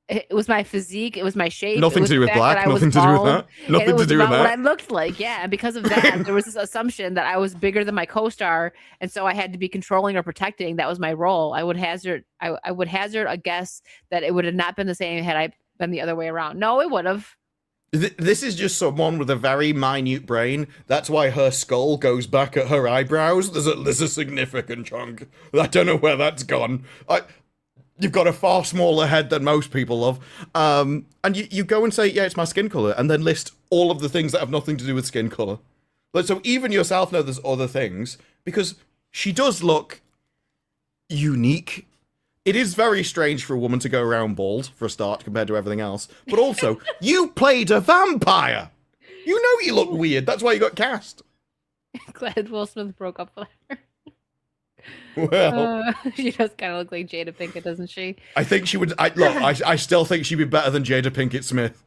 Speaker 3: It was my physique. It was my shape.
Speaker 4: Nothing to do with black. Nothing to do with that. Nothing to do with that.
Speaker 3: What I looked like. Yeah. And because of that, there was this assumption that I was bigger than my co-star. And so I had to be controlling or protecting. That was my role. I would hazard a guess that it would have not been the same had I been the other way around. No, it would have.
Speaker 4: This is just someone with a very minute brain. That's why her skull goes back at her eyebrows. There's a significant chunk. I don't know where that's gone. You've got a far smaller head than most people have. And you go and say, yeah, it's my skin color, and then list all of the things that have nothing to do with skin color. So even yourself know there's other things, because she does look unique. It is very strange for a woman to go around bald, for a start, compared to everything else. But also, you played a vampire! You know you look weird, that's why you got cast.
Speaker 3: Glad Will Smith broke up with her.
Speaker 4: Well,
Speaker 3: she does kind of look like Jada Pinkett, doesn't she?
Speaker 4: I think she would. I still think she'd be better than Jada Pinkett Smith,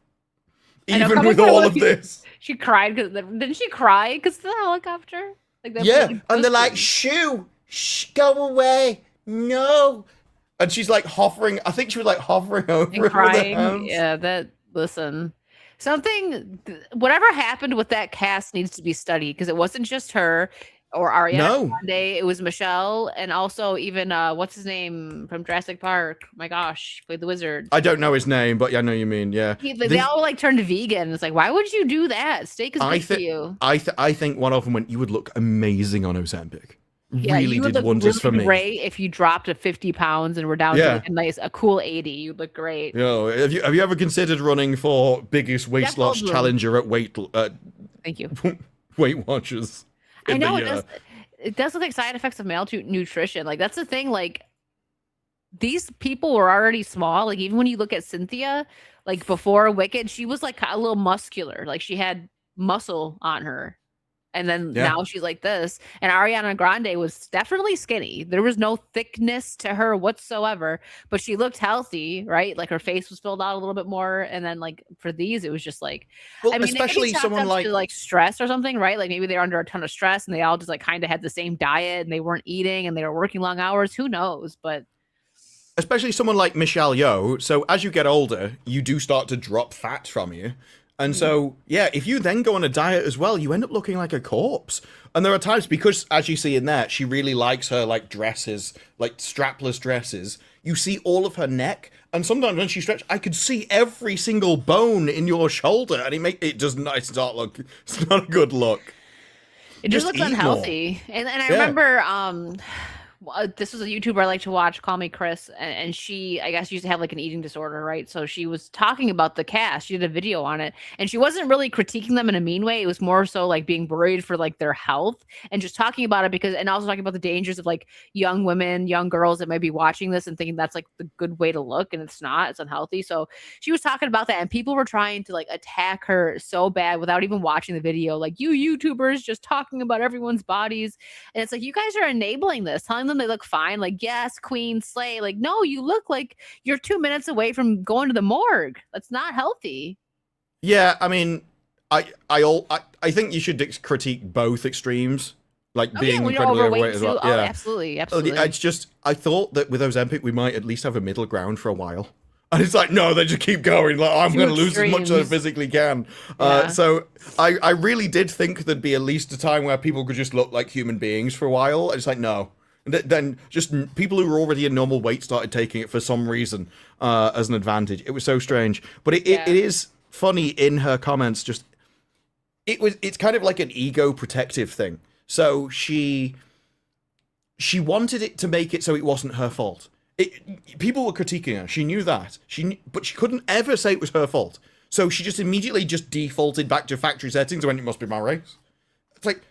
Speaker 4: even with all of this.
Speaker 3: She cried didn't she cry because of the helicopter? Like that.
Speaker 4: Yeah, and they're like, "Shoo, go away, no. And she's like hovering. I think she was like hovering over
Speaker 3: And
Speaker 4: it with her
Speaker 3: crying.
Speaker 4: hands.
Speaker 3: Yeah, listen. Whatever happened with that cast needs to be studied because it wasn't just her or Ariana
Speaker 4: No.
Speaker 3: Grande. It was Michelle and also even what's his name from Jurassic Park? My gosh, he played the wizard.
Speaker 4: I don't know his name, but I know you mean. Yeah.
Speaker 3: They all like turned vegan. It's like, why would you do that? Steak is good for you.
Speaker 4: I think one of them went, you would look amazing on Ozempic.
Speaker 3: Yeah,
Speaker 4: really
Speaker 3: you would
Speaker 4: did
Speaker 3: look
Speaker 4: wonders
Speaker 3: really
Speaker 4: for me.
Speaker 3: great if you dropped to 50 pounds and were down to like a cool 80. You'd look great.
Speaker 4: You know, have you ever considered running for biggest weight loss challenger at
Speaker 3: Thank you.
Speaker 4: Weight Watchers?
Speaker 3: I know it does look like side effects of malnutrition. Like that's the thing. Like these people were already small. Like even when you look at Cynthia, like before Wicked, she was like a little muscular. Like she had muscle on her. And then now she's like this. And Ariana Grande was definitely skinny. There was no thickness to her whatsoever, but she looked healthy, right? Like her face was filled out a little bit more. And then like for these, it was just like,
Speaker 4: well,
Speaker 3: I mean,
Speaker 4: especially someone
Speaker 3: like stress or something, right? Like maybe they're under a ton of stress and they all just like kind of had the same diet and they weren't eating and they were working long hours. Who knows? But
Speaker 4: especially someone like Michelle Yeoh. So as you get older, you do start to drop fat from you. And so, yeah, if you then go on a diet as well, you end up looking like a corpse. And there are times, because as you see in there, she really likes her like dresses, like strapless dresses. You see all of her neck. And sometimes when she stretches, I could see every single bone in your shoulder. And it does not, it's not a good look.
Speaker 3: It just looks unhealthy. And I remember this was a YouTuber I like to watch, Call Me Chris, and she, I guess, used to have like an eating disorder, right? So she was talking about the cast. She did a video on it, and she wasn't really critiquing them in a mean way. It was more so like being worried for like their health and just talking about it and also talking about the dangers of like young women, young girls that might be watching this and thinking that's like the good way to look, and it's not. It's unhealthy. So she was talking about that, and people were trying to like attack her so bad without even watching the video. Like, you YouTubers just talking about everyone's bodies, and it's like you guys are enabling this, telling them they look fine, like yes, queen, slay. Like no, you look like you're 2 minutes away from going to the morgue. That's not healthy.
Speaker 4: Yeah, I mean, I think you should critique both extremes, like being incredibly overweight as well.
Speaker 3: Oh, absolutely.
Speaker 4: It's just I thought that with Ozempic we might at least have a middle ground for a while. And it's like, no, they just keep going. Like, I'm going to lose as much as I physically can. So I really did think there'd be at least a time where people could just look like human beings for a while. And it's like, no. Then just people who were already in normal weight started taking it for some reason as an advantage. It was so strange, but it is funny in her comments. Just it's kind of like an ego protective thing. So she wanted it to make it so it wasn't her fault. People were critiquing her. She knew that. But she couldn't ever say it was her fault. So she just immediately just defaulted back to factory settings and went, it must be my race. It's like,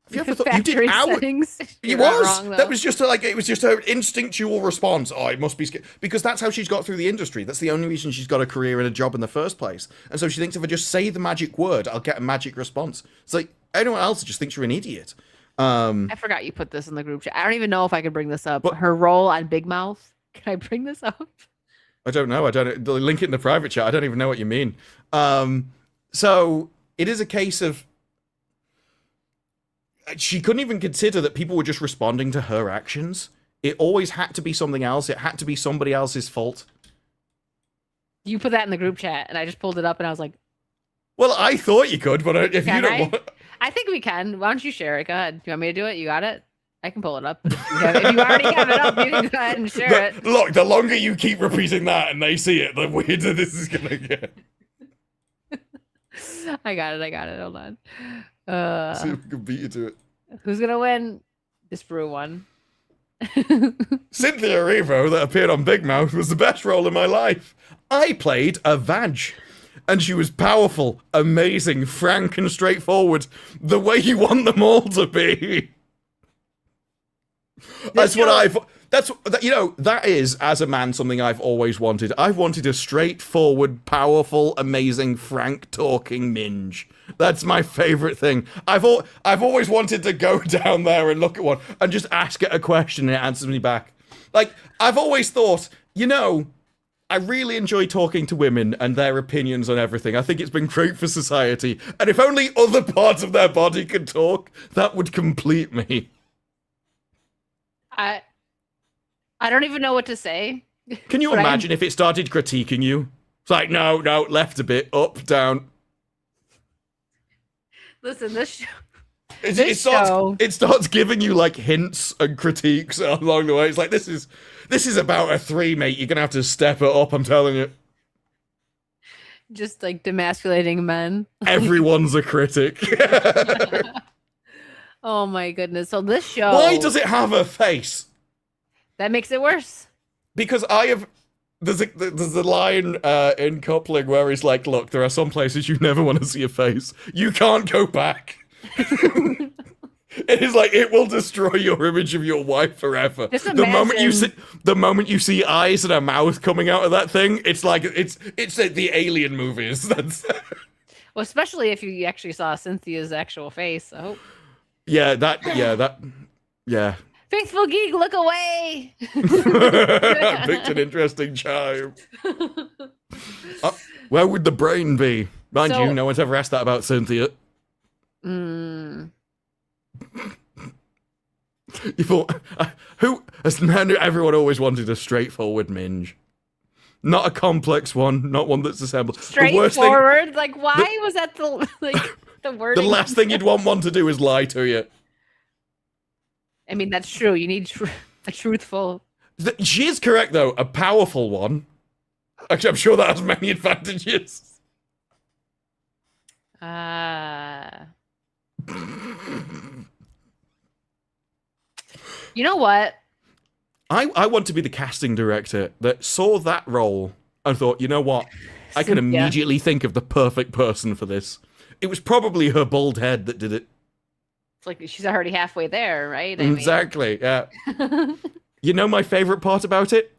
Speaker 4: have you ever thought you did
Speaker 3: settings?
Speaker 4: It was. That was just it was just her instinctual response. Oh, it must be because that's how she's got through the industry. That's the only reason she's got a career and a job in the first place. And so she thinks if I just say the magic word, I'll get a magic response. It's like anyone else just thinks you're an idiot.
Speaker 3: I forgot you put this in the group chat. I don't even know if I could bring this up. But her role on Big Mouth. Can I bring this up?
Speaker 4: I don't know. Link it in the private chat. I don't even know what you mean. So it is a case of she couldn't even consider that people were just responding to her actions. It always had to be something else. It had to be somebody else's fault.
Speaker 3: You put that in the group chat, and I just pulled it up, and I was like,
Speaker 4: well, I thought you could, but if you don't want...
Speaker 3: I think we can. Why don't you share it? Go ahead. You want me to do it? You got it? I can pull it up. If you already have it up, you can go ahead and share it.
Speaker 4: Look, the longer you keep repeating that and they see it, the weirder this is going to get.
Speaker 3: I got it. Hold on.
Speaker 4: See if we can beat you to it.
Speaker 3: Who's going to win? This brew one.
Speaker 4: Cynthia Erivo, that appeared on Big Mouth, was the best role in my life. I played a Vag. And she was powerful, amazing, frank and straightforward. The way you want them all to be. That is, as a man, something I've always wanted. I've wanted a straightforward, powerful, amazing, frank talking Minge. That's my favorite thing. I've always wanted to go down there and look at one and just ask it a question and it answers me back. Like, I've always thought, I really enjoy talking to women and their opinions on everything. I think it's been great for society. And if only other parts of their body could talk, that would complete me.
Speaker 3: I don't even know what to say.
Speaker 4: Can you
Speaker 3: But
Speaker 4: imagine if it started critiquing you? It's like, no, left a bit, up, down.
Speaker 3: Listen, this show.
Speaker 4: It starts giving you like hints and critiques along the way. It's like, this is about a 3, mate. You're gonna have to step it up, I'm telling you.
Speaker 3: Just like demasculating men.
Speaker 4: Everyone's a critic.
Speaker 3: Oh my goodness. So this show.
Speaker 4: Why does it have a face?
Speaker 3: That makes it worse.
Speaker 4: Because there's a line in Coupling where he's like, look, there are some places you never want to see a face. You can't go back. It is like, it will destroy your image of your wife forever.
Speaker 3: Just
Speaker 4: the moment you see eyes and a mouth coming out of that thing, it's like it's like the Alien movies. That's
Speaker 3: Well, especially if you actually saw Cynthia's actual face. Oh.
Speaker 4: Yeah.
Speaker 3: Faithful geek, look away.
Speaker 4: Picked an interesting chime. Where would the brain be? Mind you, no one's ever asked that about Cynthia. You thought, everyone always wanted a straightforward minge. Not a complex one, not one that's assembled.
Speaker 3: Straightforward? Like, why was that the word?
Speaker 4: The last thing you'd want one to do is lie to you.
Speaker 3: I mean, that's true. You need a truthful.
Speaker 4: She is correct, though. A powerful one. Actually, I'm sure that has many advantages.
Speaker 3: You know what?
Speaker 4: I want to be the casting director that saw that role and thought, you know what? I can immediately think of the perfect person for this. It was probably her bald head that did it.
Speaker 3: It's like she's already halfway there, right?
Speaker 4: Exactly, yeah. You know my favorite part about it?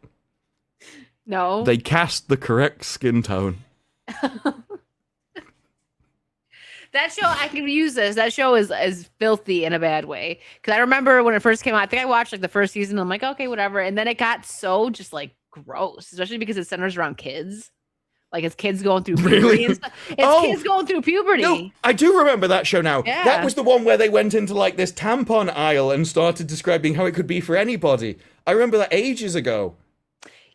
Speaker 3: No.
Speaker 4: They cast the correct skin tone.
Speaker 3: That show, I can use this. That show is filthy in a bad way. Because I remember when it first came out, I think I watched like the first season. I'm like, okay, whatever. And then it got so just like gross, especially because it centers around kids. Like it's kids going through puberty and stuff. Kids going through puberty.
Speaker 4: No, I do remember that show now.
Speaker 3: Yeah.
Speaker 4: That was the one where they went into like this tampon aisle and started describing how it could be for anybody. I remember that ages ago.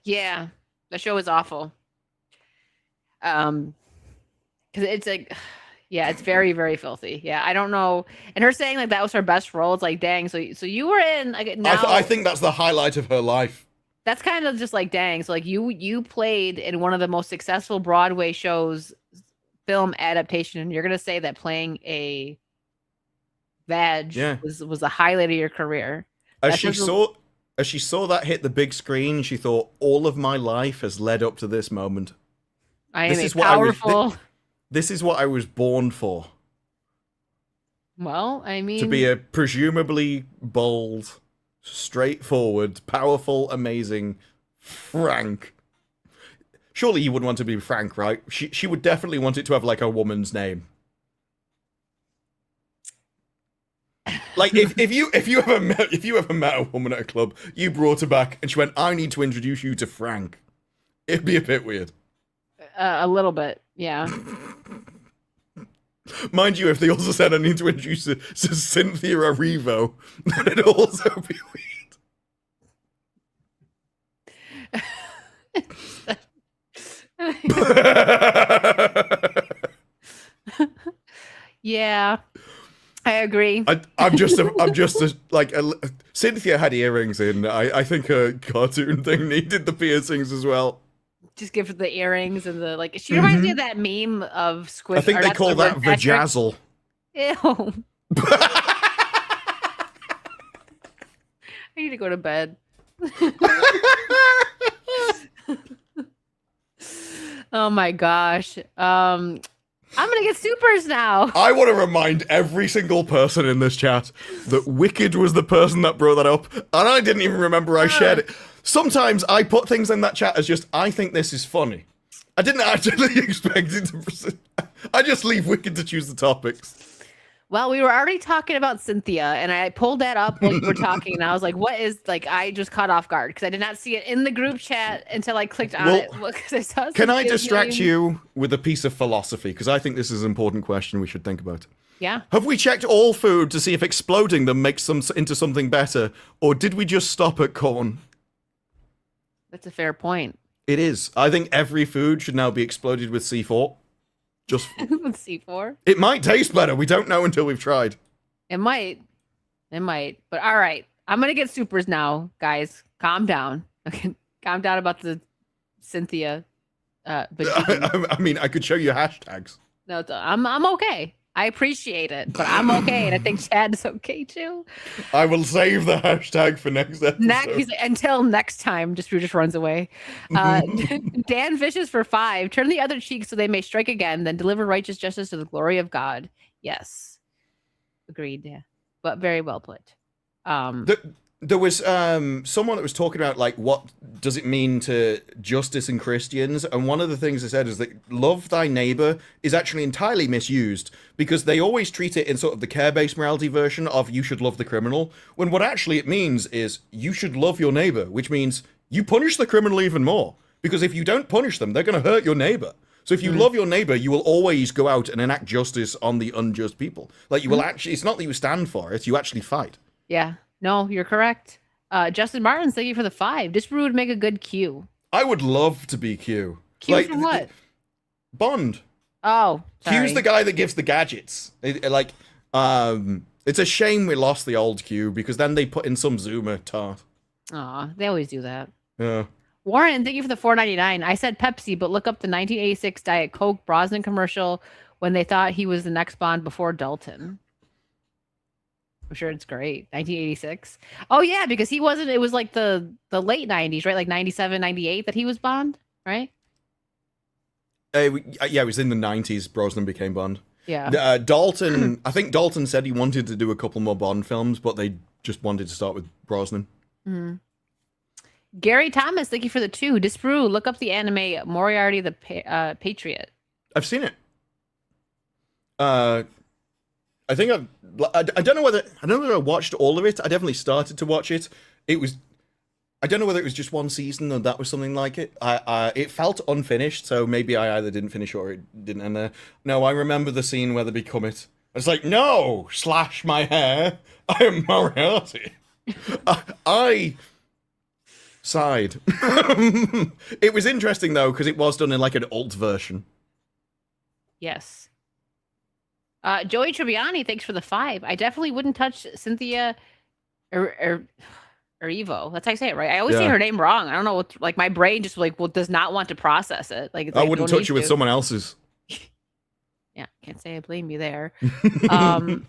Speaker 3: Yeah, the show is awful. Because it's like, yeah, it's very, very filthy. Yeah, I don't know. And her saying like that was her best role. It's like, dang. So you were in like now.
Speaker 4: I think that's the highlight of her life.
Speaker 3: That's kind of just like, dang. So like you played in one of the most successful Broadway shows, film adaptation, and you're gonna say that playing a vag was a highlight of your career.
Speaker 4: As she saw that hit the big screen, she thought, all of my life has led up to this moment. This is what I was born for.
Speaker 3: Well, I mean,
Speaker 4: to be a presumably bold, straightforward, powerful, amazing Frank. Surely you wouldn't want to be Frank, right? She would definitely want it to have like a woman's name. Like if you ever met a woman at a club, you brought her back and she went, "I need to introduce you to Frank." It'd be a bit weird.
Speaker 3: A little bit, yeah.
Speaker 4: Mind you, if they also said I need to introduce her to Cynthia Erivo, then it'd also be weird.
Speaker 3: Yeah, I agree.
Speaker 4: Cynthia had earrings in. I think her cartoon thing needed the piercings as well.
Speaker 3: Just give her the earrings and the like. She reminds me of that meme of Squid.
Speaker 4: I think they call that vajazzle.
Speaker 3: Ew. I need to go to bed. Oh my gosh. I'm gonna get supers now.
Speaker 4: I want to remind every single person in this chat that Wicked was the person that brought that up, and I didn't even remember I shared it. Sometimes I put things in that chat as just, I think this is funny. I didn't actually expect it to. I just leave Wicked to choose the topics.
Speaker 3: Well, we were already talking about Cynthia, and I pulled that up while you were talking, and I was like, what is, like, I just caught off guard, because I did not see it in the group chat until I clicked on it. I saw
Speaker 4: can I distract you with a piece of philosophy? Because I think this is an important question we should think about.
Speaker 3: Yeah.
Speaker 4: Have we checked all food to see if exploding them makes them into something better, or did we just stop at corn?
Speaker 3: That's a fair point.
Speaker 4: It is. I think every food should now be exploded with C4. Just
Speaker 3: With C4.
Speaker 4: it might taste better. We don't know until we've tried.
Speaker 3: It might. It might. But all right. I'm gonna get supers now, guys. Calm down. Okay. Calm down about the Cynthia. But
Speaker 4: I mean, I could show you hashtags.
Speaker 3: no, I'm okay. I appreciate it, but I'm okay, and I think Chad is okay too.
Speaker 4: I will save the hashtag for next episode.
Speaker 3: Until next time, just runs away. Dan Vicious for 5. Turn the other cheek so they may strike again, then deliver righteous justice to the glory of God. Yes, agreed. Yeah, but very well put.
Speaker 4: There was someone that was talking about like what does it mean to justice in Christians, and one of the things they said is that love thy neighbor is actually entirely misused because they always treat it in sort of the care-based morality version of you should love the criminal, when what actually it means is you should love your neighbor, which means you punish the criminal even more, because if you don't punish them, they're going to hurt your neighbor. So if you love your neighbor, you will always go out and enact justice on the unjust people. Like you will actually, it's not that you stand for it, you actually fight.
Speaker 3: Yeah. No, you're correct. Justin Martin, thank you for the 5. Disparu would make a good Q.
Speaker 4: I would love to be Q.
Speaker 3: Q for what?
Speaker 4: Bond.
Speaker 3: Oh, sorry.
Speaker 4: Q's the guy that gives the gadgets. It's a shame we lost the old Q because then they put in some Zoomer tart.
Speaker 3: Aw, they always do that.
Speaker 4: Yeah.
Speaker 3: Warren, thank you for the $4.99. I said Pepsi, but look up the 1986 Diet Coke Brosnan commercial when they thought he was the next Bond before Dalton. I'm sure it's great. 1986. Oh yeah, because he wasn't. It was like the late 90s, right? Like 97, 98 that he was Bond, right?
Speaker 4: Yeah, it was in the 90s. Brosnan became Bond.
Speaker 3: Yeah.
Speaker 4: Dalton. I think Dalton said he wanted to do a couple more Bond films, but they just wanted to start with Brosnan.
Speaker 3: Mm-hmm. Gary Thomas, thank you for the 2. Disparu, look up the anime Moriarty the Patriot.
Speaker 4: I've seen it. I think I don't know whether I watched all of it. I definitely started to watch it. I don't know whether it was just one season or that was something like it. It felt unfinished, so maybe I either didn't finish or it didn't end there. No, I remember the scene where they become it. It's like, no, slash my hair. I am Moriarty. I sighed. It was interesting though because it was done in like an alt version.
Speaker 3: Yes. Joey Tribbiani, thanks for the 5. I definitely wouldn't touch Cynthia or Evo. That's how I say it, right? I always say her name wrong. I don't know what, like my brain just does not want to process it. Like
Speaker 4: I wouldn't touch you with someone else's.
Speaker 3: Yeah, can't say I blame you there. And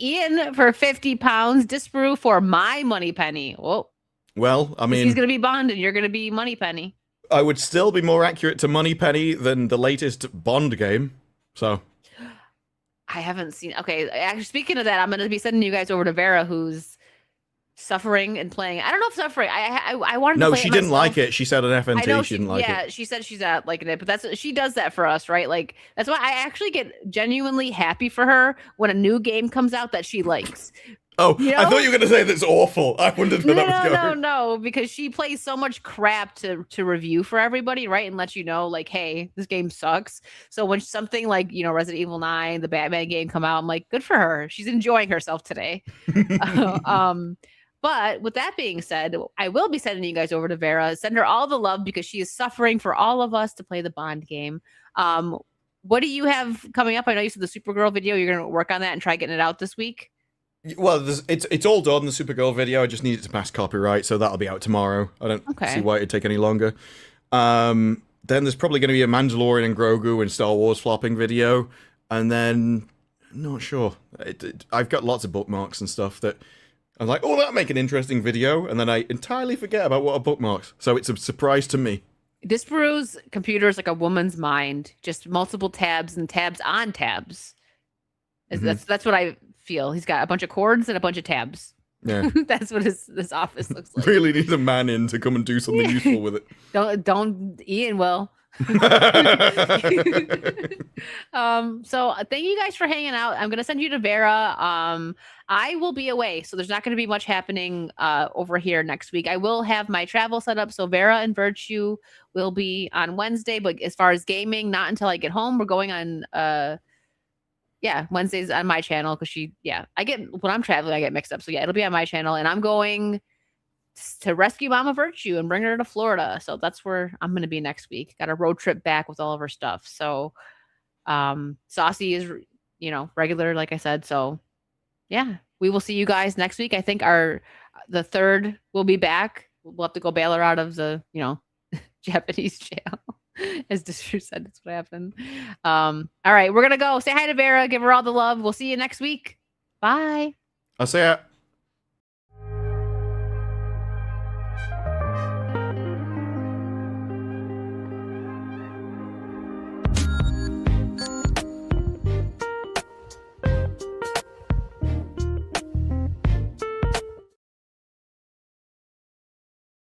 Speaker 3: Ian for 50 pounds, Disparu for my money penny. Whoa.
Speaker 4: Well, I mean,
Speaker 3: he's gonna be Bond and you're gonna be Money Penny.
Speaker 4: I would still be more accurate to Money Penny than the latest Bond game. So.
Speaker 3: I haven't seen. Okay, actually, speaking of that, I'm going to be sending you guys over to Vera, who's suffering and playing. I don't know if suffering. I wanted to play
Speaker 4: she
Speaker 3: it
Speaker 4: didn't
Speaker 3: myself.
Speaker 4: like it. She said on FNT she didn't like it.
Speaker 3: Yeah, she said she's not liking it, but she does that for us, right? Like that's why I actually get genuinely happy for her when a new game comes out that she likes.
Speaker 4: Oh, you know? I thought you were going to say that's awful. I wondered where that was going.
Speaker 3: No, because she plays so much crap to review for everybody, right? And let you know, like, hey, this game sucks. So when something like, Resident Evil 9, the Batman game come out, I'm like, good for her. She's enjoying herself today. But with that being said, I will be sending you guys over to Vera. Send her all the love because she is suffering for all of us to play the Bond game. What do you have coming up? I know you said the Supergirl video. You're going to work on that and try getting it out this week.
Speaker 4: Well, it's all done, the Supergirl video. I just need it to pass copyright, so that'll be out tomorrow. I don't see why it'd take any longer. Then there's probably going to be a Mandalorian and Grogu and Star Wars flopping video. And then, I'm not sure. I've got lots of bookmarks and stuff that I'm like, oh, that'll make an interesting video. And then I entirely forget about what are bookmarks. So it's a surprise to me.
Speaker 3: Disparu's computer is like a woman's mind. Just multiple tabs and tabs on tabs. That's what I feel. He's got a bunch of cords and a bunch of tabs.
Speaker 4: Yeah.
Speaker 3: That's what this office looks like.
Speaker 4: Really needs a man in to come and do something useful with it.
Speaker 3: Don't Ian will. So thank you guys for hanging out. I'm gonna send you to Vera. I will be away, so there's not going to be much happening over here next week. I will have my travel set up, so Vera and Virtue will be on Wednesday, but as far as gaming, not until I get home. We're going on Wednesdays on my channel because I get when I'm traveling, I get mixed up. So yeah, it'll be on my channel, and I'm going to rescue Mama Virtue and bring her to Florida. So that's where I'm going to be next week. Got a road trip back with all of her stuff. So Saucy is, regular, like I said. So yeah, we will see you guys next week. I think the third will be back. We'll have to go bail her out of the, Japanese jail. As Disher said, that's what happened. All right, we're going to go. Say hi to Vera. Give her all the love. We'll see you next week. Bye.
Speaker 4: I'll say it.